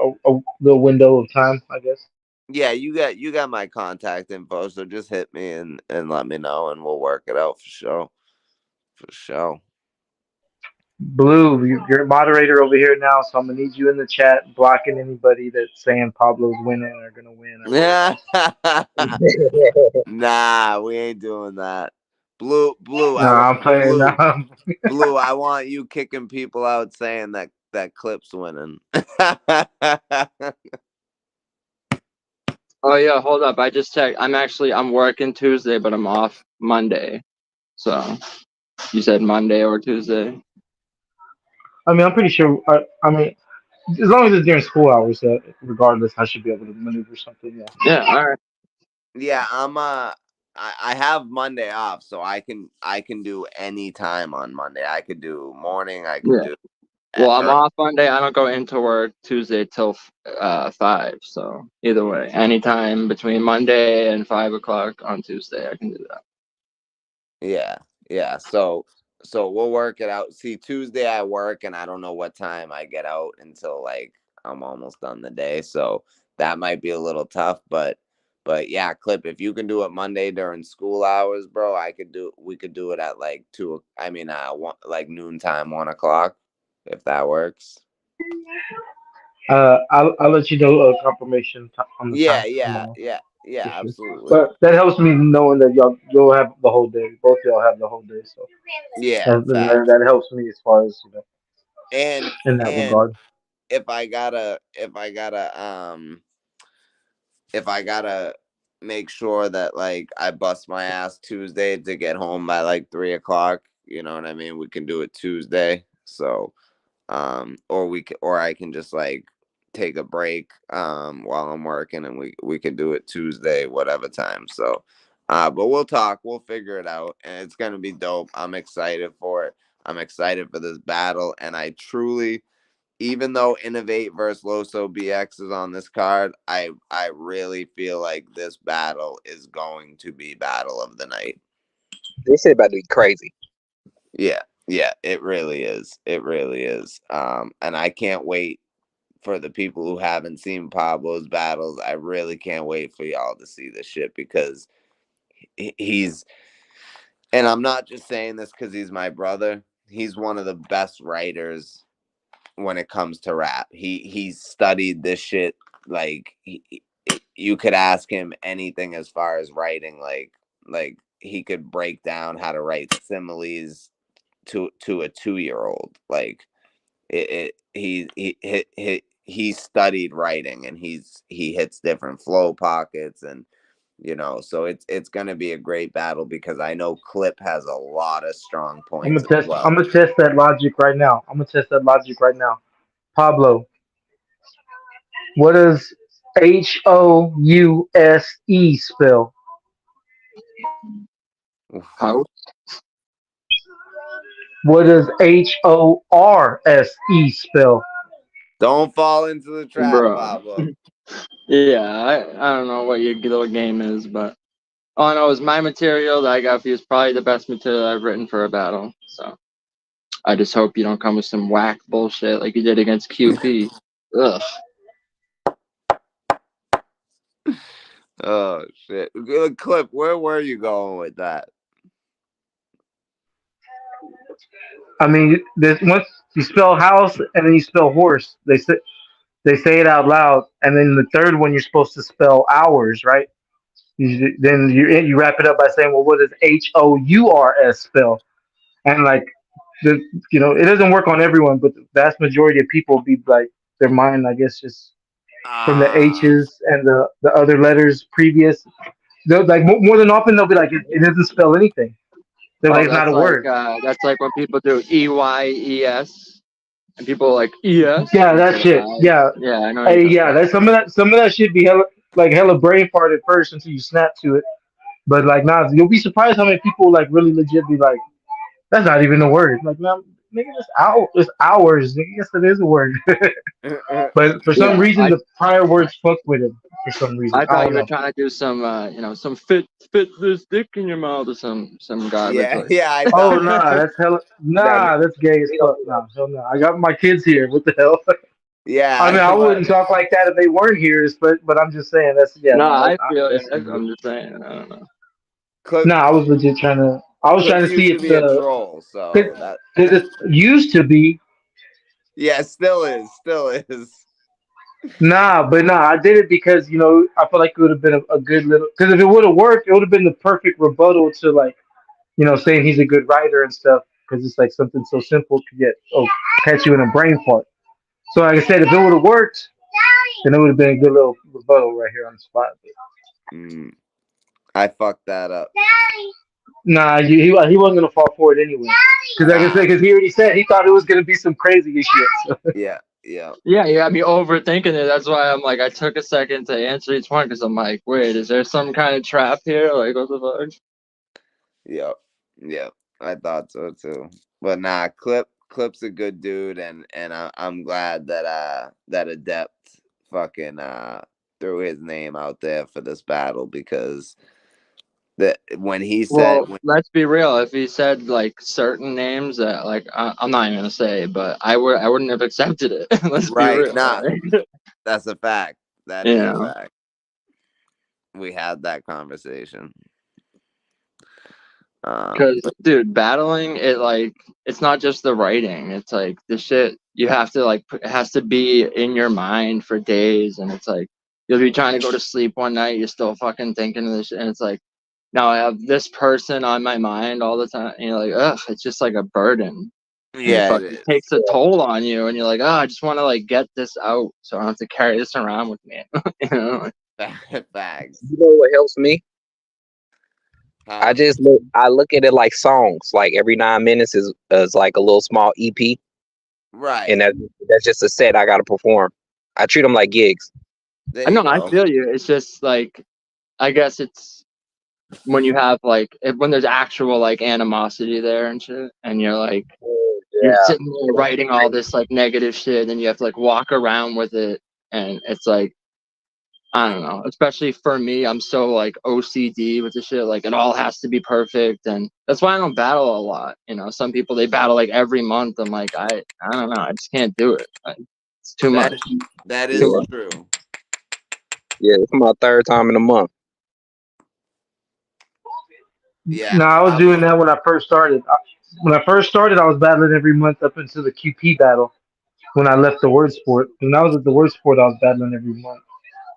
little window of time, I guess. Yeah, you got my contact info, so just hit me and let me know, and we'll work it out for sure. For sure. Blue, you're a moderator over here now, so I'm gonna need you in the chat blocking anybody that's saying Pablo's winning or gonna win or whatever. Nah, we ain't doing that. Blue, No, I'm playing. blue, blue. I want you kicking people out saying that Clip's winning. Oh yeah, hold up. I just checked. I'm working Tuesday, but I'm off Monday. So you said Monday or Tuesday? I mean, I'm pretty sure. I mean, as long as it's during school hours, regardless, I should be able to maneuver something. Yeah. Yeah, all right. Yeah, I have Monday off, so I can do any time on Monday. I could do morning. I could Yeah. do Well, I'm early. off Monday. I don't go into work Tuesday till 5. So either way, anytime between Monday and 5 o'clock on Tuesday, I can do that. Yeah, yeah. So we'll work it out. See, Tuesday I work and I don't know what time I get out until like I'm almost done the day. So that might be a little tough, but yeah, Clip, if you can do it Monday during school hours, bro, we could do it at like like noontime, 1 o'clock, if that works. I'll let you know a confirmation on the Yeah, time yeah, tomorrow yeah, for yeah, sure. absolutely. But that helps me knowing that you'll have the whole day. Both y'all have the whole day, so Yeah, facts. that helps me as far as And in that and regard. if I gotta make sure that like I bust my ass Tuesday to get home by like 3 o'clock, you know what I mean? We can do it Tuesday. So or I can just like take a break while I'm working and we can do it Tuesday, whatever time. So but we'll talk, we'll figure it out, and it's gonna be dope. I'm excited for it. I'm excited for this battle, and I truly, even though Innovate versus Loso BX is on this card, I really feel like this battle is going to be battle of the night. This shit about to be crazy. Yeah, yeah, it really is. It really is. And I can't wait for the people who haven't seen Pablo's battles. I really can't wait for y'all to see this shit because he's, and I'm not just saying this because he's my brother. He's one of the best writers when it comes to rap. He's studied this shit. Like you could ask him anything as far as writing. Like he could break down how to write similes to a 2 year old. Like he studied writing, and he hits different flow pockets, and so it's gonna be a great battle because I know Clip has a lot of strong points as well. I'm gonna test that logic right now. I'm gonna test that logic right now. Pablo, what does House spell? How, What does Horse spell? Don't fall into the trap, bro? Pablo. Yeah, I don't know what your little game is, but all I know is my material that I got for you is probably the best material I've written for a battle. So I just hope you don't come with some whack bullshit like you did against QP. Ugh. Oh shit. Good Clip, where were you going with that? I mean, there's once you spell house and then you spell horse, they say it out loud, and then the third one you're supposed to spell hours, right? Then you wrap it up by saying, well, what does Hours spell? And like the it doesn't work on everyone, but the vast majority of people be like their mind, I guess, just from the Ah. H's and the other letters previous. They'll, like more than often they'll be like it doesn't spell anything. They're like Oh, it's not a word. that's like when people do EYES and people are like ES Yeah, that instead of shit. I. Yeah, Yeah, I know what you're hey, talking yeah. about. That's some of that. Some of that should be hella. like hella brain fart at first until you snap to it. But like, nah, you'll be surprised how many people like really legit be like, that's not even a word. Like, nah, nigga, it's hours. Nigga, yes, it is a word. But for some Yeah, reason, the prior words fuck with him. For some reason, I I thought don't you were know. trying to do some, some fit this dick in your mouth or some garbage Yeah, like. yeah, I Oh thought nah, that. that's hella That nah, that's gay as fuck. Nah, hell no. I got my kids here. What the hell? I Yeah, mean, I but wouldn't talk like that if they weren't here, but I'm just saying that's yeah, No, no, I feel that's it. I'm just saying. I don't know. no. Clip I was legit trying to. I was trying Clips to see used if to be a the troll, so because that. it used to be Yeah, still is, still is. but I did it because I feel like it would have been a good little because if it would have worked, it would have been the perfect rebuttal to like saying he's a good writer and stuff because it's like something so simple to get catch you in a brain fart. So like I said, if it would have worked, then it would have been a good little rebuttal right here on the spot. Mm, I fucked that up. Nah, he wasn't gonna fall for it anyway. Because like I said, Nah. because he already said he thought it was gonna be some crazy shit. So. Yeah, yeah, Yeah, you got me overthinking it. That's why I'm like, I took a second to answer each one because I'm like, wait, is there some kind of trap here? Like, what the fuck? yeah, yeah. I thought so too. But nah, Clip's a good dude, and I'm glad that that Adept fucking threw his name out there for this battle because that when he said Well, let's be real. If he said like certain names that like I'm not even gonna say, but I wouldn't have accepted it. Let's be right, real. nah, Like, that's a fact. That you is a know, fact. We had that conversation. because But dude, battling it like it's not just the writing. It's like the shit you have to like it has to be in your mind for days, and it's like you'll be trying to go to sleep one night, you're still fucking thinking of this shit, and it's like now I have this person on my mind all the time. And you're like, ugh, it's just like a burden. And it yeah, it fucking is. takes a toll on you. And you're like, oh, I just want to like get this out so I don't have to carry this around with me. you know? Facts. you know what helps me? Huh? I look at it like songs. Like every 9 minutes is like a little small EP, and Right. that's just a set I got to perform. I treat them like gigs. There I know, you I go. feel you. It's just like, I guess it's when you have like, when there's actual like animosity there and shit. And you're like, you're Yeah. sitting there writing all this like negative shit and you have to like walk around with it. And it's like, I don't know, especially for me, I'm so like OCD with the shit. Like it all has to be perfect, and that's why I don't battle a lot. You know, some people they battle like every month. I'm like, I don't know, I just can't do it. Like, it's too That much, that too is much. true. Yeah, it's my third time in a month. Yeah. No, I was I doing was that when I first started. When I first started, I was battling every month up until the QP battle. When I left the word sport, when I was at the word sport, I was battling every month.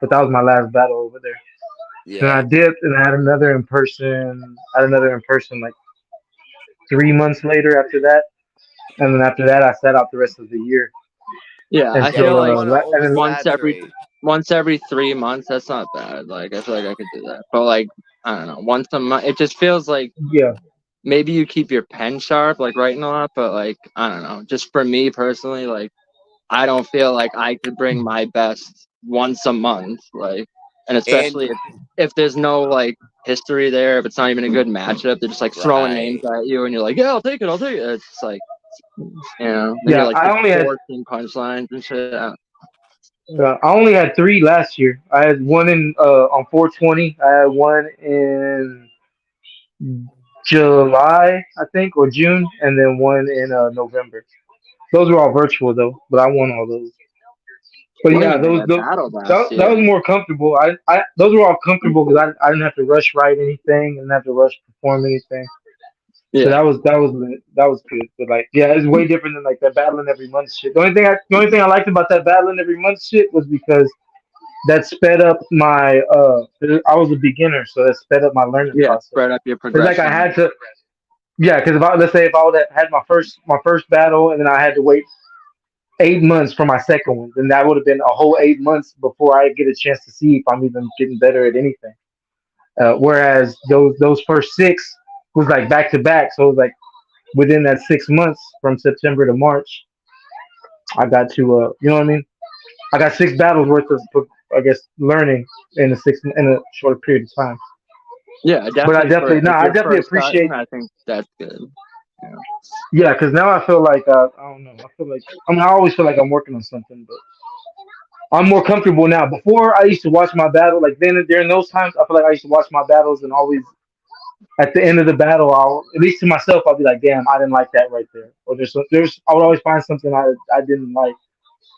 But that was my last battle over there. Then I yeah. dipped and I had another in person. I had another in person like 3 months later after that, and then after that, I sat out the rest of the year Yeah, I Yeah, feel we until don't like want to and then once every oversaturate. once every 3 months, that's not bad. Like I feel like I could do that, but like I don't know, once a month, it just feels like yeah, maybe you keep your pen sharp, like writing a lot, but like I don't know, just for me personally, like. I don't feel like I could bring my best once a month, like, and And especially if there's no like history there, if it's not even a good matchup, they're just like throwing names right. at you, and you're like, yeah, I'll take it, I'll take it. It's like, then you're yeah. like just forcing punchlines and shit. I only had three last year. I had one in on 420. I had one in July, I think, or June, and then one in November. Those were all virtual though, but I won all those. But I didn't yeah, even those, get those battled that, last that was year. more comfortable. I those were all comfortable because I didn't have to rush write anything and have to rush perform anything. So Yeah, that was lit. That was good. But like, yeah, it's way different than like that battling every month shit. The only thing I liked about that battling every month shit was because that sped up my I was a beginner, so that sped up my learning yeah, process. spread up your It's like I progression. had to, yeah, because let's say if I would have had my first battle and then I had to wait 8 months for my second one, then that would have been a whole 8 months before I get a chance to see if I'm even getting better at anything. Whereas those first six was like back to back, so it was like within that 6 months from September to March, I got to you know what I mean? I got six battles worth of I guess, learning in a short period of time. Yeah, But I definitely for definitely no, if I you're definitely first appreciate. starting, I think that's good. Yeah. Yeah, because now I feel like I don't know. I feel like I always feel like I'm working on something, but I'm more comfortable now. Before I used to watch my battle, like then during those times, I feel like I used to watch my battles and always at the end of the battle, I'll at least to myself, I'll be like, damn, I didn't like that right there, or there's I would always find something I didn't like.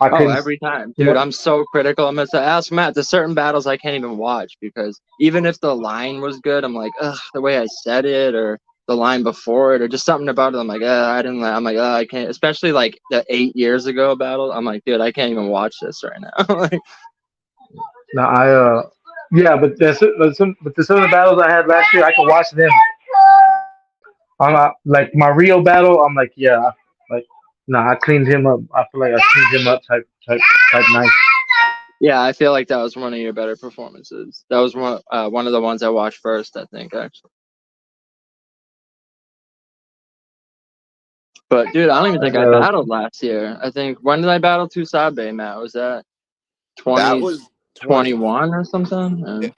I Oh, couldn't, every time, you dude. know. I'm so critical. I'm gonna ask Matt. There's certain battles I can't even watch because even if the line was good, I'm like, ugh, the way I said it or the line before it or just something about it. I'm like, I didn't. I'm like, I can't. Especially like the 8 years ago battle. I'm like, dude, I can't even watch this right now. Like, No, yeah, but some of the battles I had last year, I can watch them. I'm not, like my Rio battle. I'm like, yeah, like, nah, I cleaned him up. I feel like I cleaned him up type nice. yeah, I feel like that was one of your better performances. That was one of the ones I watched first, I think, actually. But dude, I don't even think I Uh, battled last year. I think when did I battle Tusabe, Matt? Was that That was 20. 2021 or something?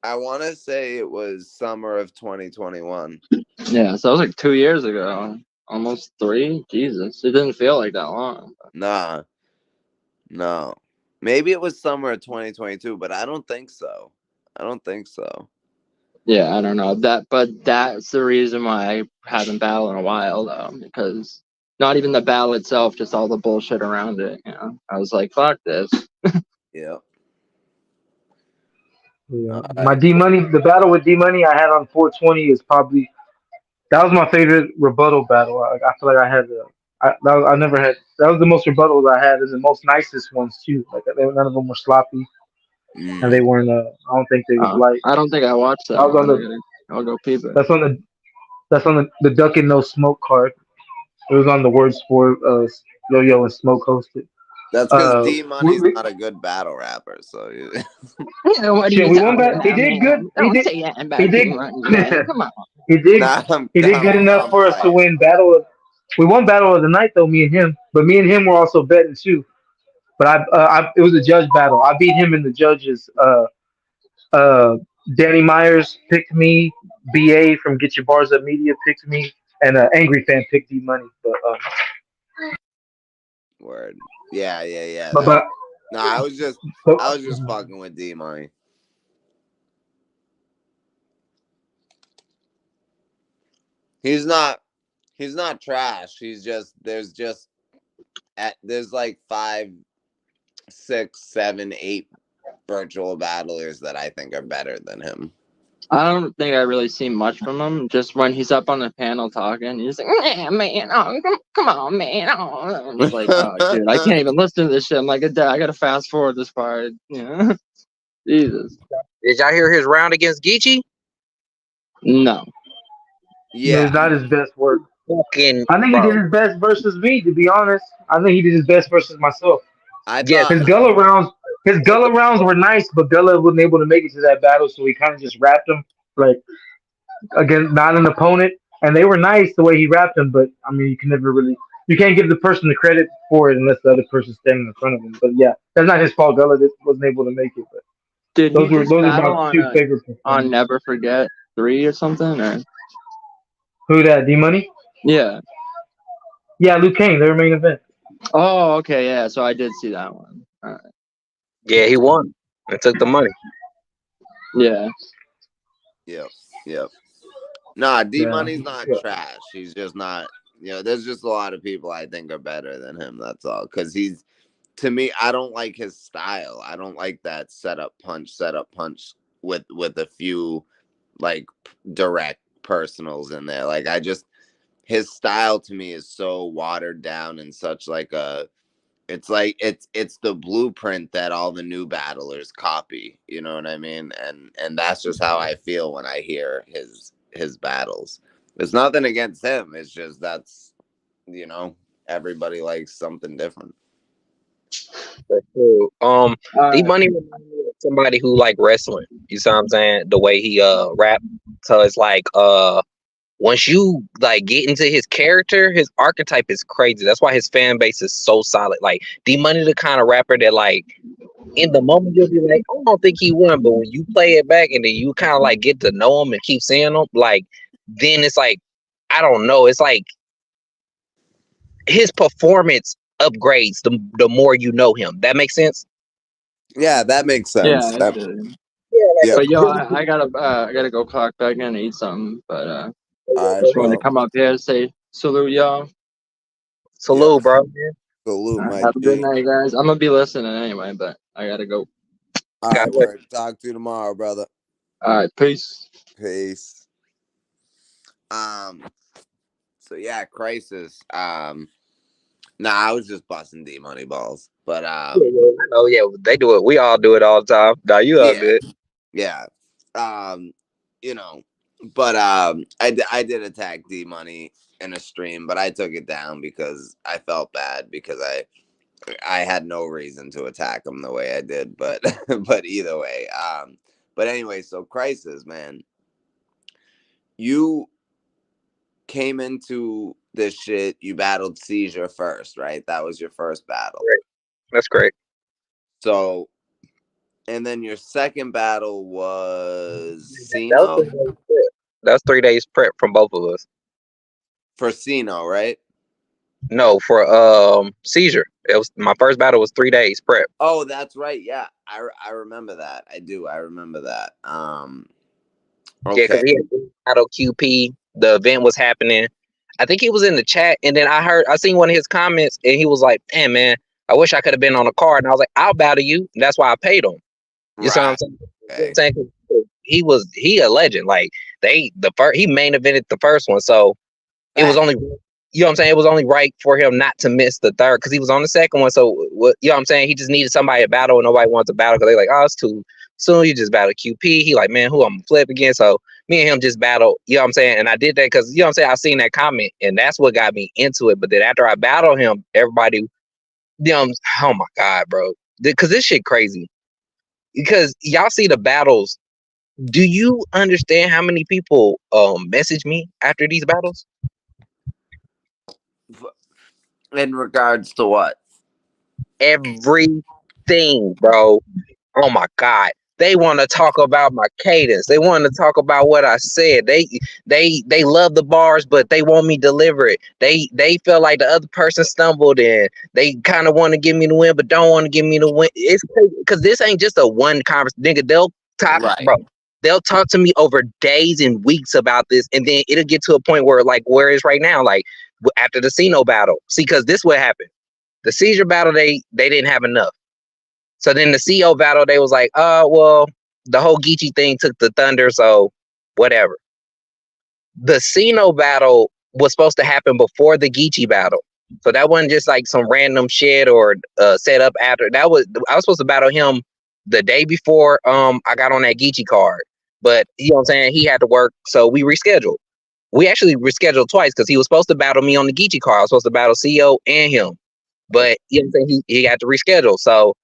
I want to say it was summer of 2021. Yeah, so that was like 2 years ago. Almost three. Jesus. It didn't feel like that long. Nah, no. Maybe it was summer of 2022, but I don't think so. I don't think so. Yeah, I don't know. But that's the reason why I haven't battled in a while though, because not even the battle itself, just all the bullshit around it, you know. I was like, fuck this. Yeah. yeah, All my right. D Money, the battle with D Money I had on 420 is probably that was my favorite rebuttal battle. I feel like I had I never had that was the most rebuttals I had and the most nicest ones too. Like none of them were sloppy and they Mm, weren't. I don't think they was light. I don't think I watched that I was on one. the I'll go peep it. that's on the Duck and No Smoke card. It was on the Word Sport. Yo Yo and Smoke hosted. that's because Uh, D we, Money's we, not a good battle rapper. So Yeah, what are shit, you we won talking back. He about, did good. man? Don't say that He about did. D-Money, man. Come on. he did. nah, He did good enough I'm for us to playing. win battle. We won battle of the night though, me and him. But me and him were also betting too. But it was a judge battle. I beat him in the judges. Uh, Danny Myers picked me. BA from Get Your Bars Up Media picked me, and Angry Fan picked D Money. Word. Yeah, yeah, yeah. But That. but, Nah, but I was just fucking with D Money. He's not. He's not trash. He's just there's like 5, 6, 7, 8 virtual battlers that I think are better than him. I don't think I really see much from him. Just when he's up on the panel talking, he's like, "Yeah, man, oh, come on, man." Oh. I'm just like, oh, dude, I can't even listen to this shit. I'm like, I got to fast forward this part. You know? Jesus. Did y'all hear his round against Geechee? No. no, it's Yeah, not his best work. Fucking I think he did bro. his best versus me. To be honest, I think he did his best versus myself. I Yes. thought. His Gullah rounds were nice, but Gullah wasn't able to make it to that battle, so he kind of just wrapped him like against not an opponent. And they were nice the way he wrapped them, but I mean, you can't give the person the credit for it unless the other person's standing in front of him. But yeah, that's not his fault. Gullah wasn't able to make it, but Did he just those are battle my two favorite on performances. Never Forget 3 or something? Or Who that? D Money? yeah. Yeah, Luke Kane. Their main event. Oh, okay, yeah. So I did see that one. All right. Yeah, he won and took the money. Yeah. Yep, yep. Nah, D Yeah. Money's not trash. He's just not. There's just a lot of people I think are better than him. That's all. Because to me, I don't like his style. I don't like that setup punch with a few like direct personals in there. Like his style to me is so watered down and such like a it's like it's the blueprint that all the new battlers copy, you know what I mean? And that's just how I feel when I hear his battles. It's nothing against him, it's just you know everybody likes something different. That's true. All D right. Money reminds me of somebody who like wrestling. You see what I'm saying? The way he rap. So it's like once you like get into his character, his archetype is crazy. That's why his fan base is so solid. Like D Money, the kind of rapper that like in the moment you'll be like, I don't think he won, but when you play it back and then you kind of like get to know him and keep seeing him, like then it's like I don't know, it's like his performance upgrades the more you know him. That makes sense. Yeah, that makes Yeah, sense. I That, feel you. Yeah, like yep. But yo, really. I gotta go clock back in and eat something. But All right, just wanted to bro. come up here and say salute y'all. Yep. Salute, bro. Salute, my Have a good G. night, guys. I'm gonna be listening anyway, but I gotta go. All Got right, word. Talk to you tomorrow, brother. All right, peace. Peace. Um. So yeah, crisis. Nah, I was just busting D money balls, but Oh yeah, they do it. We all do it all the time. Nah, you all yeah, good. yeah. Um, you know, but I did attack D money in a stream, but I took it down because I felt bad because I had no reason to attack him the way I did, but but either way, but anyway, so crisis, man, you came into this shit. You battled seizure first, right? That was your first battle. Great. That's great. So, and then your second battle was That was Sino 3 days prep. That was 3 days prep from both of us. for Sino, right? No, for seizure. It was my first battle was 3 days prep. Oh, that's right. Yeah, I remember that. I do. I remember that. Yeah, because Okay. he had battle QP. The event was happening. I think he was in the chat, and then I seen one of his comments, and he was like, "Damn man, I wish I could have been on the card." And I was like, "I'll battle you." And that's why I paid him. You see what I'm Right. saying? You know what I'm Okay. saying? 'Cause he a legend. Like he main evented the first one, so it was Fact. only you know what I'm saying. It was only right for him not to miss the third because he was on the second one. So what you know what I'm saying? He just needed somebody to battle, and nobody wants to battle because they like, oh, it's too soon. You just battle QP. He like, man, who I'm gonna flip again? So me and him just battled. You know what I'm saying? And I did that because you know what I'm saying. I seen that comment, and that's what got me into it. But then after I battled him, everybody, you know, oh my god, bro, because this shit crazy. Because y'all see the battles. Do you understand how many people message me after these battles? In regards to what? Everything, bro. Oh my god. They want to talk about my cadence. They want to talk about what I said. They love the bars, but they want me deliver it. They feel like the other person stumbled and they kind of want to give me the win, but don't want to give me the win. It's because this ain't just a one conversation. Nigga, they'll talk, Right. bro. They'll talk to me over days and weeks about this, and then it'll get to a point where like where it's right now, like after the Sino battle. See, because this what happened. The seizure battle, they didn't have enough. So then the CO battle, they was like, well, the whole Geechee thing took the thunder, so whatever. The Sino battle was supposed to happen before the Geechee battle. So that wasn't just like some random shit or set up after. I was supposed to battle him the day before I got on that Geechee card. But you know what I'm saying? He had to work, so we rescheduled. We actually rescheduled twice because he was supposed to battle me on the Geechee card. I was supposed to battle CO and him. But you know what I'm saying? He had to reschedule. So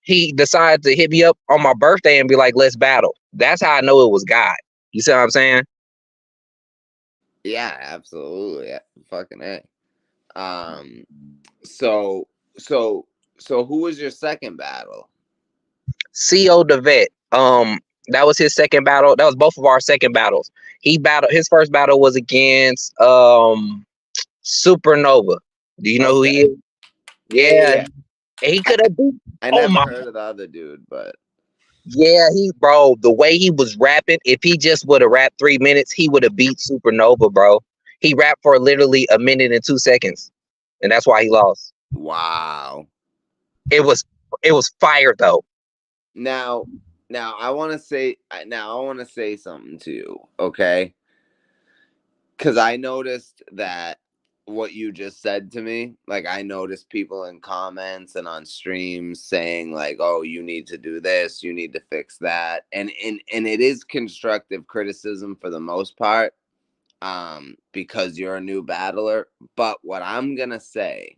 he decided to hit me up on my birthday and be like, let's battle. That's how I know it was God. You see what I'm saying? Yeah, absolutely. Yeah, fucking A. Um, so so so who was your second battle? CO the vet. That was his second battle. That was both of our second battles. He battled his first battle was against Supernova. Do you know who he Okay. is? Yeah, yeah, Yeah. yeah. He could have beat. I Oh never my. heard of the other dude, but Yeah, bro, the way he was rapping, if he just would have rapped 3 minutes, he would have beat Supernova, bro. He rapped for literally a minute and 2 seconds. And that's why he lost. wow. It was it was fire though. Now, now I want to say something to you, okay? Cuz I noticed that what you just said to me, like I noticed people in comments and on streams saying like, "Oh, you need to do this, you need to fix that." And it is constructive criticism for the most part, because you're a new battler, but what I'm going to say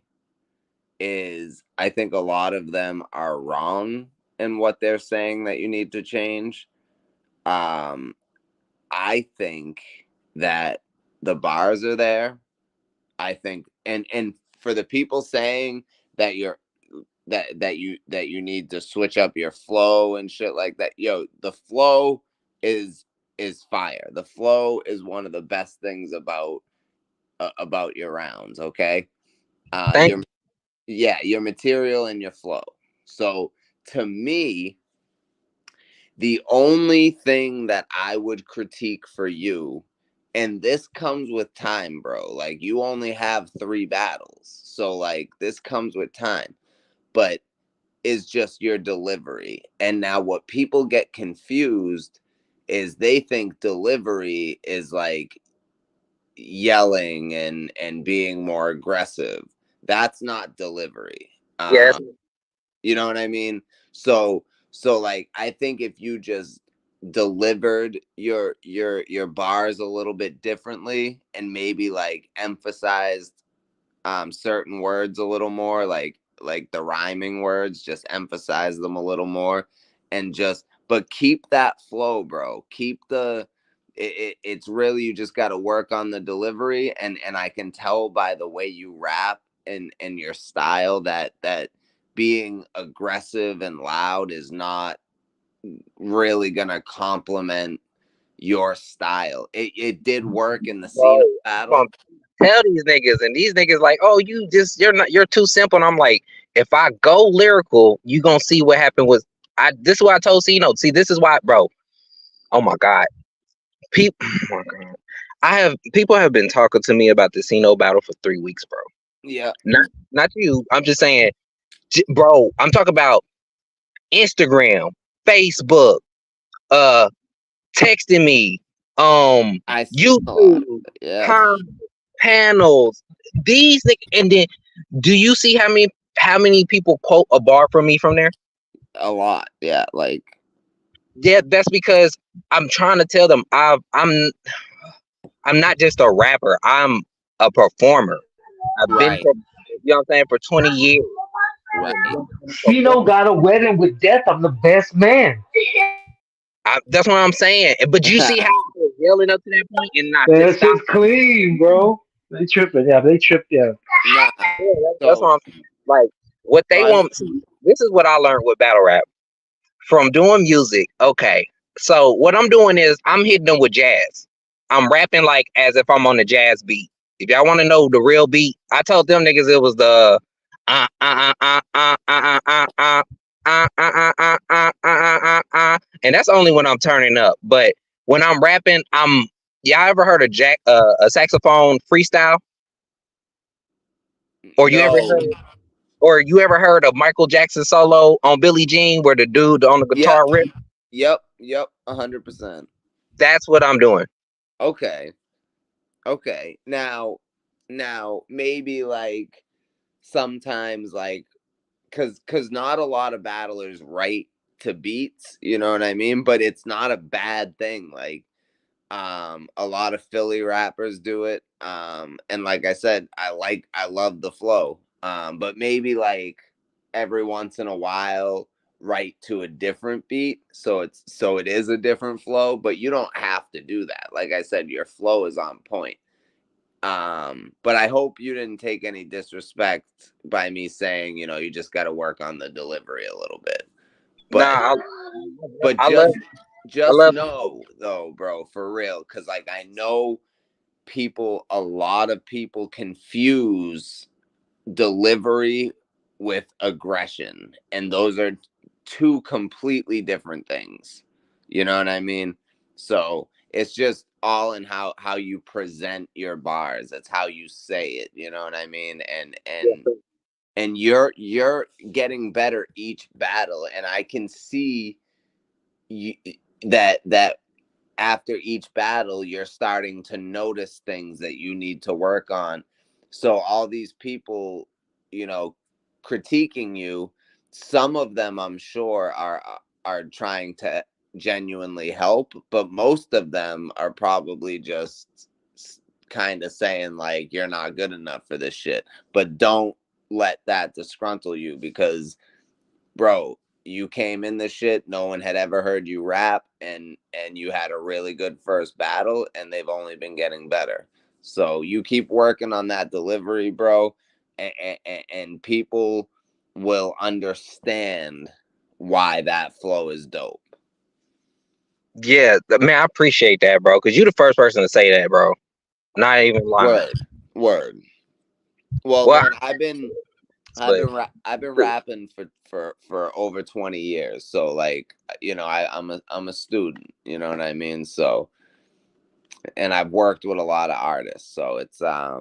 is I think a lot of them are wrong in what they're saying that you need to change. Um, I think that the bars are there. I think, and for the people saying that you're that you need to switch up your flow and shit like that. Yo, the flow is is fire. The flow is one of the best things about your rounds. Okay, Thank your yeah, your material and your flow. So to me, the only thing that I would critique for you, and this comes with time, bro. Like you only have 3 battles, so like this comes with time, but is just your delivery. And now what people get confused is they think delivery is like yelling and being more aggressive. That's not delivery. yes. You know what I mean? So like I think if you just delivered your bars a little bit differently and maybe like emphasized certain words a little more, like the rhyming words, just emphasize them a little more, and just but keep that flow, bro. Keep it's really, you just got to work on the delivery, and I can tell by the way you rap and your style that being aggressive and loud is not really gonna complement your style. It did work in the Bro, Cena I'm gonna battle. tell these niggas, and these niggas like, oh, you're too simple. And I'm like, if I go lyrical, you gonna see what happened with this is what I told Cino. See, this is why, bro. Oh my god, people. Oh my god, people have been talking to me about the Cino battle for 3 weeks, bro. Yeah, Not you. I'm just saying, bro. I'm talking about Instagram, Facebook, uh, texting me, I seen a lot of YouTube, it. Yeah, com panels. These and then, do you see how many people quote a bar from me from there? a lot. Yeah, like Yeah, that's because I'm trying to tell them I'm not just a rapper. I'm a performer. I've been, right, you know what I'm saying, for 20 years. right. Cino got a wedding with death. I'm the best man. That's what I'm saying. But you see how I was yelling up to that point and I Man, couldn't that stop. shit's clean, bro. They tripping. Yeah, they tripped. Yeah. Nah. Yeah, that's what So I'm saying. Like, what so they I want. See, this is what I learned with battle rap from doing music. Okay, so what I'm doing is I'm hitting them with jazz. I'm rapping like as if I'm on the jazz beat. If y'all want to know the real beat, I told them niggas it was the and that's only when I'm turning up. But when I'm rapping, y'all ever heard of a saxophone freestyle? Or you ever no. heard or you ever heard of Michael Jackson solo on Billie Jean where the dude on the Yep, guitar rip? yep, 100%. That's what I'm doing. Okay, okay. Now maybe like sometimes like cuz not a lot of battlers write to beats, you know what I mean? But it's not a bad thing. Like a lot of Philly rappers do it. And like I said, I love the flow. But maybe like every once in a while write to a different beat, so it is a different flow, but you don't have to do that. Like I said, your flow is on point. But I hope you didn't take any disrespect by me saying, you just got to work on the delivery a little bit. But Nah, but I love I just love know though, bro, for real, because like I know a lot of people confuse delivery with aggression, and those are two completely different things. You know what I mean? So it's just all in how you present your bars. It's how you say it. You know what I mean? And you're getting better each battle, and I can see you, that after each battle you're starting to notice things that you need to work on. So all these people, you know critiquing you, some of them I'm sure are trying to genuinely help, but most of them are probably just kind of saying like you're not good enough for this shit. But don't let that disgruntle you, because bro, you came in the shit, no one had ever heard you rap, and you had a really good first battle, and they've only been getting better. So you keep working on that delivery, bro, and people will understand why that flow is dope. Yeah, man, I appreciate that, bro. Cause you the first person to say that, bro. Not even lying. Word, word. Well, Well, man, but I've been rapping for over 20 years. So like, I'm a student, you know what I mean? So, and I've worked with a lot of artists. So it's I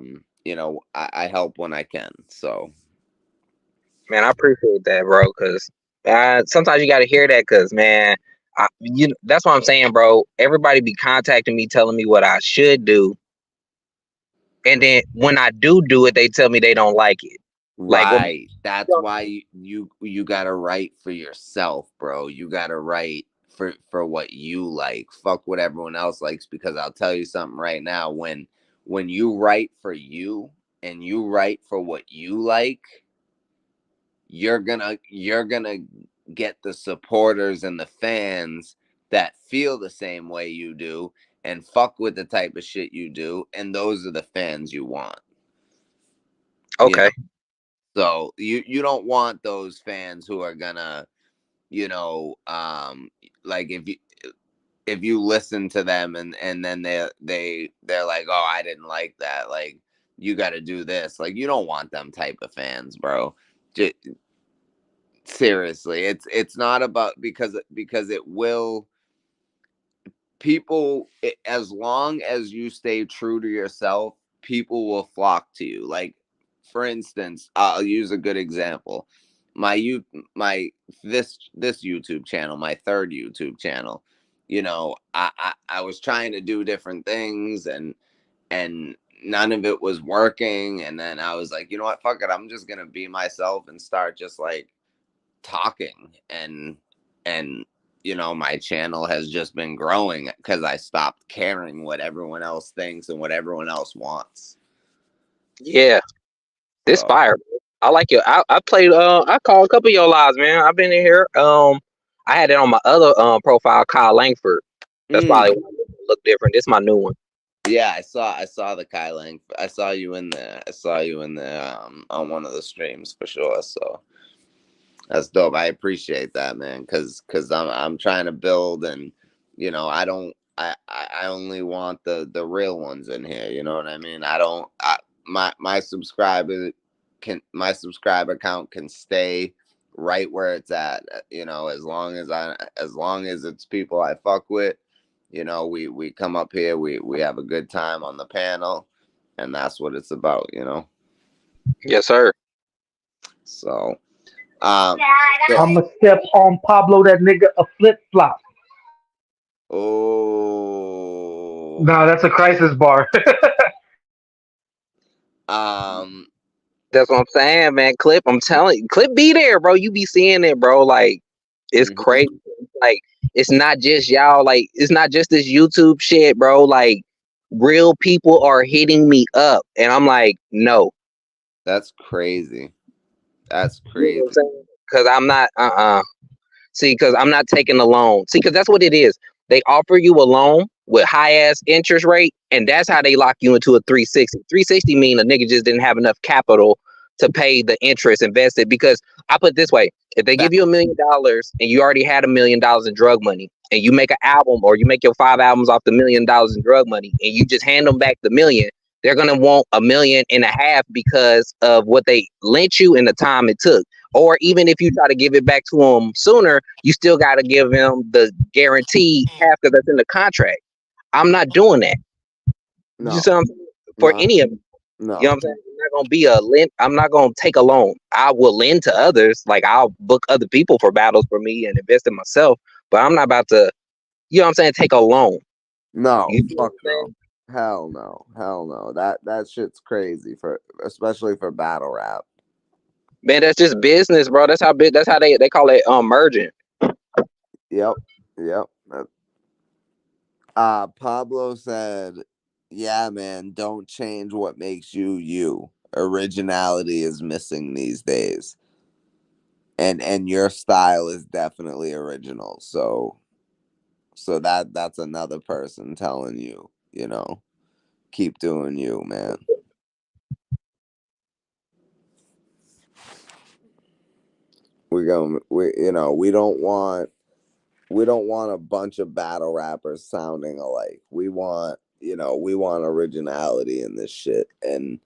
help when I can. So, man, I appreciate that, bro. Cause sometimes you gotta hear that, cause man, that's what I'm saying, bro. Everybody be contacting me, telling me what I should do, and then when I do it, they tell me they don't like it. Like, what? right. That's why you got to write for yourself, bro. You got to write for what you like. Fuck what everyone else likes, because I'll tell you something right now, when you write for you and you write for what you like, you're going to get the supporters and the fans that feel the same way you do and fuck with the type of shit you do, and those are the fans you want. You Okay, So you don't want those fans who are gonna, you know, like if you listen to them and then they're like, oh, I didn't like that. Like, you got to do this. Like, you don't want them type of fans, bro. Just, seriously, it's not about, because it will, as long as you stay true to yourself, people will flock to you. Like, for instance, I'll use a good example. My you my this YouTube channel, my third YouTube channel, I was trying to do different things, and none of it was working. And then I was like, you know what, fuck it, I'm just gonna be myself and start just like talking. And my channel has just been growing because I stopped caring what everyone else thinks and what everyone else wants. yeah, this So, fire. I like it. I played. I called a couple of your lives, man. I've been in here. I had it on my other profile, Kyle Langford. That's probably mm, why it look different. This is my new one. yeah, I saw the Kai Lang. I saw you in there. I saw you in there on one of the streams for sure. So that's dope. I appreciate that, man, because I'm trying to build, and I don't I only want the real ones in here. You know what I mean? I don't my subscriber count can stay right where it's at. As long as it's people I fuck with. We come up here, we have a good time on the panel, and that's what it's about. Yes, sir. So. Um, so I'ma step on Pablo, that nigga, a flip flop. Oh, Nah, that's a crisis bar. um, That's what I'm saying, man. Clip, I'm telling you, Clip be there, bro. You be seeing it, bro. Like, it's mhm. crazy. Like, it's not just y'all. Like, it's not just this YouTube shit, bro. Like, real people are hitting me up, and I'm like, no. That's crazy. That's You know what I'm crazy. saying? Because I'm not. See, because I'm not taking a loan. See, because that's what it is. They offer you a loan with high ass interest rate, and that's how they lock you into a 360. 360 mean a nigga just didn't have enough capital to pay the interest invested. Because I put it this way: if they That give you $1 million and you already had $1 million in drug money, and you make an album or you make your 5 albums off the $1 million in drug money, and you just hand them back the million, they're gonna want 1.5 million because of what they lent you and the time it took. Or even if you try to give it back to them sooner, you still got to give them the guaranteed half because that's in the contract. I'm not doing that. You see no, what I'm saying? For no, any of them, you know what no, I'm saying? I'm not gonna be a lend. I'm not gonna take a loan. I will lend to others. Like I'll book other people for battles for me and invest in myself. But I'm not about to, you know what I'm saying? Take a loan. no. You feel what Fuck I'm no. saying? Hell no. Hell no. That shit's crazy, especially for battle rap. Man, that's just business, bro. That's how big. That's how they call it merging. Yep. Yep. Pablo said, "Yeah, man, don't change what makes you you. Originality is missing these days, and your style is definitely original. So that's another person telling you, keep doing you, man." we don't want a bunch of battle rappers sounding alike. We want originality in this shit. And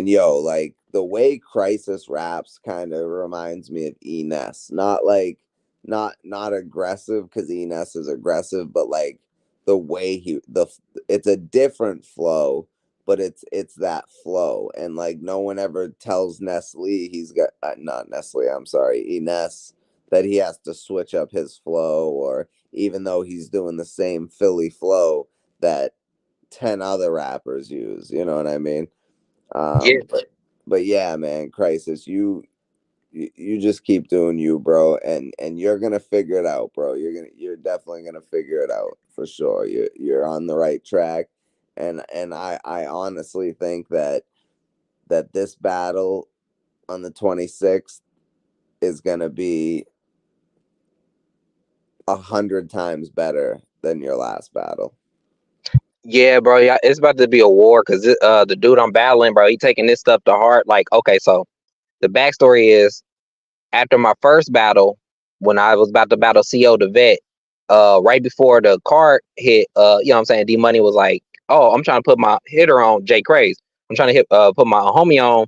yo, like the way Crisis raps kind of reminds me of Enes. Not like not aggressive because Enes is aggressive, but like the way it's a different flow, but it's that flow. And like no one ever tells Nestle he's got not Nestle, I'm sorry, Enes, that he has to switch up his flow, or even though he's doing the same Philly flow that 10 other rappers use, you know what I mean? Yeah, But yeah, man, Crisis, you just keep doing you, bro, and you're gonna figure it out, bro. You're definitely gonna figure it out for sure. You're on the right track, and I honestly think that this battle on the 26th is gonna be 100 times better than your last battle. yeah, bro. Yeah, it's about to be a war because the dude I'm battling, bro, he taking this stuff to heart. Like, okay, so the backstory is after my first battle, when I was about to battle CO the vet, right before the card hit, you know what I'm saying, D Money was like, oh, I'm trying to put my hitter on Jay Craze. I'm trying to put my homie on.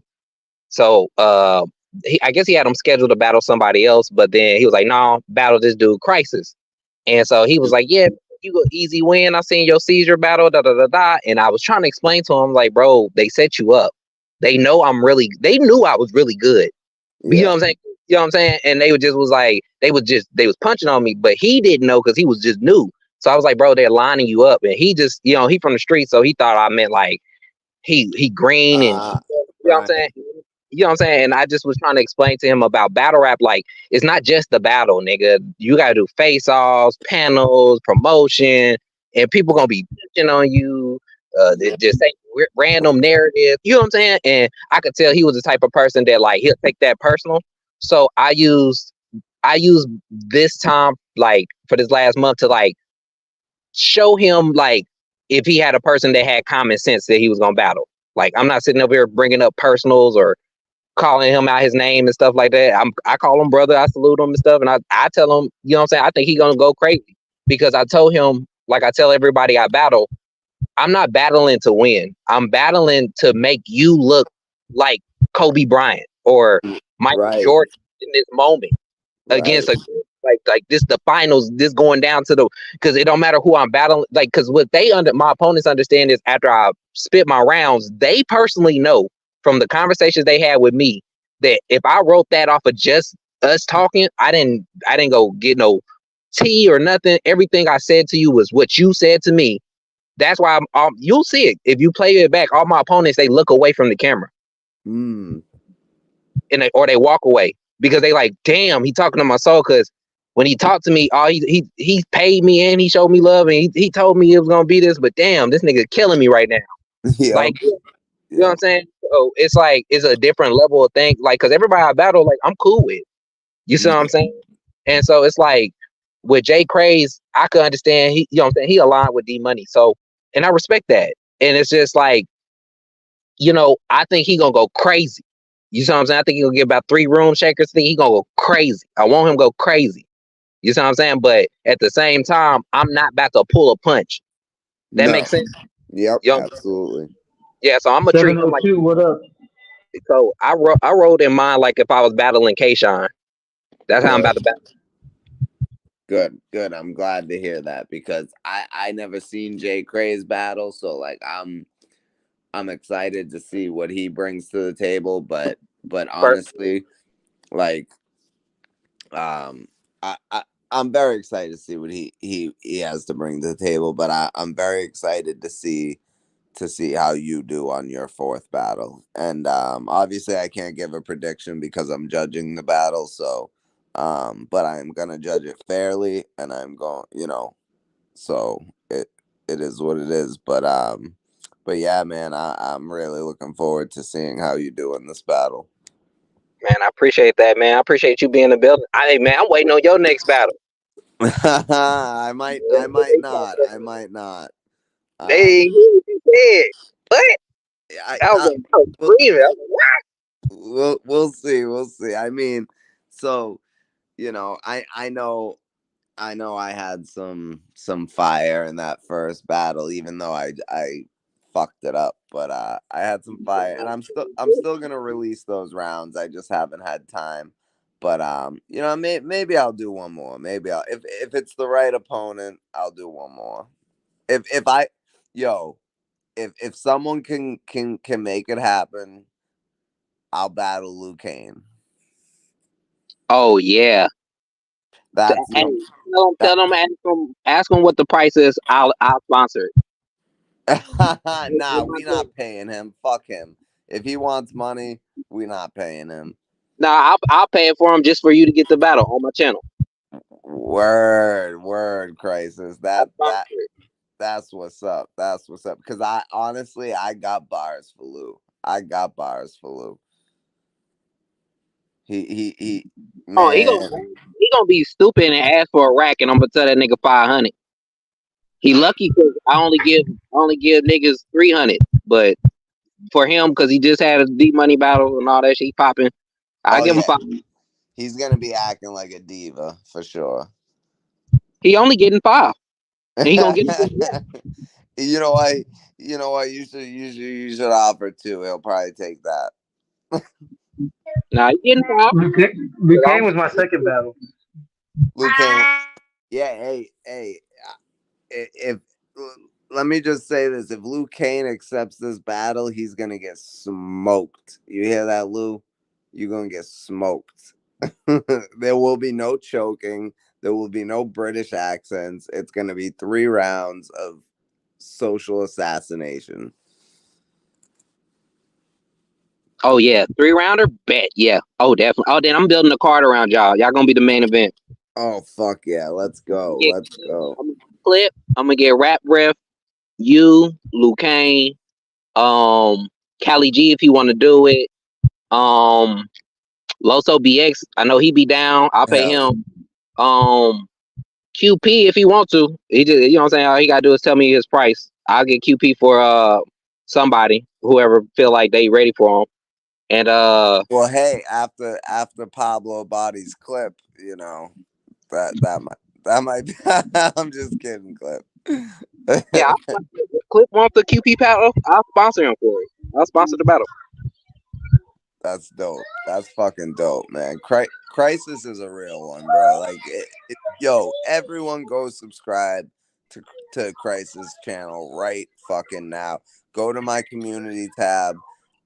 So I guess he had him scheduled to battle somebody else, but then he was like, no, battle this dude Crisis. And so he was like, yeah, you go easy win. I seen your seizure battle, da da da da. And I was trying to explain to him, like, bro, they set you up. They know they knew I was really good. You know Yeah. what I'm saying? You know what I'm saying? And they was like, they was punching on me, but he didn't know because he was just new. So I was like, bro, they're lining you up. And he just, he from the street, so he thought I meant like he green and Uh you know what I'm right. saying? You know what I'm saying? And I just was trying to explain to him about battle rap. Like, it's not just the battle, nigga. You gotta do face offs, panels, promotion, and people gonna be bitching on you. They just say random narrative. You know what I'm saying? And I could tell he was the type of person that like he'll take that personal. So I used this time like for this last month to like show him like if he had a person that had common sense that he was gonna battle. Like I'm not sitting up here bringing up personals or calling him out his name and stuff like that. I call him brother, I salute him and stuff, and I tell him, you know what I'm saying, I think he gonna go crazy because I told him, like I tell everybody I battle, I'm not battling to win. I'm battling to make you look like Kobe Bryant or Michael Right. Jordan in this moment Right. against a like this the finals, this going down to the because it don't matter who I'm battling, like because what they under my opponents understand is after I spit my rounds, they personally know from the conversations they had with me that if I wrote that off of just us talking, I didn't go get no tea or nothing. Everything I said to you was what you said to me. That's why you'll see it if you play it back. All my opponents, they look away from the camera Mm. and or they walk away because they like, damn, he talking to my soul. Because when he talked to me, all he paid me and he showed me love and he told me it was gonna be this. But damn, this nigga killing me right now. Yep. Like, you know what I'm Yep. saying? So it's like it's a different level of thing. Like, because everybody I battle, like I'm cool with. You see what I'm Yeah. saying? And so it's like with Jay Craze, I could understand. He, you know what I'm saying? He aligned with D Money. So, and I respect that. And it's just like, I think he gonna go crazy. You see what I'm saying? I think he gonna get about 3 room shakers. I think he gonna go crazy. I want him to go crazy. You see what I'm saying? But at the same time, I'm not about to pull a punch. That No. makes sense. Yep. You know? Absolutely. Yeah. So I'm gonna treat him like. 702, what up? So I wrote in mind like if I was battling Kayshawn. That's how I'm Good. about to battle. Good. Good. I'm glad to hear that because I never seen Jay Craze battle, so like I'm excited to see what he brings to the table. But First, honestly, like um, I'm very excited to see what he has to bring to the table. But I'm very excited to see how you do on your fourth battle. And obviously, I can't give a prediction because I'm judging the battle. So, but I'm gonna judge it fairly, and I'm going, so it is what it is. But yeah, man, I'm really looking forward to seeing how you do in this battle. man, I appreciate that, man. I appreciate you being in the building. Man, I'm waiting on your next battle. I might not. Hey, Um, you said what? I, I was I like, I was we'll, screaming. I was like, we'll see. We'll see. I mean, So, I know I had some fire in that first battle, even though I fucked it up. But I had some fire, and I'm still gonna release those rounds. I just haven't had time. But maybe I'll do one more. Maybe I'll if it's the right opponent, I'll do one more. If I yo if someone can make it happen, I'll battle Liu Kane. Oh yeah. That's Hey, the tell them, ask them what the price is. I'll sponsor it. nah, we not paying him. Fuck him. If he wants money, we not paying him. Nah, I'll pay it for him just for you to get the battle on my channel. Word, crisis. I'll That sponsor that it. that's what's up. That's what's up. Because I honestly, I got bars for Lou. I got bars for Lou. He Oh, man. he gonna be stupid and ask for a rack, and I'm gonna tell that nigga 500. He lucky because I only give niggas 300, but for him because he just had a deep money battle and all that shit, he popping. I Oh give him yeah, 5. he's gonna be acting like a diva for sure. He only getting 5, and he gonna get. you know what? You know what? You should offer two. He'll probably take that. Nah, he getting 5. Luke Kane was my second battle. Luke Kane. Yeah. Hey. If let me just say this: if Liu Kane accepts this battle, he's gonna get smoked. You hear that, Lou? You're gonna get smoked. There will be no choking. There will be no British accents. It's gonna be 3 rounds of social assassination. Oh yeah, 3 rounder bet. Yeah. Oh definitely. Oh then I'm building a card around y'all. Y'all gonna be the main event. Oh fuck yeah! Let's go. Yeah, Let's go. I'm gonna clip. I'm gonna get Rap Breath, you, Liu Kane, Cali G if you want to do it. Um, Loso BX. I know he be down. I'll pay Hell him. Um, QP if he want to. He just you know what I'm saying. All he gotta do is tell me his price. I'll get QP for somebody whoever feel like they ready for him. And well, hey, after Pablo Body's clip, that might be. I'm just kidding, clip. yeah, Clip wants the QP battle. I'll sponsor him for it. I'll sponsor the battle. That's dope. That's fucking dope, man. Crisis is a real one, bro. Like, yo, everyone go subscribe to Crisis channel right fucking now. Go to my community tab.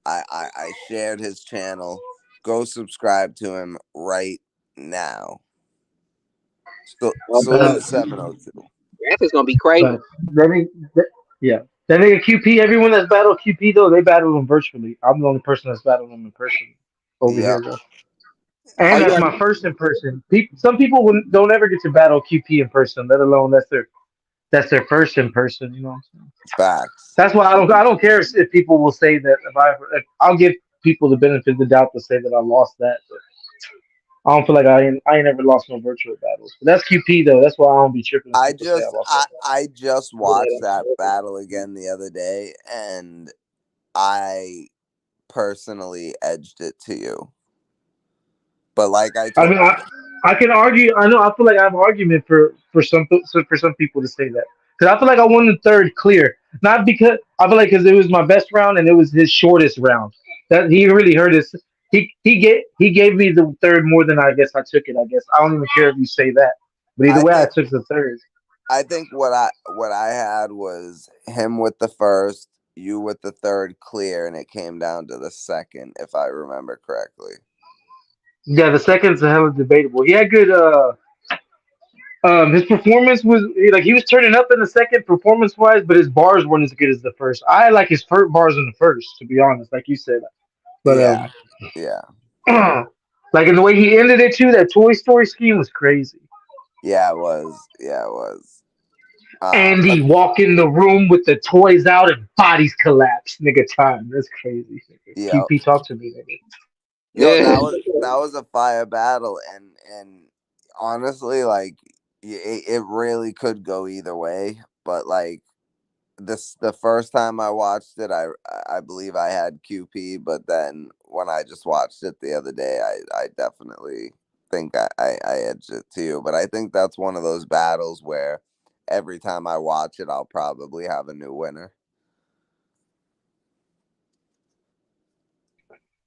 I shared his channel. Go subscribe to him right now. So, Uh, Salute 702. Graphics gonna be crazy. but that nigga, yeah, that nigga QP. Everyone that's battled QP though, they battled him virtually. I'm the only person that's battled him in person over Yep. here though. Oh, And you that's already my first in person. Some people don't ever get to battle QP in person, let alone that's their first in person. You know what I'm saying? Facts. That's why I don't care if people will say that if I'll give people the benefit of the doubt to say that I lost that. But I don't feel like I ain't ever lost no virtual battles. But that's QP though. That's why I don't be tripping if I people say I just lost I that battle. I just watched that battle again the other day, and I personally edged it to you. But like I I told, mean, I can argue. I know. I feel like I have an argument for some people to say that because I feel like I won the third clear, not because I feel like because it was my best round and it was his shortest round. That he really hurt us. He gave me the third more than I guess I took it. I guess I don't even care if you say that, but either I way, I think took the third. what I had was him with the first, you with the third clear, and it came down to the second, if I remember correctly. Yeah, the second's a hell of debatable. He had good. His performance was like he was turning up in the second performance wise, but his bars weren't as good as the first. I like his first bars in the first, to be honest, like you said. But Yeah, yeah, like in the way he ended it too, that Toy Story scheme was crazy. yeah. It was, yeah, it was. But Andy walk in the room with the toys out and bodies collapse. Nigga time. That's crazy. Nigga. yo, QP talk to me, nigga. yo, yeah. that was a fire battle, and honestly, like it really could go either way. But like the first time I watched it, I believe I had QP, but then when I just watched it the other day, I definitely think I edged it to you, but I think that's one of those battles where every time I watch it, I'll probably have a new winner.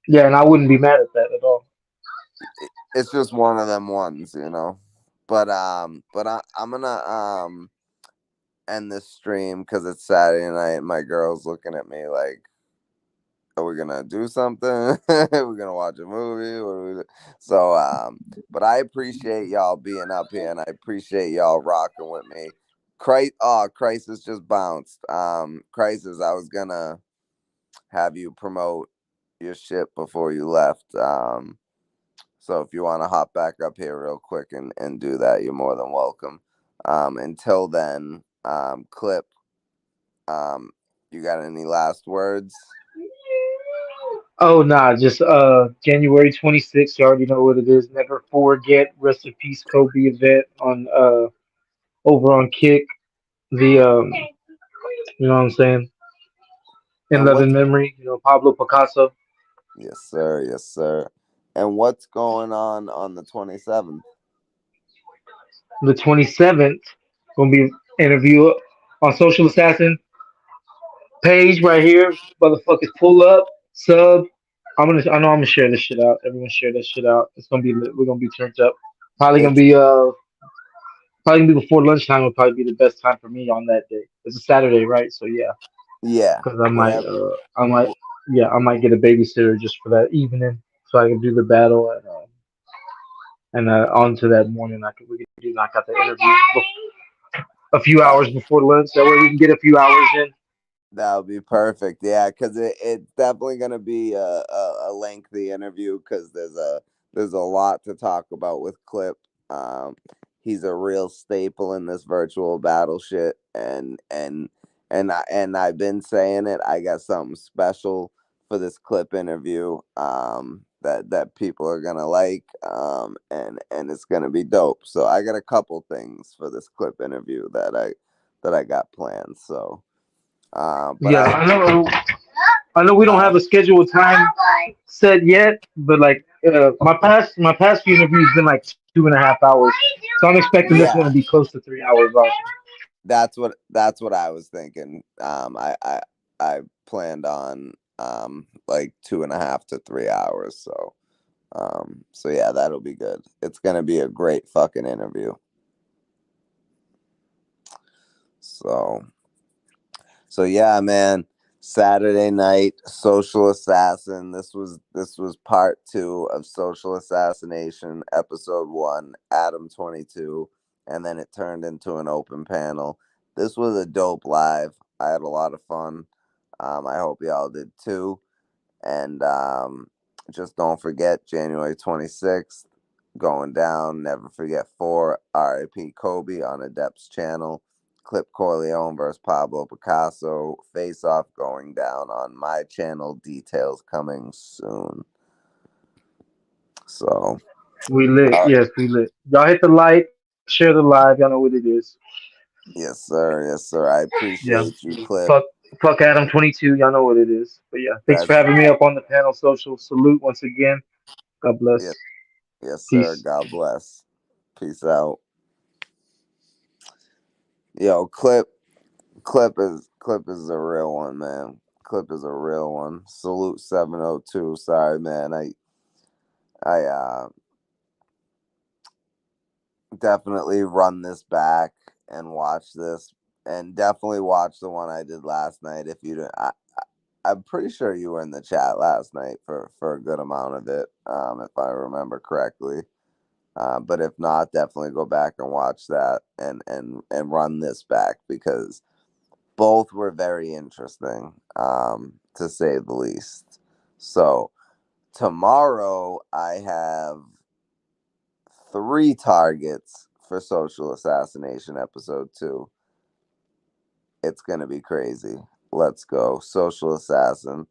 Yeah, and I wouldn't be mad at that at all. It's just one of them ones, But I'm gonna end this stream because it's Saturday night. My girl's looking at me like, "Are we gonna do something? Are we gonna watch a movie? What are we do?" So, but I appreciate y'all being up here, and I appreciate y'all rocking with me. Crisis just bounced. Crisis, I was gonna have you promote your shit before you left. So if you want to hop back up here real quick and do that, you're more than welcome. Until then, Clip, um, you got any last words? Oh nah, just January 26th. You already know what it is. Never forget. Rest in peace, Kobe event on over on Kick. The you know what I'm saying? In And love what's and memory. You know Pablo Picasso. Yes, sir, yes, sir. And what's going on the 27th? The 27th gonna be interview on Social Assassin page right here. Motherfuckers, pull up, sub. I know I'm gonna share this shit out. Everyone share this shit out. It's gonna be lit. We're gonna be turned up. Probably gonna It's be probably gonna be before lunchtime. Would probably be the best time for me on that day. It's a Saturday, right? So yeah, Yeah, because whatever. I might get a babysitter just for that evening, so I can do the battle and on to that morning. We can do knock out the interview a few That hours before lunch. That way we can get a few hours in. that would be perfect. Yeah, because it's definitely gonna be a lengthy interview because there's a lot to talk about with Clip. Um, he's a real staple in this virtual battle shit, and I've been saying it. I got something special for this Clip interview. That people are gonna like. And it's gonna be dope. So I got a couple things for this Clip interview that I got planned. So. But Yeah, I I know we don't uh have a scheduled time set yet, but like my past few interviews been like 2.5 hours, so I'm expecting this one to be yeah, close to 3 hours also. that's what I was thinking. I planned on like 2.5 to 3 hours. So yeah, that'll be good. It's gonna be a great fucking interview. So So yeah, man. Saturday night, Social Assassin. This was part two of Social Assassination, episode one, Adam 22, and then it turned into an open panel. This was a dope live. I had a lot of fun. I hope y'all did too. And just don't forget January 26th going down. Never forget 4 RIP Kobe on Adept's channel. Clip Corleone versus Pablo Picasso. Face off going down on my channel. Details coming soon. So, We lit, uh, yes, we lit. Y'all hit the like, share the live. Y'all know what it is. yes, sir. Yes, sir. I Yeah, appreciate you, Clip. fuck, fuck Adam 22. Y'all know what it is. But yeah, thanks for That's having me up on the panel. Social salute once again. God bless. yes, yes, sir. Peace. God bless. Peace out. Yo, Clip is a real one, man. Clip is a real one. Salute 702. Sorry, man. I definitely run this back and watch this, and definitely watch the one I did last night. If you didn't, I'm pretty sure you were in the chat last night for a good amount of it, if I remember correctly. But if not, definitely go back and watch that and run this back because both were very interesting, to say the least. So tomorrow I have 3 targets for Social Assassination episode 2. It's gonna be crazy. Let's go, Social Assassin.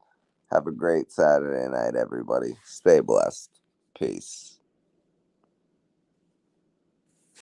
Have a great Saturday night, everybody. Stay blessed. Peace.